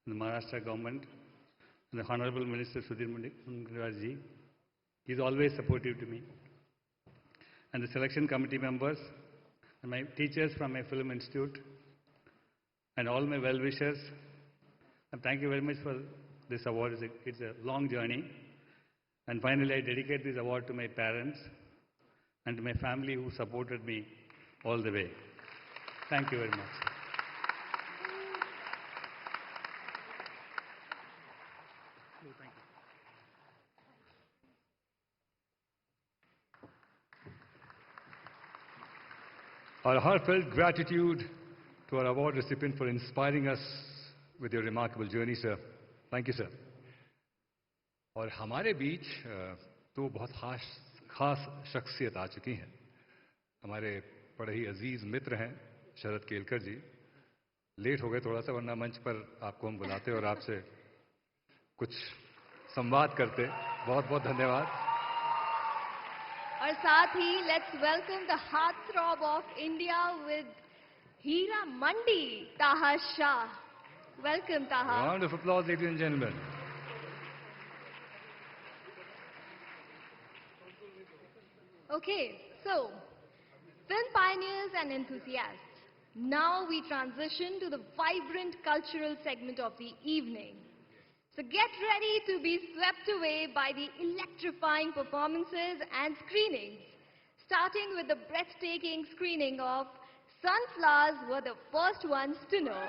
Speaker 17: and the Maharashtra government and the Honorable Minister Sudhir Mungandarji. He is always supportive to me. And the selection committee members, and my teachers from my film institute, and all my well-wishers. And thank you very much for this award. It's a long journey. And finally, I dedicate this award to my parents and to my family who supported me all the way. Thank you very much. Thank you. Our heartfelt gratitude to our award recipient for inspiring us with your remarkable journey, sir. Thank you, sir. और हमारे बीच दो बहुत खास शख्सियत आ चुकी हैं. हमारे बड़े ही अजीज मित्र हैं शरद केलकर जी. लेट हो गए थोड़ा सा, वरना मंच पर आपको हम बुलाते और आपसे कुछ संवाद करते. बहुत बहुत धन्यवाद.
Speaker 22: और साथ ही let's welcome the heartthrob of India with Hira Mandi, Taha Shah. Welcome, Taha.
Speaker 3: Round of applause, ladies and gentlemen.
Speaker 22: Okay, so film pioneers and enthusiasts. Now we transition to the vibrant cultural segment of the evening. So get ready to be swept away by the electrifying performances and screenings, starting with the breathtaking screening of Sunflowers Were the First Ones to Know.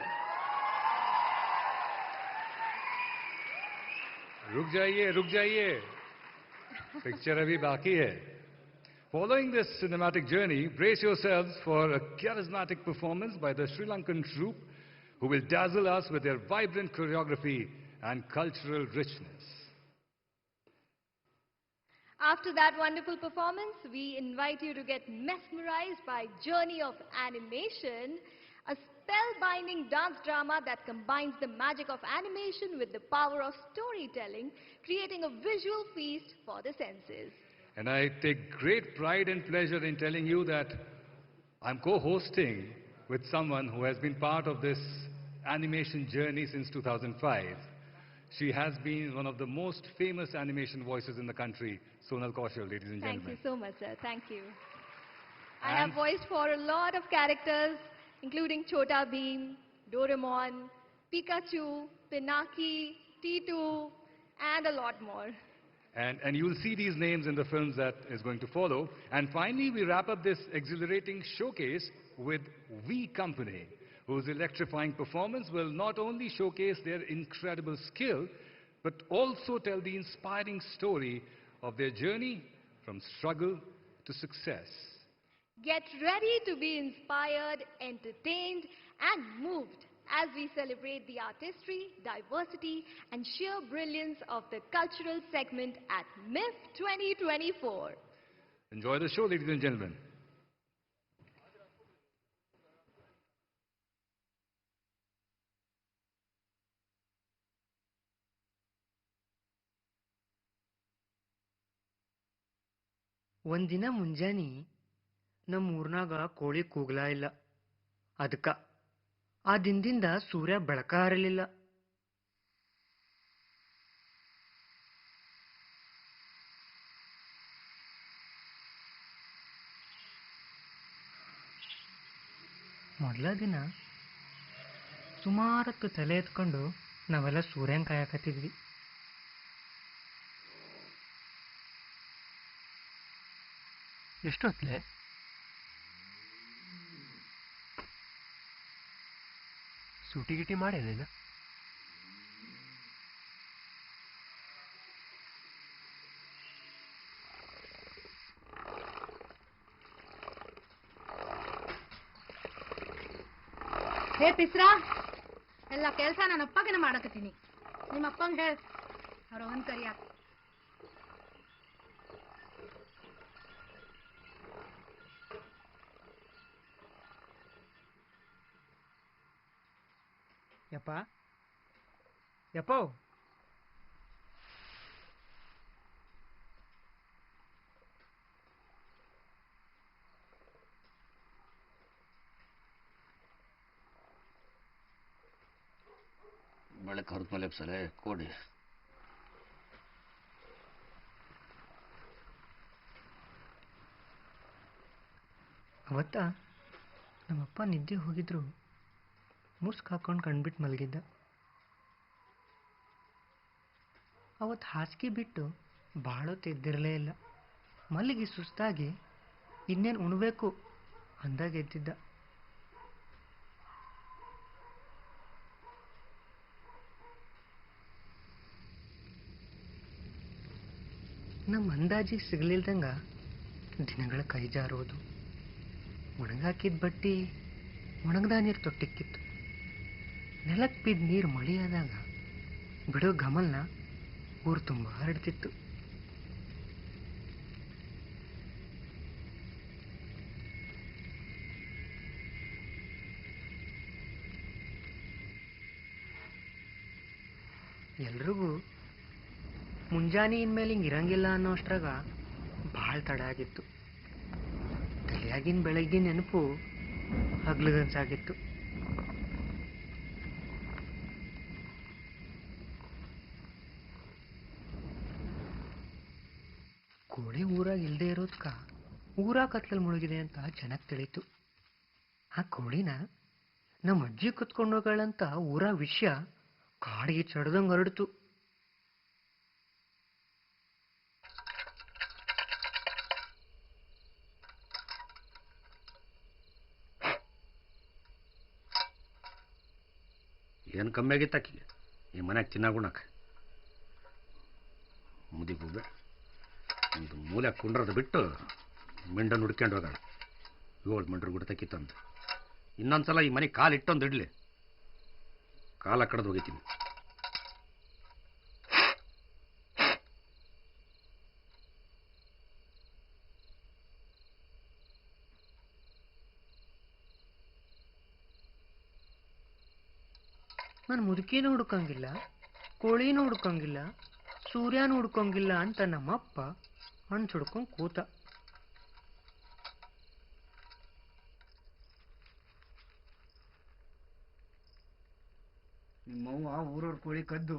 Speaker 3: रुक जाइए. Picture अभी बाकी है. Following this cinematic journey, brace yourselves for a charismatic performance by the Sri Lankan troupe who will dazzle us with their vibrant choreography and cultural richness.
Speaker 22: After that wonderful performance, we invite you to get mesmerized by Journey of Animation, a spellbinding dance drama that combines the magic of animation with the power of storytelling, creating a visual feast for the senses.
Speaker 3: And I take great pride and pleasure in telling you that I'm co-hosting with someone who has been part of this animation journey since 2005. She has been one of the most famous animation voices in the country, Sonal Kaushal, ladies and gentlemen.
Speaker 22: Thank you so much, sir. Thank you. I have voiced for a lot of characters, including Chota Bheem, Doraemon, Pikachu, Pinaki, Titu, and a lot more.
Speaker 3: And you will see these names in the films that is going to follow. And finally, we wrap up this exhilarating showcase with V Company, whose electrifying performance will not only showcase their incredible skill, but also tell the inspiring story of their journey from struggle to success.
Speaker 22: Get ready to be inspired, entertained, and moved as we celebrate the artistry, diversity, and sheer brilliance of the cultural segment at MIFF 2024.
Speaker 3: Enjoy the show, ladies and gentlemen.
Speaker 5: ಒಂದಿನ ಮುಂಜಾನೆ ನಮ್ಮ ಊರ್ನಾಗ ಕೋಳಿ ಕೂಗ್ಲಾ ಇಲ್ಲ. ಅದಕ್ಕ ಆ ದಿನದಿಂದ ಸೂರ್ಯ ಬೆಳಕಾರಲಿಲ್ಲ. ಮೊದಲ ದಿನ ಸುಮಾರತ್ತು ತಲೆ ಎತ್ಕೊಂಡು ನಾವೆಲ್ಲ ಸೂರ್ಯನ ಕಾಯಕತ್ತಿದ್ವಿ. ಎಷ್ಟೊತ್ಲೆ ಸೂಟಿ ಗಿಟಿ ಮಾಡೇನೇನ?
Speaker 18: ಹೇ ಪಿಸ್ರ, ಎಲ್ಲ ಕೆಲಸ ನನ್ನ ಅಪ್ಪಗೇನ ಮಾಡಕತ್ತೀನಿ. ನಿಮ್ಮ ಅಪ್ಪಂಗೆ ಹೇಳ ಅವ್ರವನ್ ಕರಿಯಾಕ.
Speaker 5: ಯಪ್ಪ ಯಪ್ಪೋ,
Speaker 19: ಬೆಳಗ್ಗೆ ಹೊರತ ಮೇಲೆ ಸಲ ಕೊಡಿ.
Speaker 5: ಅವತ್ತ ನಮ್ಮಪ್ಪ ನಿದ್ದೆ ಹೋಗಿದ್ರು ಮುಸ್ಕ್ ಹಾಕೊಂಡು ಕಣ್ಬಿಟ್ಟು ಮಲಗಿದ್ದ. ಅವತ್ತು ಹಾಸಿಗೆ ಬಿಟ್ಟು ಭಾಳ ಹೊತ್ತು ಎದ್ದಿರಲೇ ಇಲ್ಲ. ಮಲಗಿ ಸುಸ್ತಾಗಿ ಇನ್ನೇನು ಉಣ್ಬೇಕು ಅಂದಾಗ ಎದ್ದಿದ್ದ. ನಮ್ಮ ಅಂದಾಜಿಗೆ ಸಿಗಲಿಲ್ದಂಗ ದಿನಗಳ ಕೈ ಜಾರೋದು. ಒಣಗಾಕಿದ ಬಟ್ಟಿ ಒಣಗದ ನೀರು ತೊಟ್ಟಿಕ್ಕಿತ್ತು. ನೆಲಕ್ಕೆ ಬಿದ್ದ ನೀರು ಮಳೆಯಾದಾಗ ಬಿಡೋ ಘಮಲ್ನ ಊರು ತುಂಬ ಹರಡ್ತಿತ್ತು. ಎಲ್ರಿಗೂ ಮುಂಜಾನೆ ಇನ್ಮೇಲೆ ಹಿಂಗೆ ಇರಂಗಿಲ್ಲ ಅನ್ನೋ ಅಷ್ಟ್ರಾಗ ಭಾಳ ತಡ ಆಗಿತ್ತು. ತಲೆಯಾಗಿನ ಬೆಳಗ್ಗಿನ ನೆನಪು ಹಗ್ಲಗನ್ಸಾಗಿತ್ತು. ಕೋಳಿ ಊರಾಗ ಇಲ್ಲದೆ ಇರೋದ್ಕ ಊರ ಕತ್ಲಲ್ಲಿ ಮುಳುಗಿದೆ ಅಂತ ಜನಕ್ಕೆ ತಿಳಿತು. ಆ ಕೋಳಿನ ನಮ್ಮ ಅಜ್ಜಿ ಕುತ್ಕೊಂಡೋಗಳಂತ ಊರ ವಿಷಯ ಕಾಡಿಗೆ ಚಡ್ದಂಗೆ ಹರಡ್ತು.
Speaker 7: ಏನು ಕಮ್ಮಿ ಆಗಿತ್ತು ಆಕಿಗೆ ಈ ಮನ್ಯಾಗ ತಿನ್ನಾಗುಣಕ್ಕೆ. ಮುದಿಗೂಬೆ ಒಂದು ಮೂಲೆ ಕುಂಡ್ರದ ಬಿಟ್ಟು ಮಿಂಡನ್ನು ಹುಡ್ಕೊಂಡು ಹೋಗೋಣ. 7 ಮಿಂಡ್ರು ಗುಡ್ತಕ್ಕಿತ್ತಂತ. ಇನ್ನೊಂದ್ಸಲ ಈ ಮನೆ ಕಾಲು ಇಟ್ಟೊಂದು ಇಡ್ಲಿ ಕಾಲ ಕಡ್ದು ಹೋಗಿತೀನಿ.
Speaker 5: ನಾನು ಮುದುಕಿನೂ ಹುಡ್ಕಂಗಿಲ್ಲ, ಕೋಳಿನೂ ಹುಡ್ಕಂಗಿಲ್ಲ, ಸೂರ್ಯನೂ ಹುಡ್ಕಂಗಿಲ್ಲ ಅಂತ ನಮ್ಮಪ್ಪ ಅನ್ಸುಡ್ಕೊಂಡು ಕೂತ.
Speaker 8: ನಿಮ್ಮವ್ವ ಊರವ್ರ ಕೋಳಿ ಕದ್ದು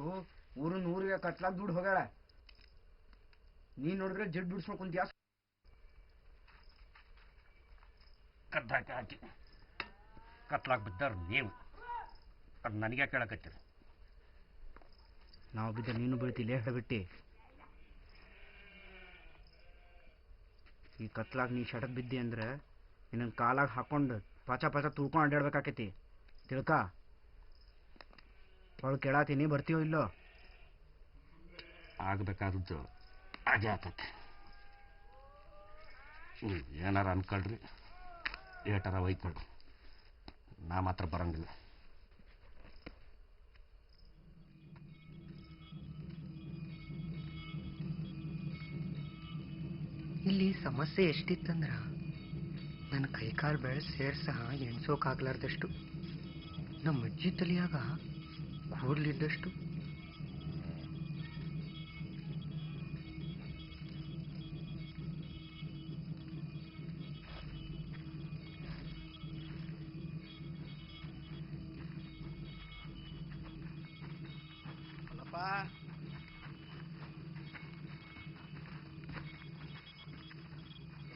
Speaker 8: ಊರಿಗೆ ಕತ್ಲಾಕ್ ದುಡ್ಡು ಹೋಗ್ಯಾಳ. ನೀನ್ ನೋಡಿದ್ರೆ ಜಡ್ ಬಿಡಿಸ್ಕೊಂಡು ಕುಂತ್ಯಾ.
Speaker 7: ಕದ್ದಾಕಿ ಹಾಕಿ ಕತ್ಲಾಕ್ ಬಿದ್ದಾರ ನೀವು, ಅದು ನನಗೆ ಕೇಳಕತ್ತೀರ.
Speaker 8: ನಾವು ಬಿದ್ದ ನೀನು ಬೀಳ್ತಿಲ್ಲ ಹೇಳ್ಬಿಟ್ಟು. ಈ ಕತ್ಲಾಗ ನೀ ಶಟಕ್ ಬಿದ್ದಿ ಅಂದ್ರೆ ನಿನ್ನ ಕಾಲಾಗ ಹಾಕೊಂಡು ಪಚ ತುಳ್ಕೊಂಡು ಅಡ್ಡಾಡ್ಬೇಕಾಕೈತಿ ತಿಳ್ಕ. ಅವಳು ಕೇಳಾತೀನಿ ಬರ್ತೀಯೋ ಇಲ್ಲೋ.
Speaker 7: ಆಗಬೇಕಾದದ್ದು ಹಾಗೆ ಆತೈತಿ. ಏನಾರ ಅನ್ಕೊಳ್ರಿ, ಏಟಾರ ಒಯ್ಕೊಳ್ರಿ, ನಾ ಮಾತ್ರ ಬರಂಗಿಲ್ಲ.
Speaker 5: ಇಲ್ಲಿ ಸಮಸ್ಯೆ ಎಷ್ಟಿತ್ತಂದ್ರ ನನ್ನ ಕೈಕಾಲು ಬೆಳೆ ಸೇರ್ ಸಹ ಎಣ್ಸೋಕಾಗ್ಲಾರ್ದಷ್ಟು, ನಮ್ಮ ಅಜ್ಜಿ ತಲೆಯಾಗ ಕೂದಲಿದ್ದಷ್ಟು.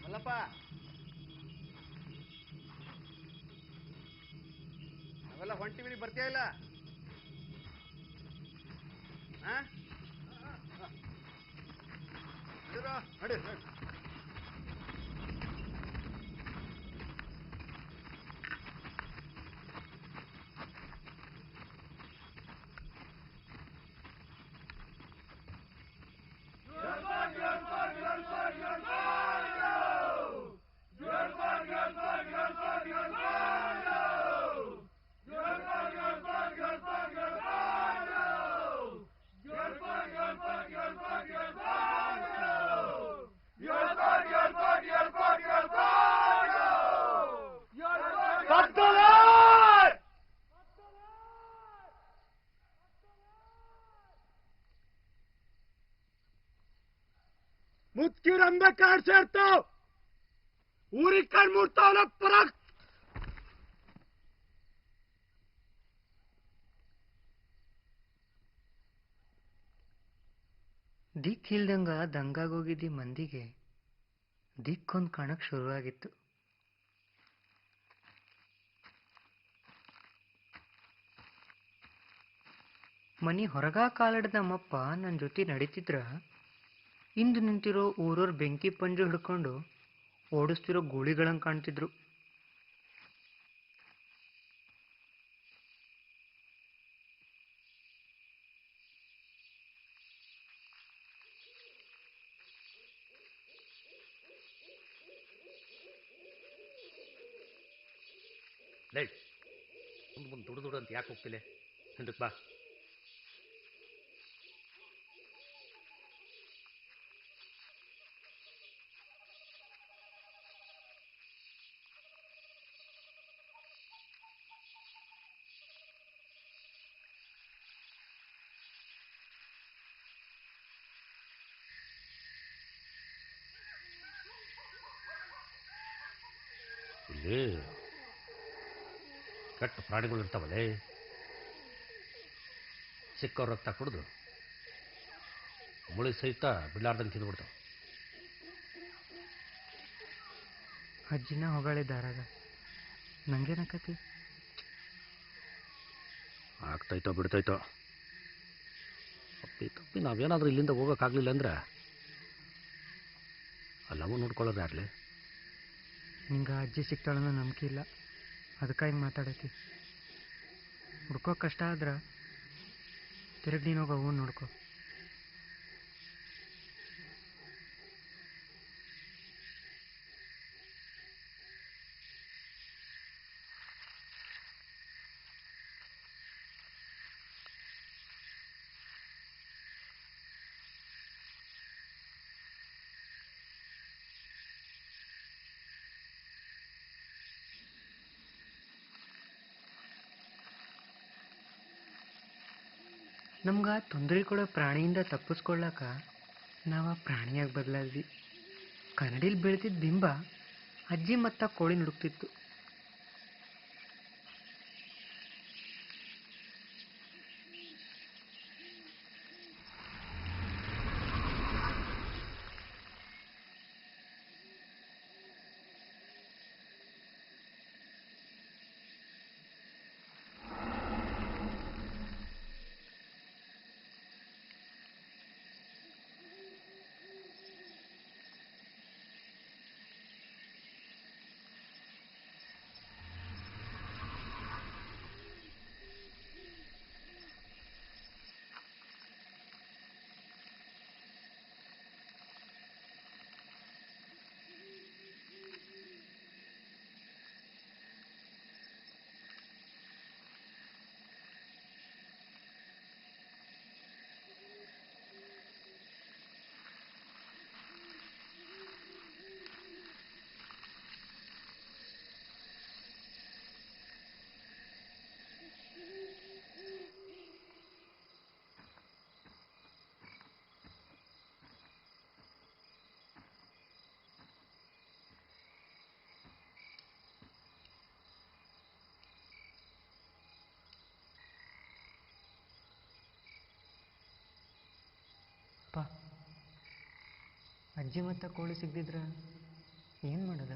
Speaker 8: ಮಲ್ಲಪ್ಪ ನಾವೆಲ್ಲ ಹೊಂಟಿವಿ, ನೀ ಬರ್ತೀಯ ಇಲ್ಲ? ನಡಿ
Speaker 19: ಮುತ್ಕಿರಂಬೆ ಕಾಡ್ ಸೇರ್ತಾವ್ ಊರಿಗೆ ಕಣ್ಮೂರ್ತಾವಲ್ಲ ಪರಾಕ್.
Speaker 5: ದಿಕ್ಕಿಲ್ದಂಗ ದಂಗಾಗೋಗಿದ್ದಿ ಮಂದಿಗೆ ದಿಕ್ಕೊಂದು ಕಾಣಕ್ ಶುರುವಾಗಿತ್ತು. ಮನಿ ಹೊರಗ ಕಾಲಿಡ್ದ ನಮ್ಮಪ್ಪ ನನ್ನ ಜೊತೆ ನಡೀತಿದ್ರ ಇಂದು ನಿಂತಿರೋ ಊರೂರ್ ಬೆಂಕಿ ಪಂಜು ಹಿಡ್ಕೊಂಡು ಓಡಿಸ್ತಿರೋ ಗೋಳಿಗಳಂಗೆ ಕಾಣ್ತಿದ್ರು.
Speaker 7: ಲೈ ಮುಂದೆ ದುಡ್ಡು ಅಂತ ಯಾಕೆ ಹೋಗ್ತಿಲ್ಲ? ಹಿಂದಕ್ಕೆ ಬಾ. ಇಲ್ಲಿ ಕೆಟ್ಟ ಪ್ರಾಣಿಗಳು ಇರ್ತಾವಲ್ಲೇ, ಸಿಕ್ಕವ್ರ ರಕ್ತ ಕುಡಿದು ಮುಳಿ ಸಹಿತ ಬಿಡ್ಲಾರ್ದಂಗೆ ತಿಂದ್ಬಿಡ್ತಾವೆ.
Speaker 5: ಅಜ್ಜಿನ ಹೊಗಳಿದ್ದಾರಾಗ ನಂಗೇನಕತಿ?
Speaker 7: ಆಗ್ತೈತೋ ಬಿಡ್ತೈತೋ. ತಪ್ಪಿ ನಾವೇನಾದ್ರೂ ಇಲ್ಲಿಂದ ಹೋಗೋಕ್ಕಾಗಲಿಲ್ಲ ಅಂದ್ರೆ ಅಲ್ಲವೂ ನೋಡ್ಕೊಳ್ಳೋದು ಯಾರ್ಲಿ?
Speaker 5: ನಿಂಗೆ ಅಜ್ಜಿ ಸಿಗ್ತಾಳನ್ನೋ ನಂಬಿಕೆ ಇಲ್ಲ, ಅದಕ್ಕೆ ಹಿಂಗೆ ಮಾತಾಡತಿ. ಹುಡ್ಕೋ ಕಷ್ಟ ಆದ್ರೆ ತಿರುಗಿ ನೀನು ಹೋಗಿ ಅವನ್ನ ನೋಡ್ಕೊ. ನಮ್ಗೆ ತೊಂದರೆ ಕೊಡೋ ಪ್ರಾಣಿಯಿಂದ ತಪ್ಪಿಸ್ಕೊಳ್ಳಾಕ ನಾವು ಆ ಪ್ರಾಣಿಯಾಗಿ ಬದಲಾದ್ವಿ. ಕನ್ನಡಿಲಿ ಬೆಳೆದಿದ್ದ ಬಿಂಬ ಅಜ್ಜಿ ಮತ್ತ ಕೋಳಿ ನುಡುಕ್ತಿತ್ತು. ಅಜ್ಜಿ ಮತ್ತು ಕೋಳಿ ಸಿಗ್ದಿದ್ರ ಏನು ಮಾಡೋದ?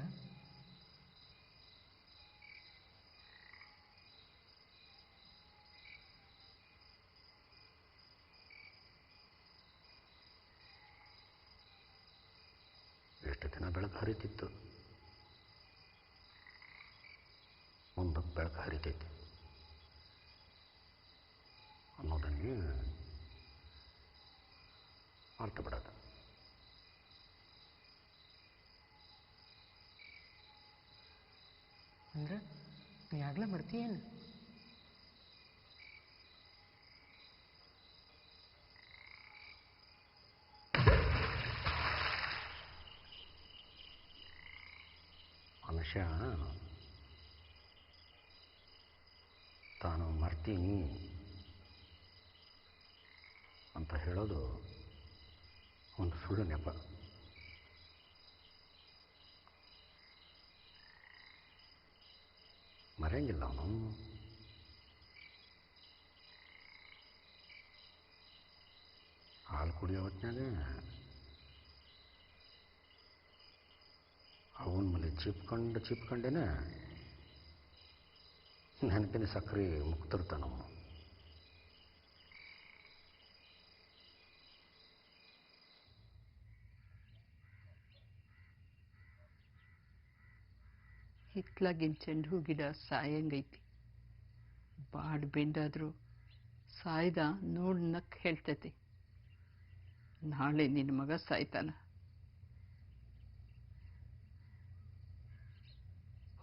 Speaker 7: ಎಷ್ಟು ದಿನ ಬೆಳಕು ಹರಿತಿತ್ತು, ಮುಂದಕ್ಕೆ ಬೆಳಕು ಹರಿತೈತಿ ಅನ್ನೋದನ್ನೇ ಅರ್ಥ ಬಿಡೋದು.
Speaker 5: ಅಂದ್ರೆ ನೀ ಆಗ್ಲೇ ಬರ್ತೀಯೇನು?
Speaker 7: ಮನುಷ್ಯ ತಾನು ಮರ್ತೀನಿ ಅಂತ ಹೇಳೋದು ಒಂದು ಸುಳ್ಳು ನೆಪ. ಮರೆಯಂಗಿಲ್ಲ ಅವನು. ಹಾಲು ಕುಡಿಯೋ ಹೊತ್ತಿನಾಗ ಅವನ ಮೇಲೆ ಚಿಪ್ಕೊಂಡೇನೆ ನೆನಪಿನ ಸಕ್ಕರೆ ಮುಕ್ತಿರ್ತಾನವನು.
Speaker 9: ಹಿತ್ಲಾಗಿನ ಚೆಂಡು ಹೂ ಗಿಡ ಸಾಯಂಗೈತಿ. ಬಾಡ್ ಬೆಂಡಾದರೂ ಸಾಯ್ದ ನೋಡ್ ನಕ್ ಹೇಳ್ತೈತಿ. ನಾಳೆ ನಿನ್ನ ಮಗ ಸಾಯ್ತಾನ.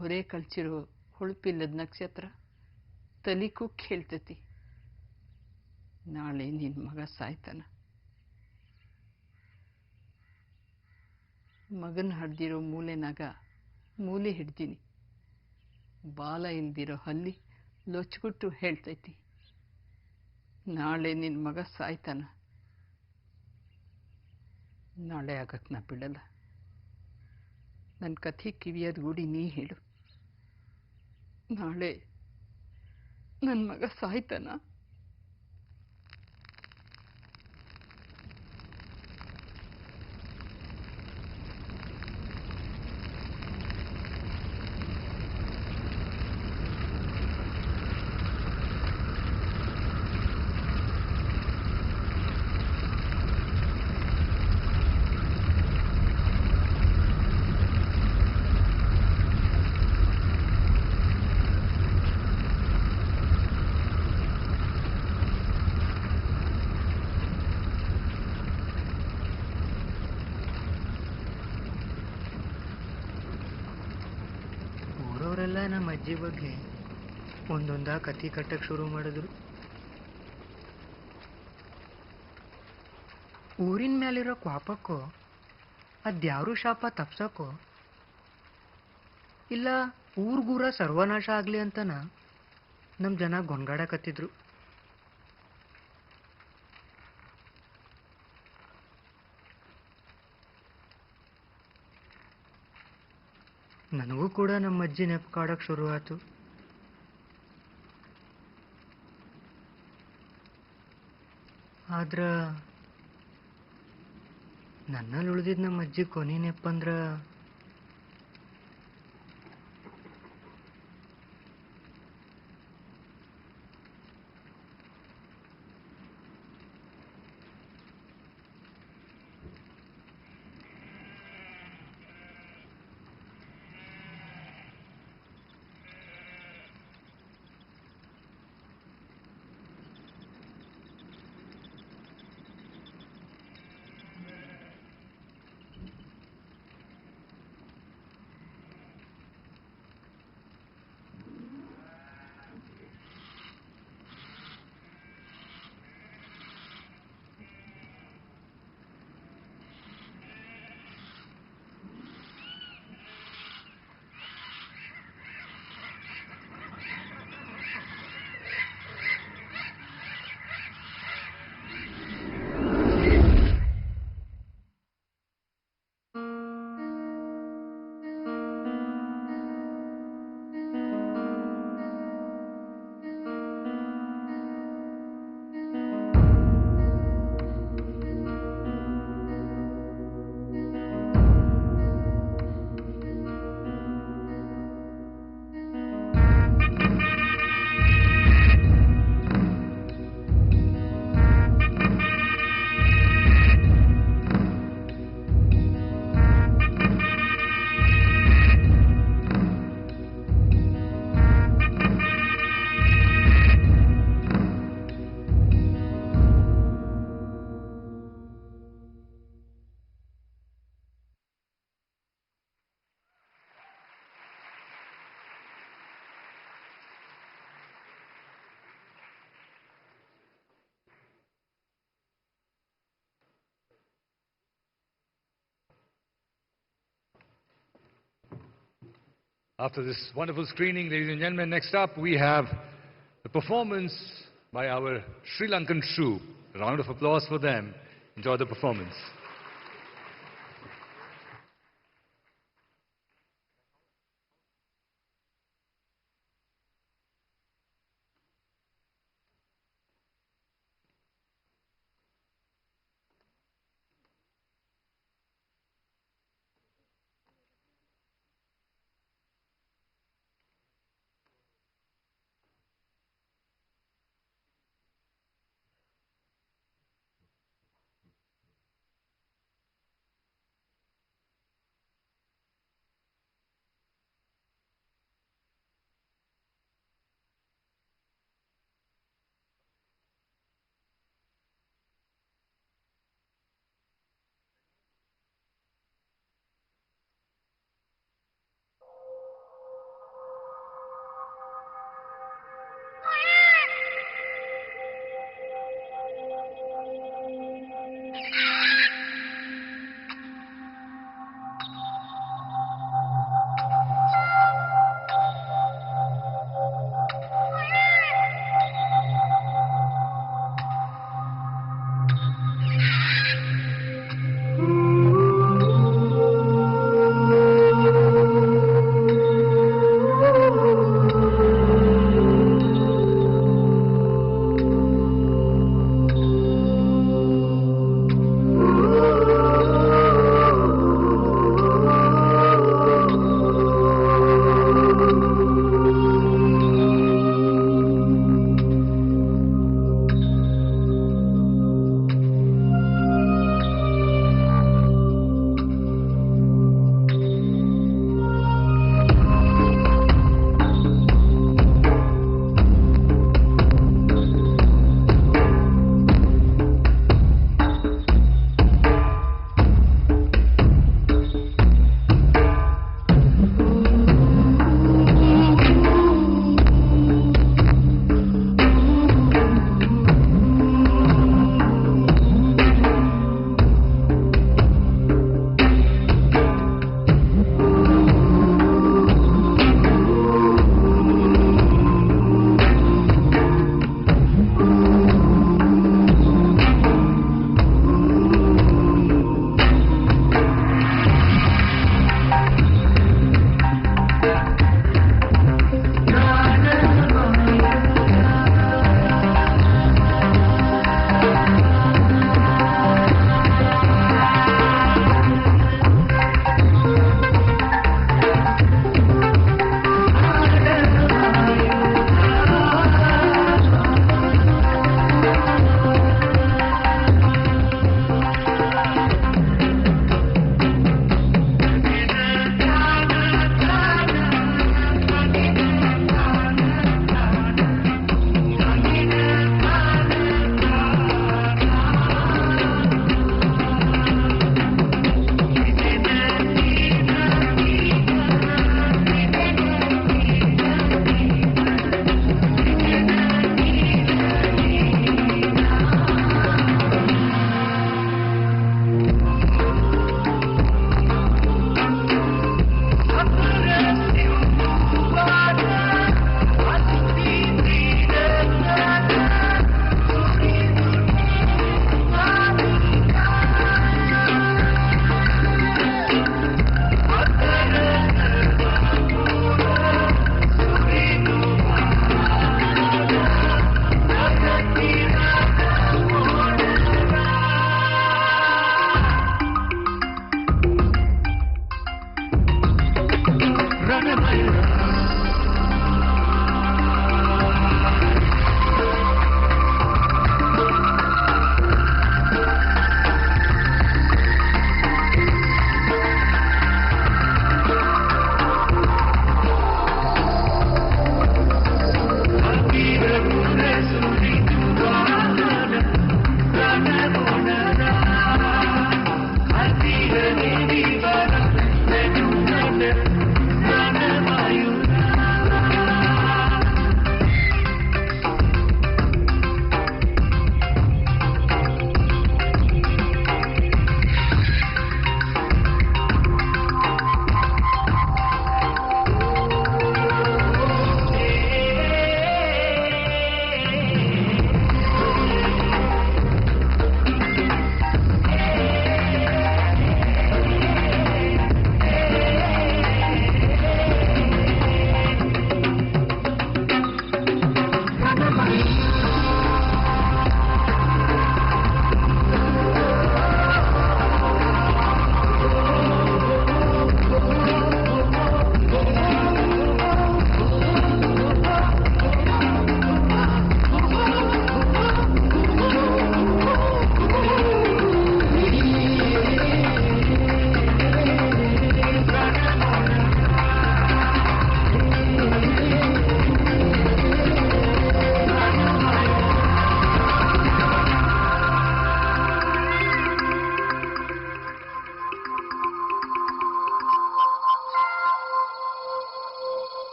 Speaker 9: ಹೊರೆ ಕಳ್ಚಿರೋ ಹೊಳಪಿಲ್ಲದ ನಕ್ಷತ್ರ ತಲಿ ಕುಕ್ ಹೇಳ್ತೈತಿ. ನಾಳೆ ನಿನ್ನ ಮಗ ಸಾಯ್ತಾನ. ಮಗನ ಹಡ್ದಿರೋ ಮೂಲೆನಾಗ ಮೂಲೆ ಹಿಡ್ದೀನಿ. ಬಾಲ ಇಲ್ದಿರೋ ಹಲ್ಲಿ ಲೊಚ್ಗುಟ್ಟು ಹೇಳ್ತೈತಿ. ನಾಳೆ ನಿನ್ನ ಮಗ ಸಾಯ್ತಾನ. ನಾಳೆ ಆಗಕ್ಕೆ ನಾ ಬಿಡಲ್ಲ. ನನ್ನ ಕಥೆ ಕಿವಿಯದ ಗೂಡಿ ನೀ ಹೇಳು. ನಾಳೆ ನನ್ನ ಮಗ ಸಾಯ್ತಾನ.
Speaker 5: ಊರವರೆಲ್ಲ ನಮ್ಮ ಅಜ್ಜಿ ಬಗ್ಗೆ ಒಂದೊಂದ ಕಥೆ ಕಟ್ಟಕ್ಕೆ ಶುರು ಮಾಡಿದ್ರು. ಊರಿನ ಮೇಲಿರೋ ಕ್ವಾಪಕ್ಕೋ ಅದ್ಯಾರು ಶಾಪ ತಪ್ಸಕ್ಕೋ ಇಲ್ಲ ಊರ್ಗೂರ ಸರ್ವನಾಶ ಆಗ್ಲಿ ಅಂತನ ನಮ್ಮ ಜನ ಗೊನ್ಗಾಡಕತ್ತಿದ್ರು. ನನಗೂ ಕೂಡ ನಮ್ಮ ಅಜ್ಜಿ ನೆನಪು ಕಾಡಕ್ಕೆ ಶುರು ಆಯ್ತು. ಆದ್ರ ನನ್ನಲ್ಲಿ ಉಳಿದಿದ್ದು ನಮ್ಮ ಅಜ್ಜಿ ಕೊನೆ ನೆಪ್ಪಂದ್ರ
Speaker 3: After this wonderful screening, ladies and gentlemen, next up we have the performance by our Sri Lankan troupe. A round of applause for them. Enjoy the performance.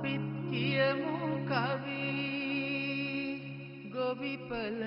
Speaker 10: පිත්කියමු කවි ගොවිපල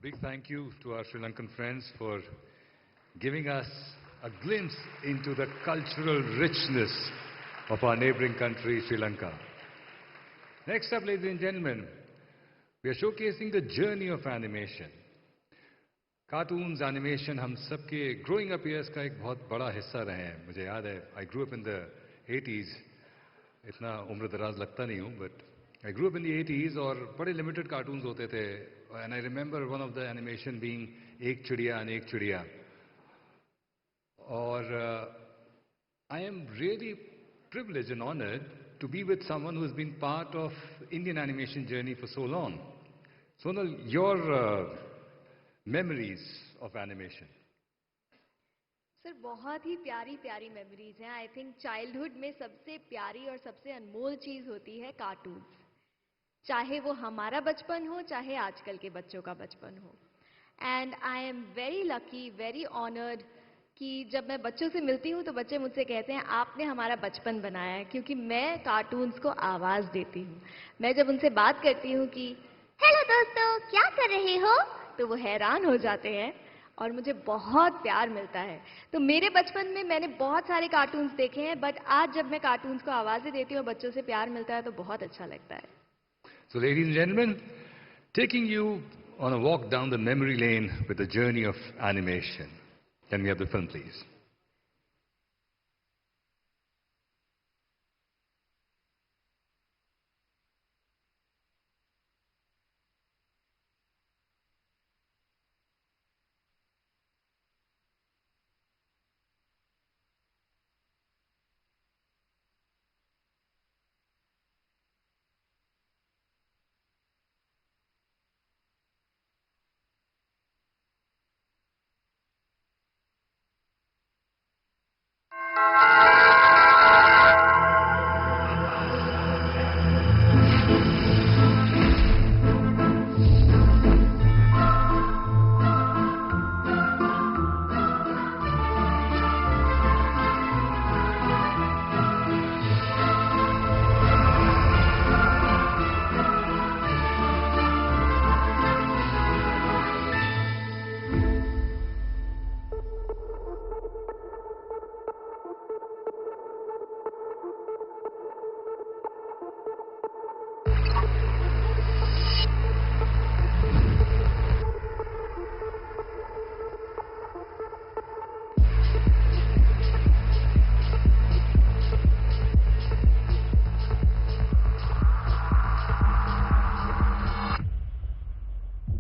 Speaker 3: big thank you to our Sri Lankan friends for giving us a glimpse into the cultural richness of our neighboring country, Sri Lanka. Next up, ladies and gentlemen, we are showcasing the journey of animation. Cartoons, animation, हम सबके growing up years का एक बहुत बड़ा हिस्सा रहे हैं. मुझे याद है, I grew up in the 80s. इतना उम्र दराज लगता नहीं हूँ, but I grew up in the 80s और बड़े limited cartoons होते थे. And I remember one of the animation being एक चिड़िया and एक चिड़िया. और I am really privileged and honored to be with someone who has been part of Indian animation journey for so long. Sonal, your memories of animation.
Speaker 22: Sir बहुत ही प्यारी प्यारी memories हैं. I think childhood में सबसे प्यारी और सबसे अनमोल चीज़ होती है कार्टून्स. चाहे वो हमारा बचपन हो, चाहे आजकल के बच्चों का बचपन हो. And I am very lucky, very honoured कि जब मैं बच्चों से मिलती हूँ तो बच्चे मुझसे कहते हैं आपने हमारा बचपन बनाया है, क्योंकि मैं कार्टून्स को आवाज़ देती हूँ. मैं जब उनसे बात करती हूँ कि हेलो दोस्तों क्या कर रहे हो, तो वो हैरान हो जाते हैं और मुझे बहुत प्यार मिलता है. तो मेरे बचपन में मैंने बहुत सारे कार्टून्स देखे हैं, बट आज जब मैं कार्टून्स को आवाज़ें देती हूँ और बच्चों से प्यार मिलता है तो बहुत अच्छा लगता है.
Speaker 3: So ladies and gentlemen, taking you on a walk down the memory lane with the journey of animation. Can we have the film, please?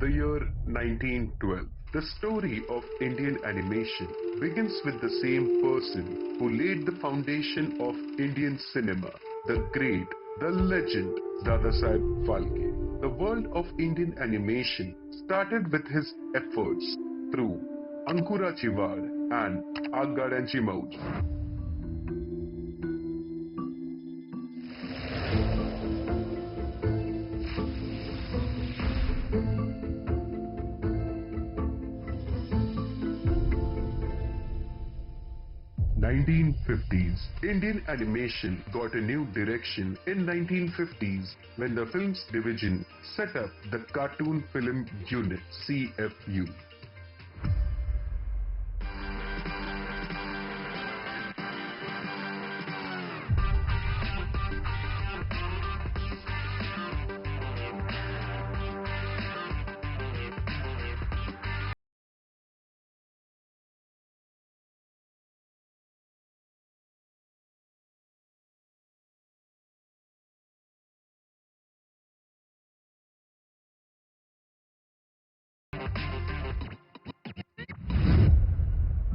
Speaker 6: The year 1912. The story of Indian animation begins with the same person who laid the foundation of Indian cinema, the great, the legend, Dadasaheb Phalke. The world of Indian animation started with his efforts through Ankura Chivar and Aggadanchi Mauj. Indian animation got a new direction in 1950s when the Films Division set up the Cartoon Film Unit, CFU.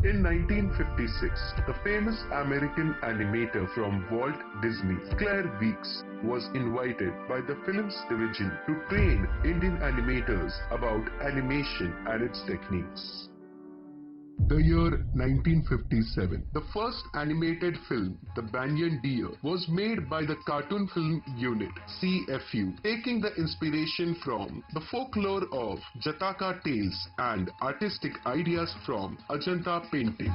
Speaker 6: In 1956, the famous American animator from Walt Disney, Claire Weeks, was invited by the Films Division to train Indian animators about animation and its techniques. The year 1957. The first animated film, The Banyan Deer, was made by the Cartoon Film Unit, CFU, taking the inspiration from the folklore of Jataka tales and artistic ideas from Ajanta painting.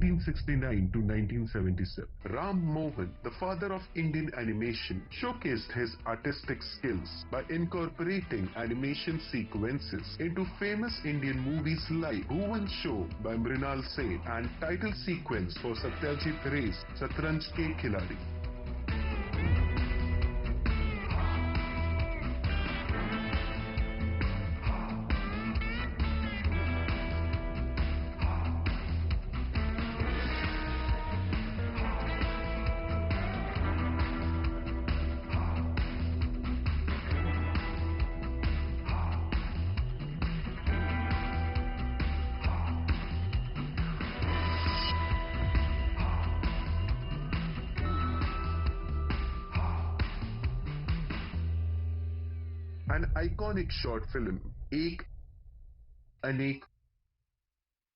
Speaker 6: 1969 to 1977. Ram Mohan, the father of Indian animation, showcased his artistic skills by incorporating animation sequences into famous Indian movies like Bhuvan Show by Mrinal Sen and title sequence for Satyajit Ray's Satranj Ke Khiladi. An iconic short film, Ek, Anek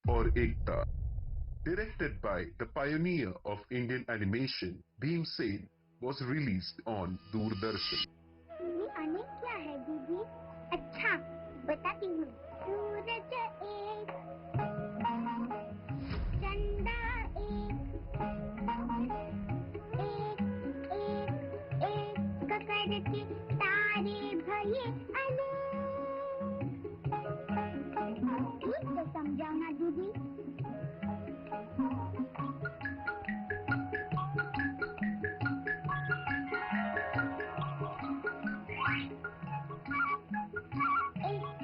Speaker 6: or Ekta, directed by the pioneer of Indian animation, Bhim Sen, was released on Doordarshan.
Speaker 10: ये अनेक क्या है दीदी? अच्छा, बताती हूँ। सूरज एक, चंदा एक करके तारे भये अनेक। कुछ तो समझाओ ना दीदी।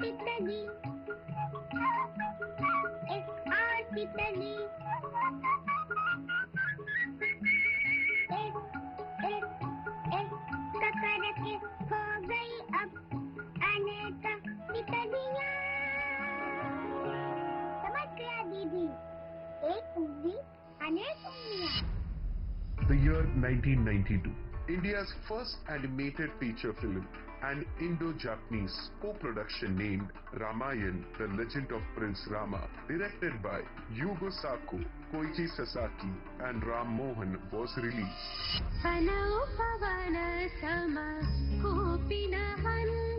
Speaker 10: तितली एक करके हो गई अब अनेक तितलियां। समझ गया दीदी? एक उंगली अनेक उंगलियां।
Speaker 6: The year 1992, India's first animated feature film, an Indo-Japanese co-production named Ramayan, The Legend of Prince Rama, directed by Yugo Sako, Koichi Sasaki and Ram Mohan, was released.
Speaker 10: Kupina antar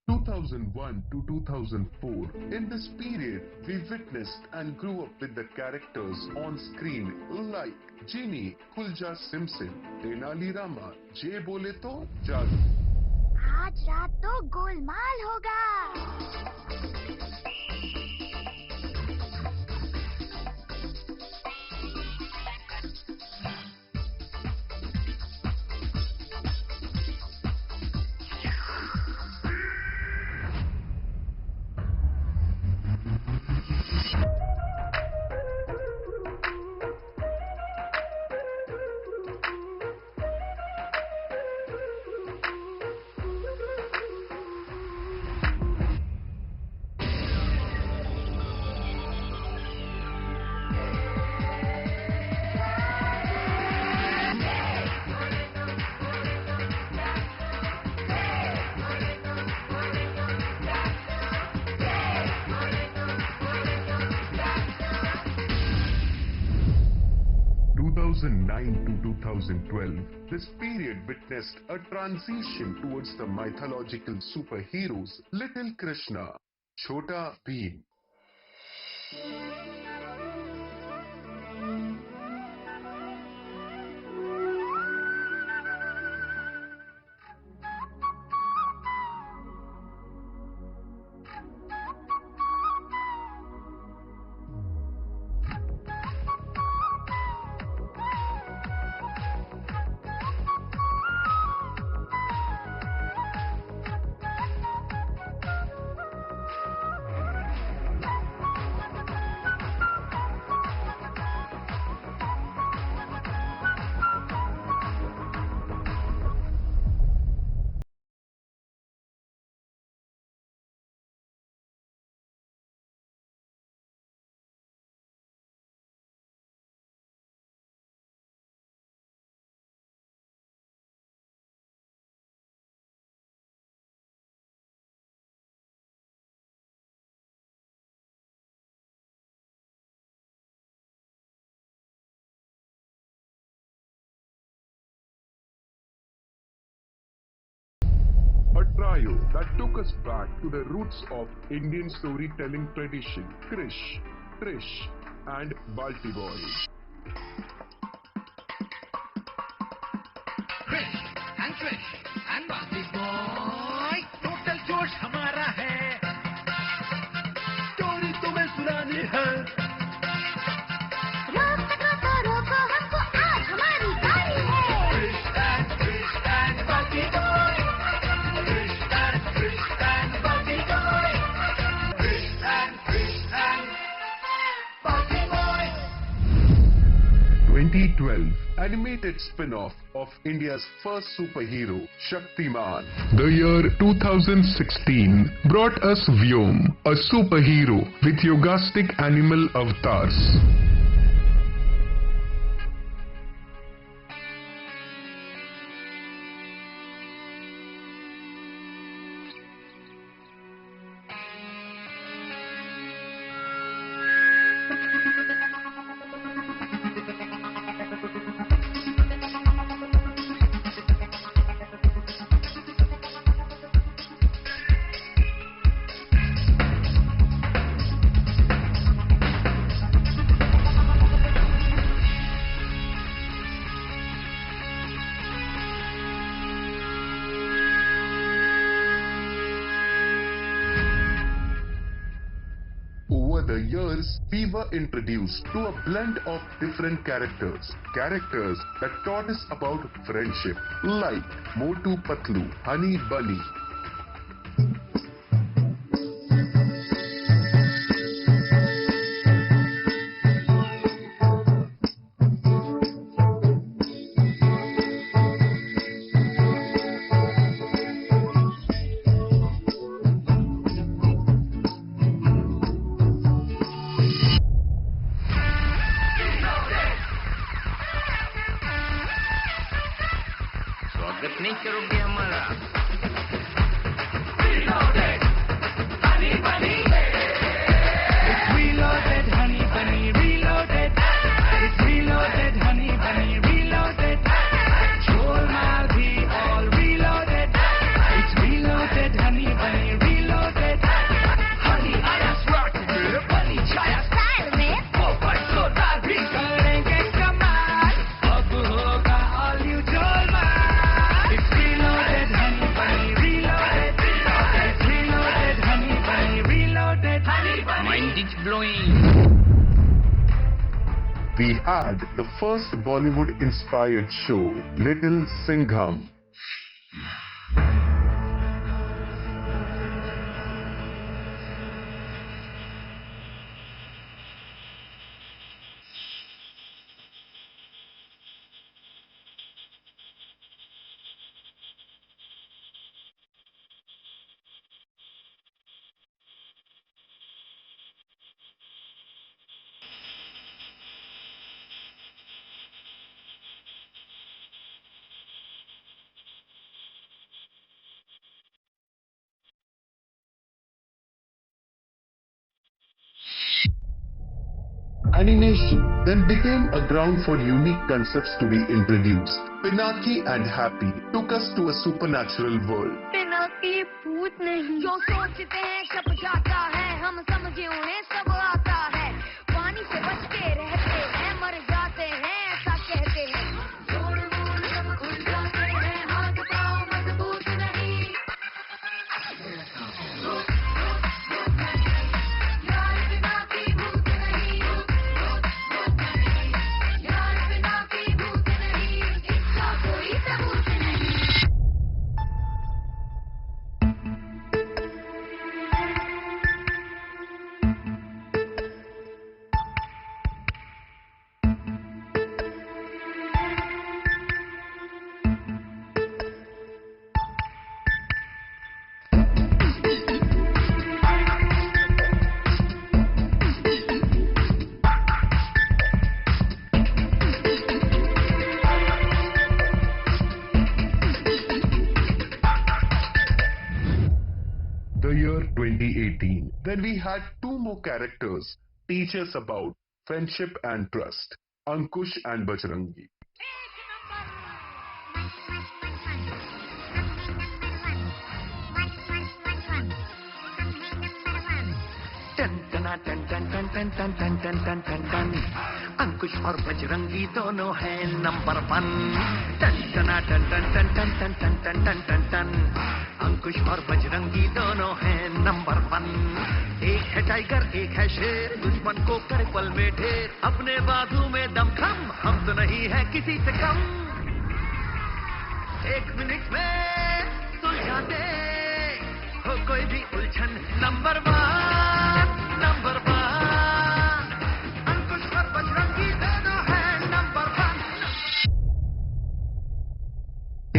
Speaker 6: 2001 to 2004. In this period, we witnessed and grew up with the characters on screen like Genie, Kulja Simpson, Tenali Rama, Jay Bole To Jadoo.
Speaker 10: आज रात तो गोलमाल होगा।
Speaker 6: 2009 to 2012, this period witnessed a transition towards the mythological superheroes Little Krishna, Chota Bheem.
Speaker 11: trio that took us back to the roots of Indian storytelling tradition, Krish, Trish and Balti Boy.
Speaker 13: Krish and Trish and Balti Boy, total जोश हमारा है, story तुम्हें सुनानी है। Balti Boy, Krish and Balti Boy, Krish and Balti Boy.
Speaker 11: 2012 animated spin-off of India's first superhero, Shaktiman. The year 2016 brought us Vyom, a superhero with yogastic animal avatars. Over the years, we were introduced to a blend of different characters that taught us about friendship, like Motu Patlu, Honey Bunny.
Speaker 13: स्वागत नहीं करोगे हमारा? It's reloaded, honey bunny, reloaded. It's reloaded, honey bunny, reloaded. Chol maar bhi all reloaded. It's reloaded, honey bunny, reloaded. Honey, I swear to you, bunny chaya style में पोपट जोरदार भी करेंगे कमाल. अब होगा all you chol maar. It's reloaded, honey bunny, reloaded. It's reloaded, honey bunny, reloaded. Mind is blowing.
Speaker 11: We had the first Bollywood-inspired show, Little Singham. Animation then became a ground for unique concepts to be introduced. Pinaki and Happy took us to a supernatural world.
Speaker 10: Pinaki भूत नहीं, जो सोचते हैं छप जाता है, हम समझे उन्हें सब आता है, पानी से बच के रहते हैं, मर जाते हैं ऐसा कहते हैं, जोड़ मोड़ सब खुल जाते हैं, हाथ पाँव मजबूत नहीं, यार पिनाकी भूत नहीं, यार पिनाकी भूत नहीं, इसका कोई सबूत नहीं.
Speaker 11: The year 2018. Then we had two more characters teach us about friendship and trust, Ankush and Bajrangi.
Speaker 13: टन टना टन टन टन टन टन टन टन टन टन टन अंकुश और बजरंगी दोनों हैं नंबर 1 टन टना टन टन टन टन टन टन टन टन टन टन अंकुश और बजरंगी दोनों हैं नंबर 1 एक है टाइगर एक है शेर दुश्मन को करे पल में ढेर अपने बाजू में दमखम हम तो नहीं है किसी से कम 1 मिनट में सुलझा दे हो कोई भी उलझन नंबर 1 अंकुश और बजरंगी दोनों हैं number 1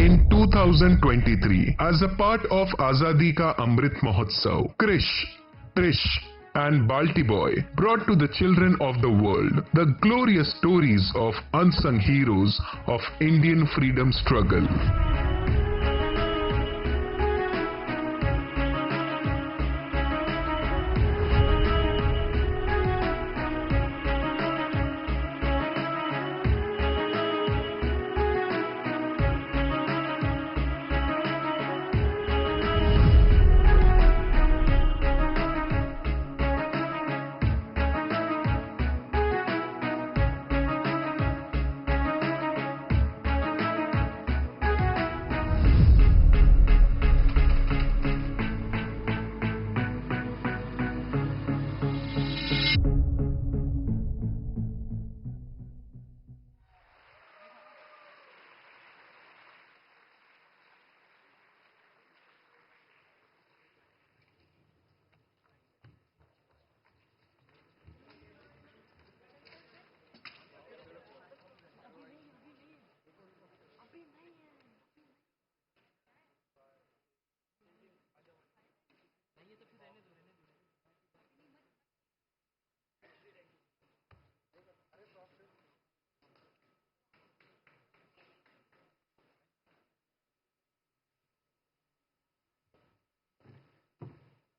Speaker 11: In 2023, as a part of Azadi Ka Amrit Mahotsav, Krish, Trish and Balti Boy brought to the children of the world the glorious stories of unsung heroes of Indian freedom struggle.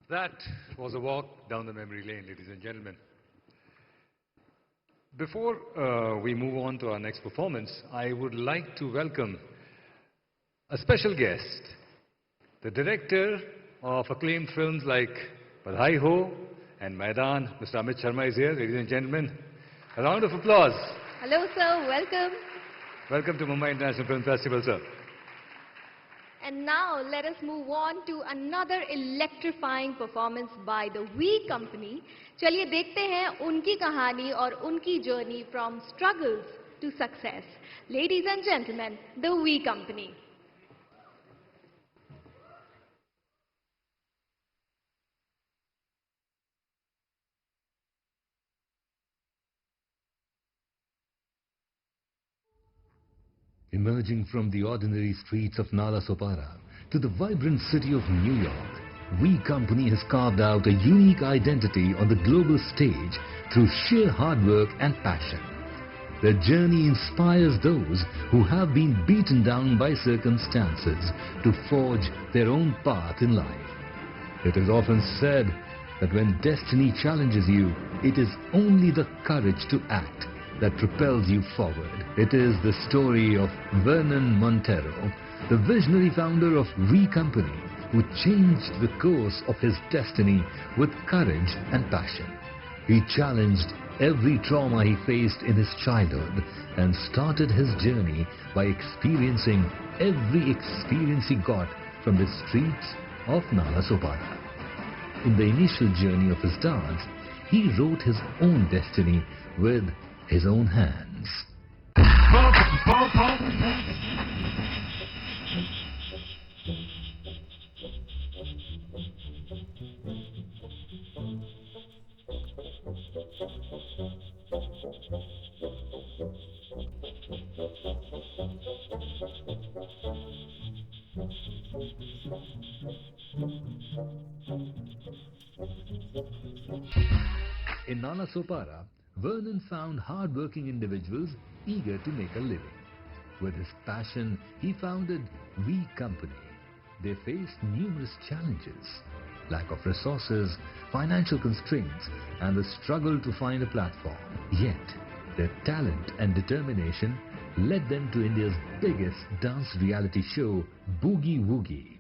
Speaker 3: That was a walk down the memory lane, ladies and gentlemen. Before we move on to our next performance, I would like to welcome a special guest, the director of acclaimed films like Badhai Ho and Maidan, Mr. Amit Sharma is here. Ladies and gentlemen, a round of applause.
Speaker 22: Hello, sir. Welcome.
Speaker 3: Welcome to Mumbai International Film Festival, sir.
Speaker 22: And now let us move on to another electrifying performance by the We Company. चलिए देखते हैं उनकी कहानी और उनकी journey from struggles to success. Ladies and gentlemen, the We Company.
Speaker 14: Emerging from the ordinary streets of Nala Sopara to the vibrant city of New York, We Company has carved out a unique identity on the global stage through sheer hard work and passion. Their journey inspires those who have been beaten down by circumstances to forge their own path in life. It is often said that when destiny challenges you, it is only the courage to act that propels you forward. It is the story of Vernon Montero, the visionary founder of We Company, who changed the course of his destiny with courage and passion. He challenged every trauma he faced in his childhood and started his journey by experiencing every experience he got from the streets of Nala Sopara. In the initial journey of his dance, he wrote his own destiny with his own hands. In Nala Sopara, Vernon found hard-working individuals eager to make a living. With his passion, he founded We Company. They faced numerous challenges: lack of resources, financial constraints, and the struggle to find a platform. Yet, their talent and determination led them to India's biggest dance reality show, Boogie Woogie.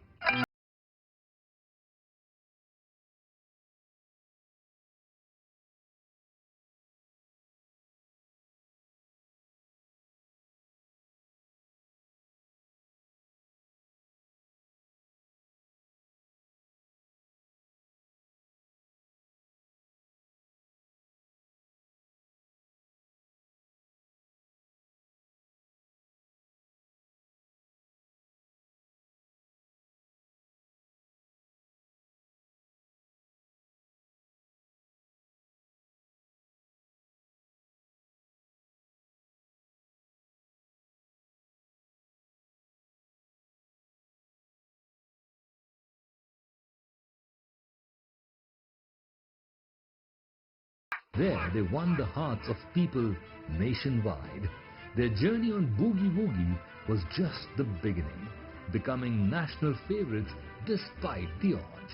Speaker 14: There they won the hearts of people nationwide. Their journey on Boogie Woogie was just the beginning, becoming national favorites despite the odds.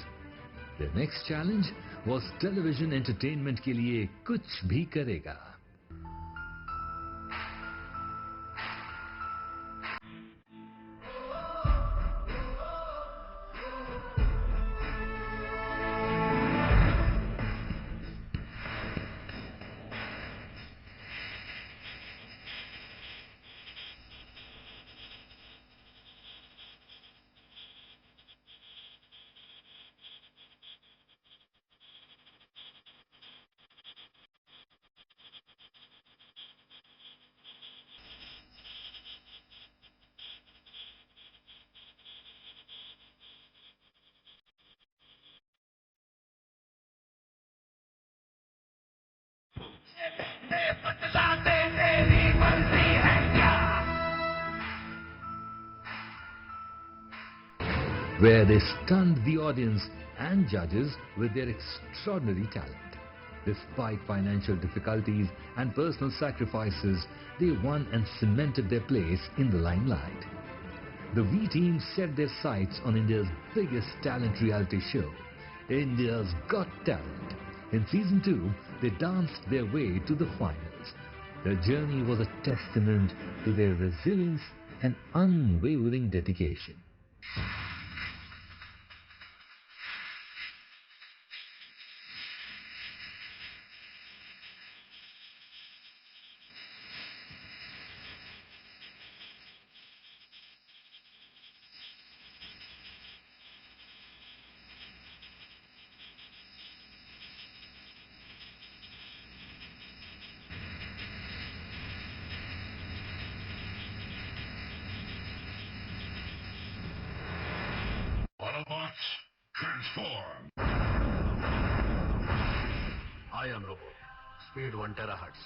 Speaker 14: Their next challenge was television entertainment के लिए कुछ भी करेगा. Where they stunned the audience and judges with their extraordinary talent. Despite financial difficulties and personal sacrifices, they won and cemented their place in the limelight. The V team set their sights on India's biggest talent reality show, India's Got Talent. In season 2, they danced their way to the finals. Their journey was a testament to their resilience and unwavering dedication.
Speaker 2: Autobots, transform! Iron Robot, speed 1 terahertz.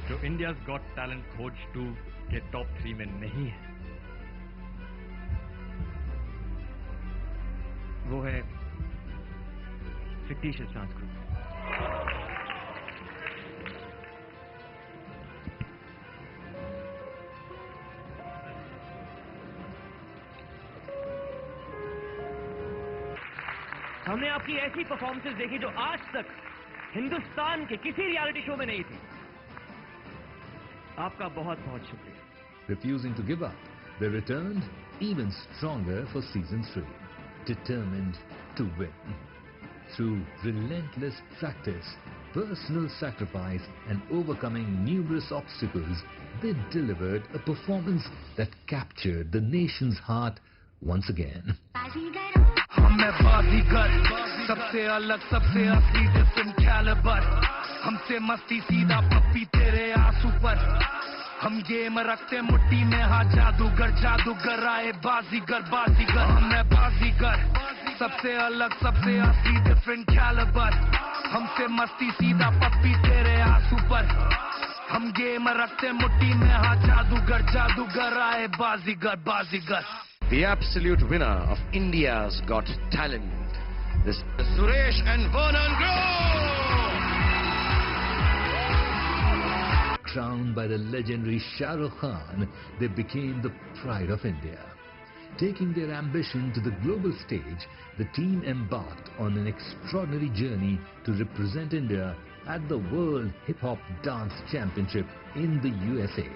Speaker 15: जो India's got talent खोज 2 के top 3 में नहीं है वो है fictitious dance group. हमने आपकी ऐसी परफॉर्मेंसेस देखी जो आज तक हिंदुस्तान के किसी रियलिटी शो में नहीं थी. आपका बहुत बहुत शुक्रिया.
Speaker 14: Refusing to give up, they returned even stronger for season 3, determined to win. Through relentless practice, personal sacrifice and overcoming numerous obstacles, they delivered a performance that captured the nation's heart once again.
Speaker 13: मैं बाजीगर सबसे अलग सबसे असली different calibre हमसे मस्ती सीधा पप्पी तेरे आंसू पर हम गेम रखते मुट्ठी में हाँ जादूगर जादूगर आए बाजीगर बाजीगर मैं बाजीगर सबसे अलग सबसे असली डिफरेंट कैलिबर हमसे मस्ती सीधा पप्पी तेरे आंसू पर हम गेम रखते मुट्ठी में हाँ जादूगर जादूगर आए बाजीगर बाजीगर.
Speaker 7: The absolute winner of India's Got Talent. This is Suresh and Vernon Groh!
Speaker 14: Crowned by the legendary Shah Rukh Khan, they became the pride of India. Taking their ambition to the global stage, the team embarked on an extraordinary journey to represent India at the World Hip Hop Dance Championship in the USA.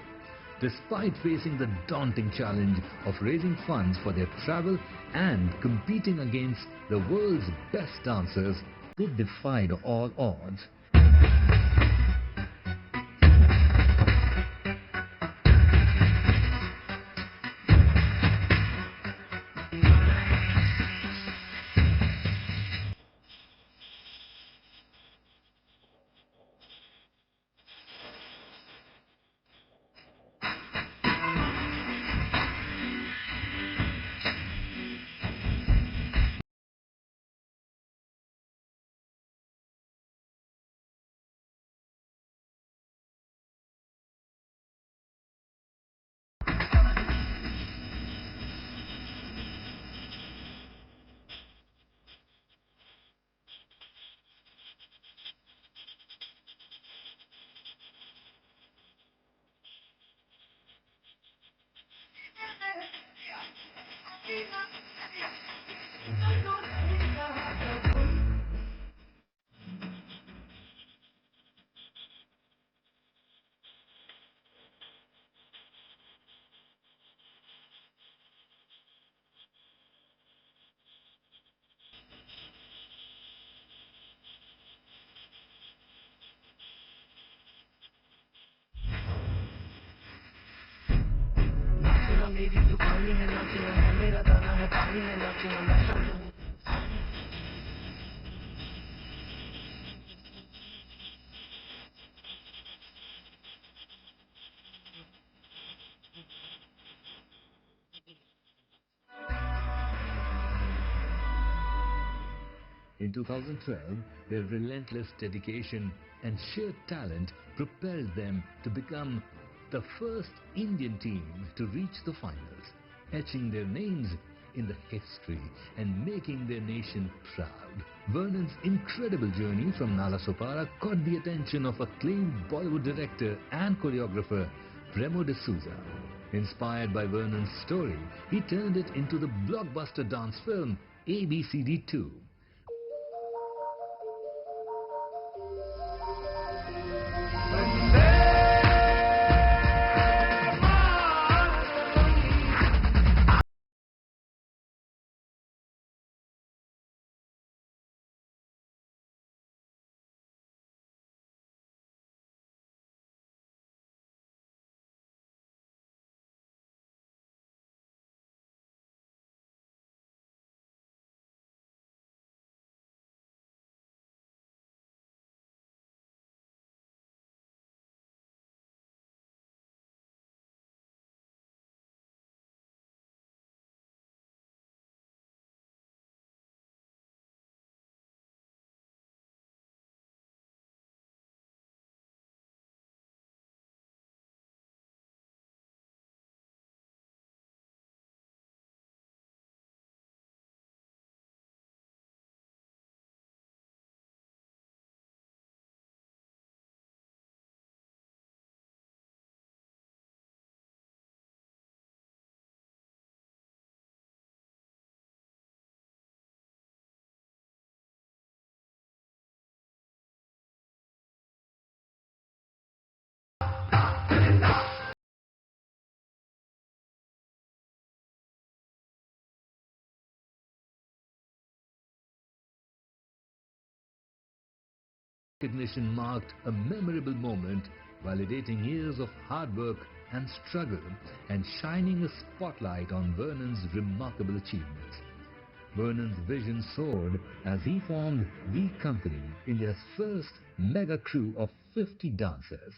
Speaker 14: Despite facing the daunting challenge of raising funds for their travel and competing against the world's best dancers, they defied all odds.
Speaker 4: women working on the front.
Speaker 14: In 2012, their relentless dedication and sheer talent propelled them to become the first Indian team to reach the finals, etching their names in the history and making their nation proud. Vernon's incredible journey from Nalasopara caught the attention of acclaimed Bollywood director and choreographer Premo D'Souza. Inspired by Vernon's story, he turned it into the blockbuster dance film ABCD 2. Recognition marked a memorable moment, validating years of hard work and struggle and shining a spotlight on Vernon's remarkable achievements. Vernon's vision soared as he formed V Company, India's first mega crew of 50 dancers.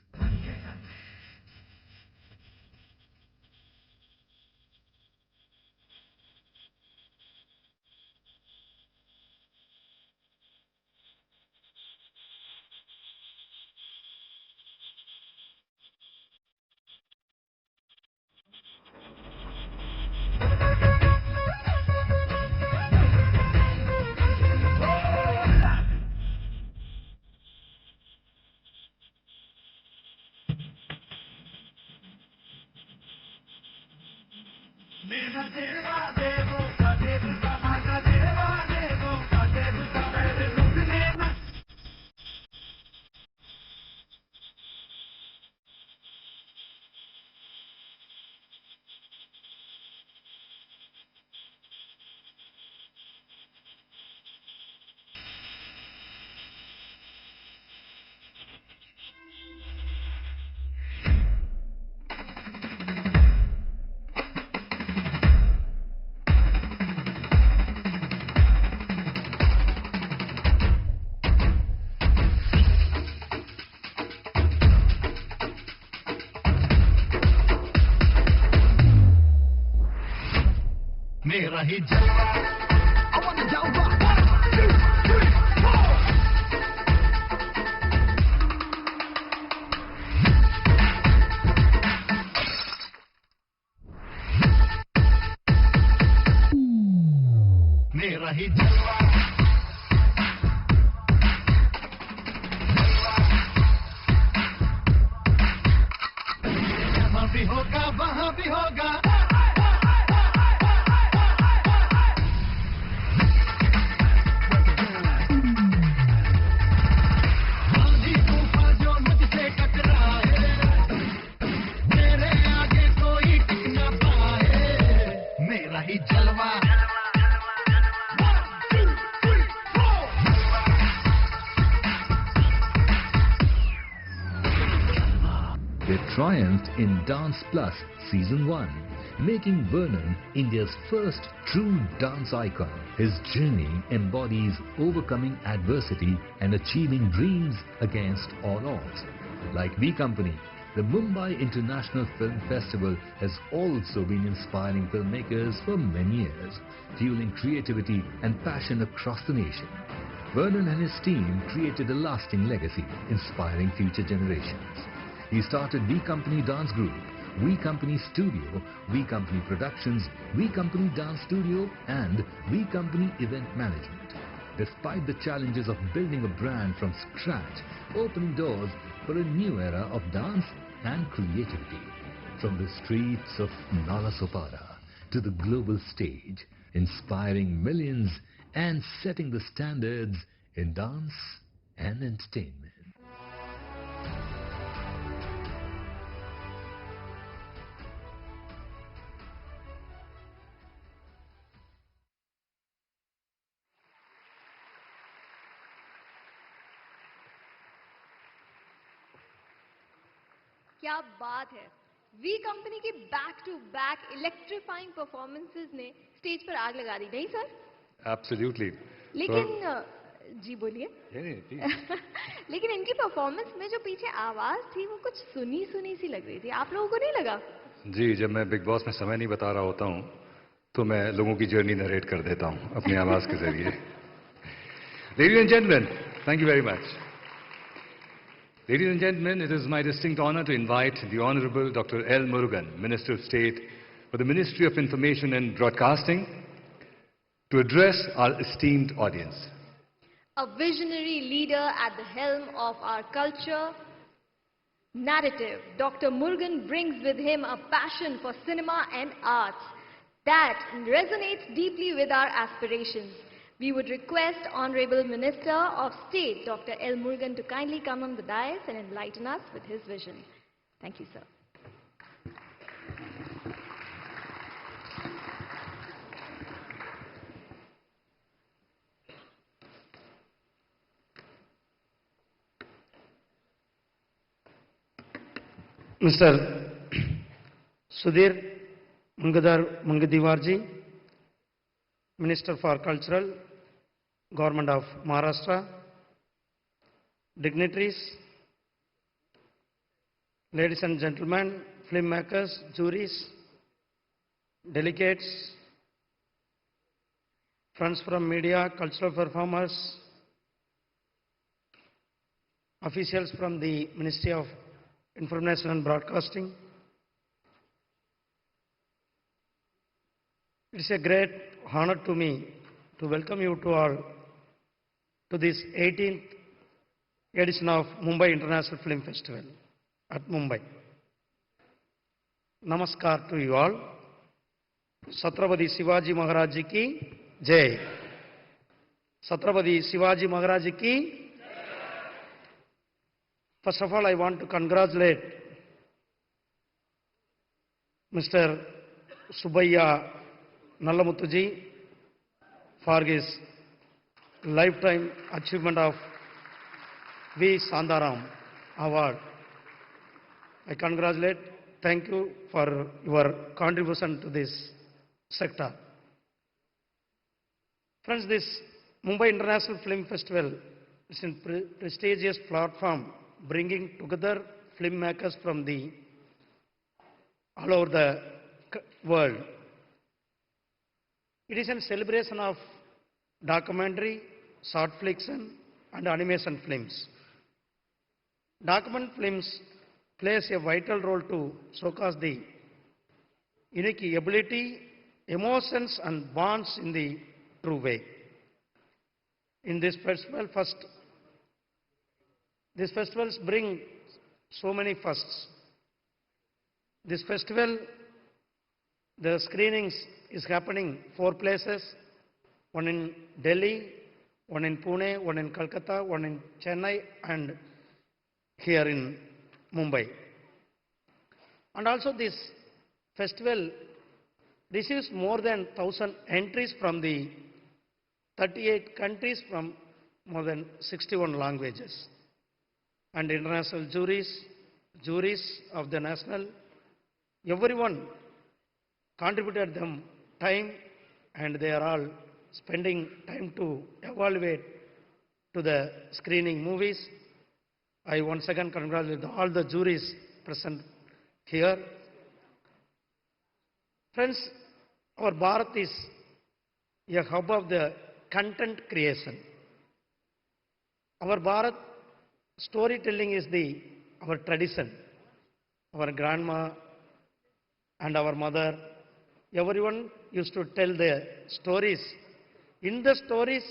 Speaker 13: मेरा ही जलवा I wanna jump up 1, 2, 3, 4 मेरा ही जलवा यहाँ भी होगा वहाँ भी होगा
Speaker 14: They triumphed in Dance Plus Season 1 making Vernon India's first true dance icon. His journey embodies overcoming adversity and achieving dreams against all odds. Like V Company, the Mumbai International Film Festival has also been inspiring filmmakers for many years, fueling creativity and passion across the nation. Vernon and his team created a lasting legacy, inspiring future generations. He started V Company Dance Group, V Company Studio, V Company Productions, V Company Dance Studio and V Company Event Management. Despite the challenges of building a brand from scratch, opening doors for a new era of dance and creativity. From the streets of Nalasopara to the global stage, inspiring millions and setting the standards in dance and entertainment.
Speaker 22: क्या बात है V company की back to back electrifying performances ने stage पर आग लगा दी नहीं sir
Speaker 3: Absolutely.
Speaker 22: लेकिन जी बोलिए लेकिन इनकी परफॉर्मेंस में जो पीछे आवाज थी वो कुछ सुनी सुनी सी लग रही थी आप लोगों को नहीं लगा
Speaker 3: जी जब मैं बिग बॉस में समय नहीं बता रहा होता हूँ तो मैं लोगों की जर्नी नरेट कर देता हूँ अपनी आवाज के जरिए Ladies and gentlemen, thank you very much. Ladies and gentlemen, it is my distinct honor to invite the Honorable Dr. L. Murugan, Minister of State for the Ministry of Information and Broadcasting, to address our esteemed audience.
Speaker 22: A visionary leader at the helm of our culture narrative, Dr. Murugan brings with him a passion for cinema and arts that resonates deeply with our aspirations. We would request Honorable Minister of State, Dr. L. Murugan, to kindly come on the dais and enlighten us with his vision. Thank you, sir.
Speaker 20: Mr. Sudhir Mungadiwarji, Minister for Cultural, Government of Maharashtra, dignitaries, ladies and gentlemen, filmmakers, juries, delegates, friends from media, cultural performers, officials from the Ministry of Information and Broadcasting. It is a great honor to me to welcome you to all to this 18th edition of Mumbai International Film Festival at Mumbai. Namaskar to you all. Chhatrapati Shivaji Maharaj Ji ki Jai. Chhatrapati Shivaji Maharaj Ji ki. First of all, I want to congratulate Mr. Subbayya Nallamuthuji for his lifetime achievement of V. Sandaram Award. I congratulate, thank you for your contribution to this sector. Friends, this Mumbai International Film Festival is a prestigious platform bringing together filmmakers from all over the world. It is a celebration of documentary, short fiction and animation films. Document films plays a vital role to showcase the unique ability, emotions and bonds in the true way. In this festival, these festivals bring so many firsts. This festival, the screenings is happening 4 places, one in Delhi, one in Pune, one in Calcutta, one in Chennai and here in Mumbai. And also this festival receives more than 1,000 entries from the 38 countries from more than 61 languages. And international juries of the national, everyone contributed them time, and they are all spending time to evaluate to the screening movies. I once again congratulate all the juries present here. Friends, our Bharat is a hub of the content creation. Our Bharat storytelling is our tradition. Our grandma and our mother, everyone used to tell the stories. In the stories,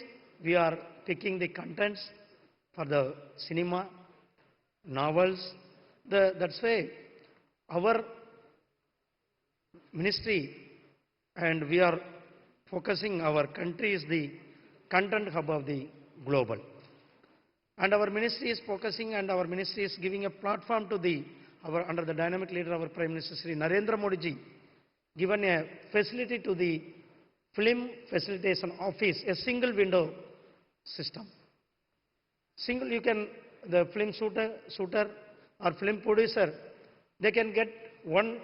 Speaker 20: we are picking the contents for the cinema, novels. That's why our ministry and we are focusing, our country is the content hub of the global. And our ministry is focusing, and our ministry is giving a platform to under the dynamic leader, our Prime Minister Sri Narendra Modi ji, given a facility to the film facilitation office, a single window system. The film shooter or film producer, they can get one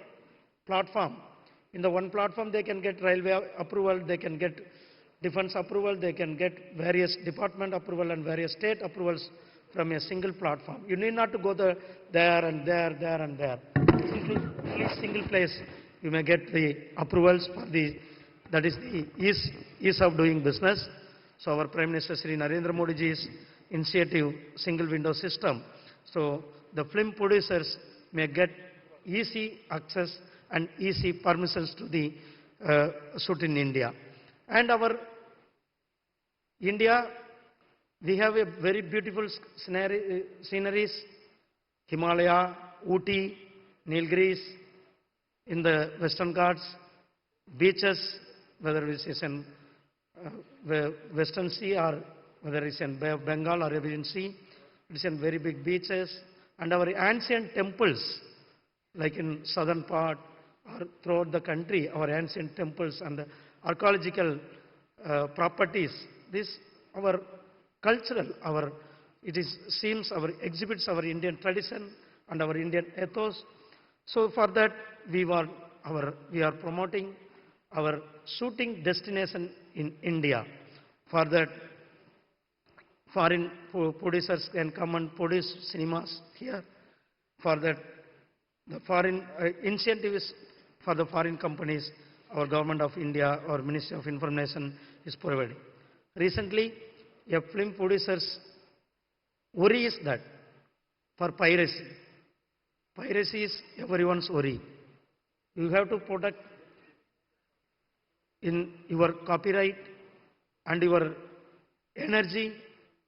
Speaker 20: platform. In the one platform, they can get railway approval, they can get defense approval, they can get various department approval and various state approvals from a single platform. You need not to go there and there and there. Single place, you may get the approvals for that is the ease of doing business. So our Prime Minister Sri Narendra Modi ji's initiative, single window system. So the film producers may get easy access and easy permissions to the shoot in India. And our India, we have a very beautiful sceneries, Himalaya, Ooty, Nilgiris, in the Western Ghats, beaches, whether it is in Western Sea or whether it is in Bay of Bengal or Arabian Sea, it is in very big beaches, and our ancient temples, like in southern part or throughout the country, our ancient temples and the archaeological properties, our cultural, seems our exhibits our Indian tradition and our Indian ethos. So for that we are promoting our shooting destination in India. For that, foreign producers can come and produce cinemas here. For that, the foreign incentives for the foreign companies, our Government of India or Ministry of Information is providing. Recently, a film producer's worry is that for piracy. Piracy is everyone's worry. You have to protect in your copyright and your energy.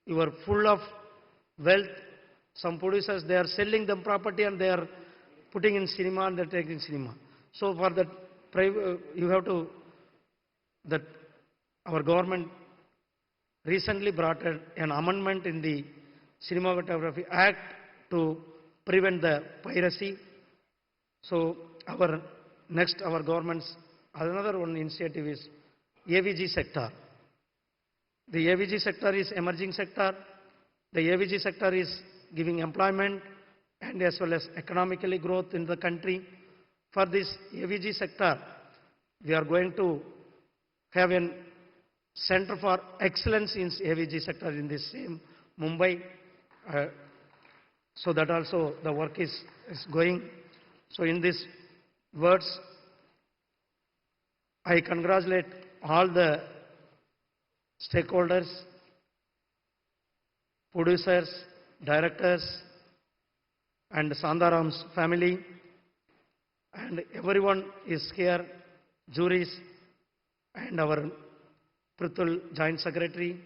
Speaker 20: You are full of wealth. Some producers, they are selling them property and they are putting in cinema and they are taking cinema. So for that, you have to, that our government recently brought an amendment in the Cinematography Act to prevent the piracy. So our government's another one initiative is AVG sector. The AVG sector is emerging sector. The AVG sector is giving employment and as well as economically growth in the country. For this AVG sector, we are going to have a Center for Excellence in AVG sector in this same Mumbai. So that also the work is going. So in these words, I congratulate all the stakeholders, producers, directors, and Sandaram's family, and everyone is here, juries, and our Prithul Joint Secretary,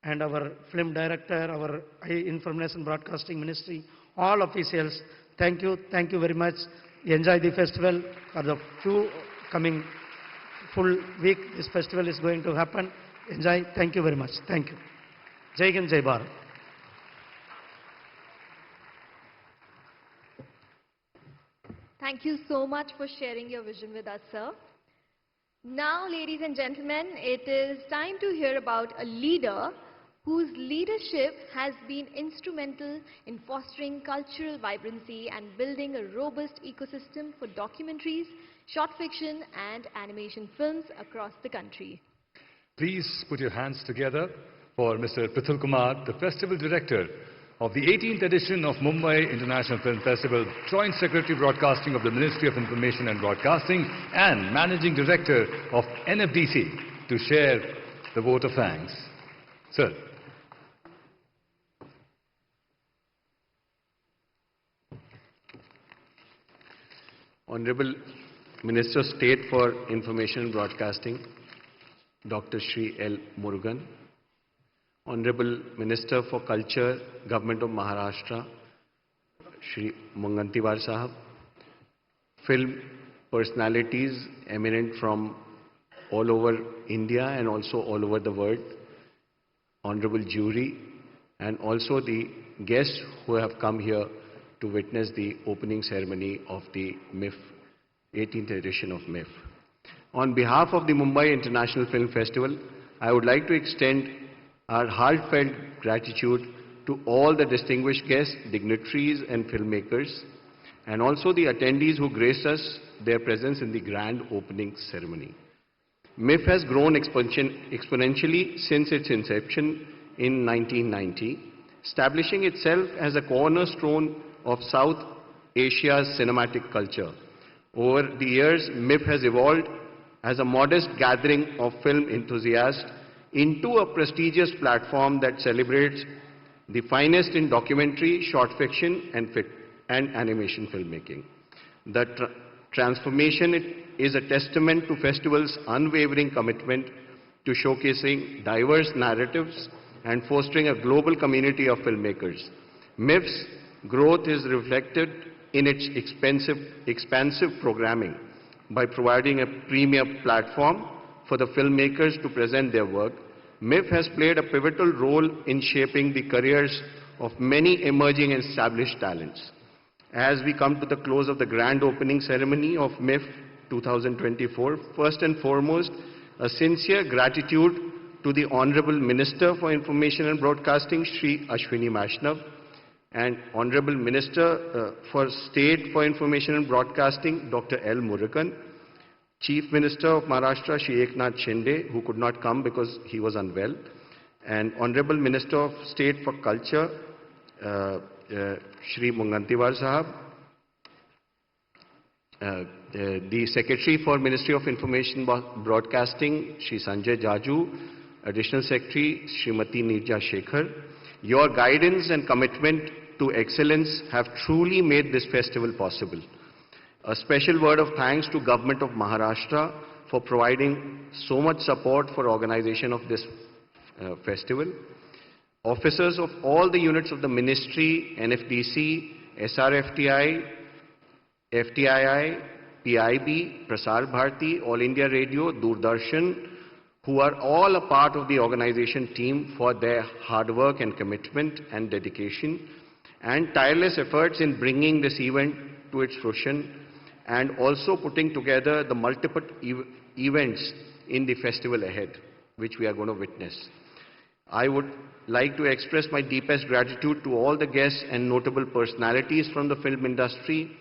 Speaker 20: and our film director, our Information Broadcasting Ministry, all officials. Thank you very much. Enjoy the festival for the few coming full week. This festival is going to happen. Enjoy. Thank you very much. Thank you. Jai Hind, Jai Bharat.
Speaker 22: Thank you so much for sharing your vision with us, sir. Now, ladies and gentlemen, it is time to hear about a leader whose leadership has been instrumental in fostering cultural vibrancy and building a robust ecosystem for documentaries, short fiction and animation films across the country.
Speaker 3: Please put your hands together for Mr. Prithul Kumar, the Festival Director of the 18th edition of Mumbai International Film Festival, Joint Secretary Broadcasting of the Ministry of Information and Broadcasting, and Managing Director of NFDC, to share the vote of thanks. Sir.
Speaker 1: Honorable Minister of State for Information and Broadcasting, Dr. Shri L. Murugan, Honorable Minister for Culture, Government of Maharashtra, Shri Mungantiwar Sahab, film personalities eminent from all over India and also all over the world, Honorable Jury, and also the guests who have come here to witness the opening ceremony of the MIFF, 18th edition of MIFF. On behalf of the Mumbai International Film Festival, I would like to extend our heartfelt gratitude to all the distinguished guests, dignitaries and filmmakers, and also the attendees who graced us their presence in the grand opening ceremony. MIFF has grown exponentially since its inception in 1990, establishing itself as a cornerstone of South Asia's cinematic culture. Over the years, MIFF has evolved as a modest gathering of film enthusiasts into a prestigious platform that celebrates the finest in documentary, short fiction and animation filmmaking. The transformation is a testament to festival's unwavering commitment to showcasing diverse narratives and fostering a global community of filmmakers. MIFF's growth is reflected in its expansive programming by providing a premier platform for the filmmakers to present their work. MIFF has played a pivotal role in shaping the careers of many emerging and established talents. As we come to the close of the grand opening ceremony of MIFF 2024, first and foremost, a sincere gratitude to the Honorable Minister for Information and Broadcasting, Shri Ashwini Vaishnav, and Honorable Minister for State for Information and Broadcasting, Dr. L. Murugan, Chief Minister of Maharashtra, Shri Eknath Shinde, who could not come because he was unwell, and Honorable Minister of State for Culture, Shri Mungantiwar Sahab, the Secretary for Ministry of Information Broadcasting, Shri Sanjay Jaju, Additional Secretary, Srimati Nirja Shekhar. Your guidance and commitment to excellence have truly made this festival possible. A special word of thanks to Government of Maharashtra for providing so much support for organization of this festival. Officers of all the units of the Ministry, NFDC, SRFTI, FTII, PIB, Prasar Bharati, All India Radio, Doordarshan, who are all a part of the organization team for their hard work and commitment and dedication and tireless efforts in bringing this event to its fruition and also putting together the multiple events in the festival ahead, which we are going to witness. I would like to express my deepest gratitude to all the guests and notable personalities from the film industry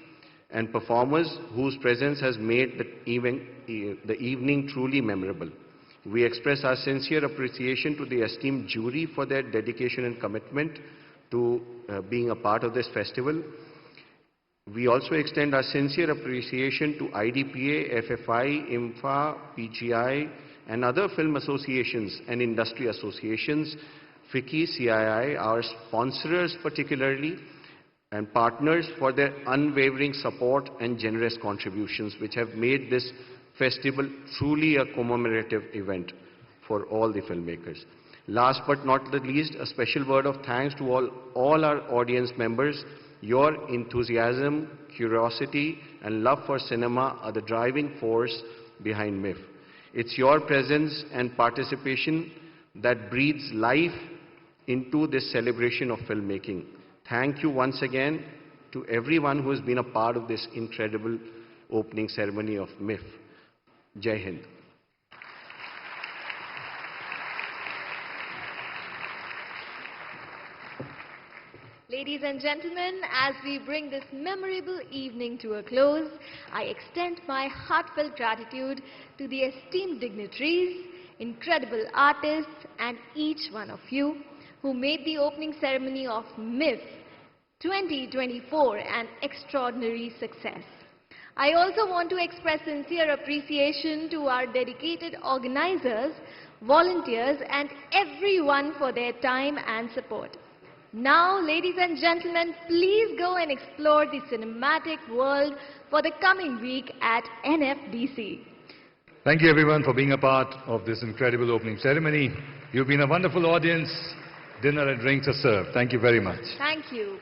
Speaker 1: and performers whose presence has made the evening truly memorable. We express our sincere appreciation to the esteemed jury for their dedication and commitment to being a part of this festival. We also extend our sincere appreciation to IDPA, FFI, IMFA, PGI, and other film associations and industry associations, FICCI, CII, our sponsors particularly, and partners for their unwavering support and generous contributions, which have made this festival truly a commemorative event for all the filmmakers. Last but not the least, a special word of thanks to all our audience members. Your enthusiasm, curiosity, and love for cinema are the driving force behind MIFF. It's your presence and participation that breathes life into this celebration of filmmaking. Thank you once again to everyone who has been a part of this incredible opening ceremony of MIFF. Jai Hind.
Speaker 22: Ladies and gentlemen, as we bring this memorable evening to a close, I extend my heartfelt gratitude to the esteemed dignitaries, incredible artists, and each one of you who made the opening ceremony of MIFF 2024 an extraordinary success. I also want to express sincere appreciation to our dedicated organizers, volunteers, and everyone for their time and support. Now, ladies and gentlemen, please go and explore the cinematic world for the coming week at NFDC.
Speaker 3: Thank you everyone for being a part of this incredible opening ceremony. You've been a wonderful audience. Dinner and drinks are served. Thank you very much.
Speaker 22: Thank you.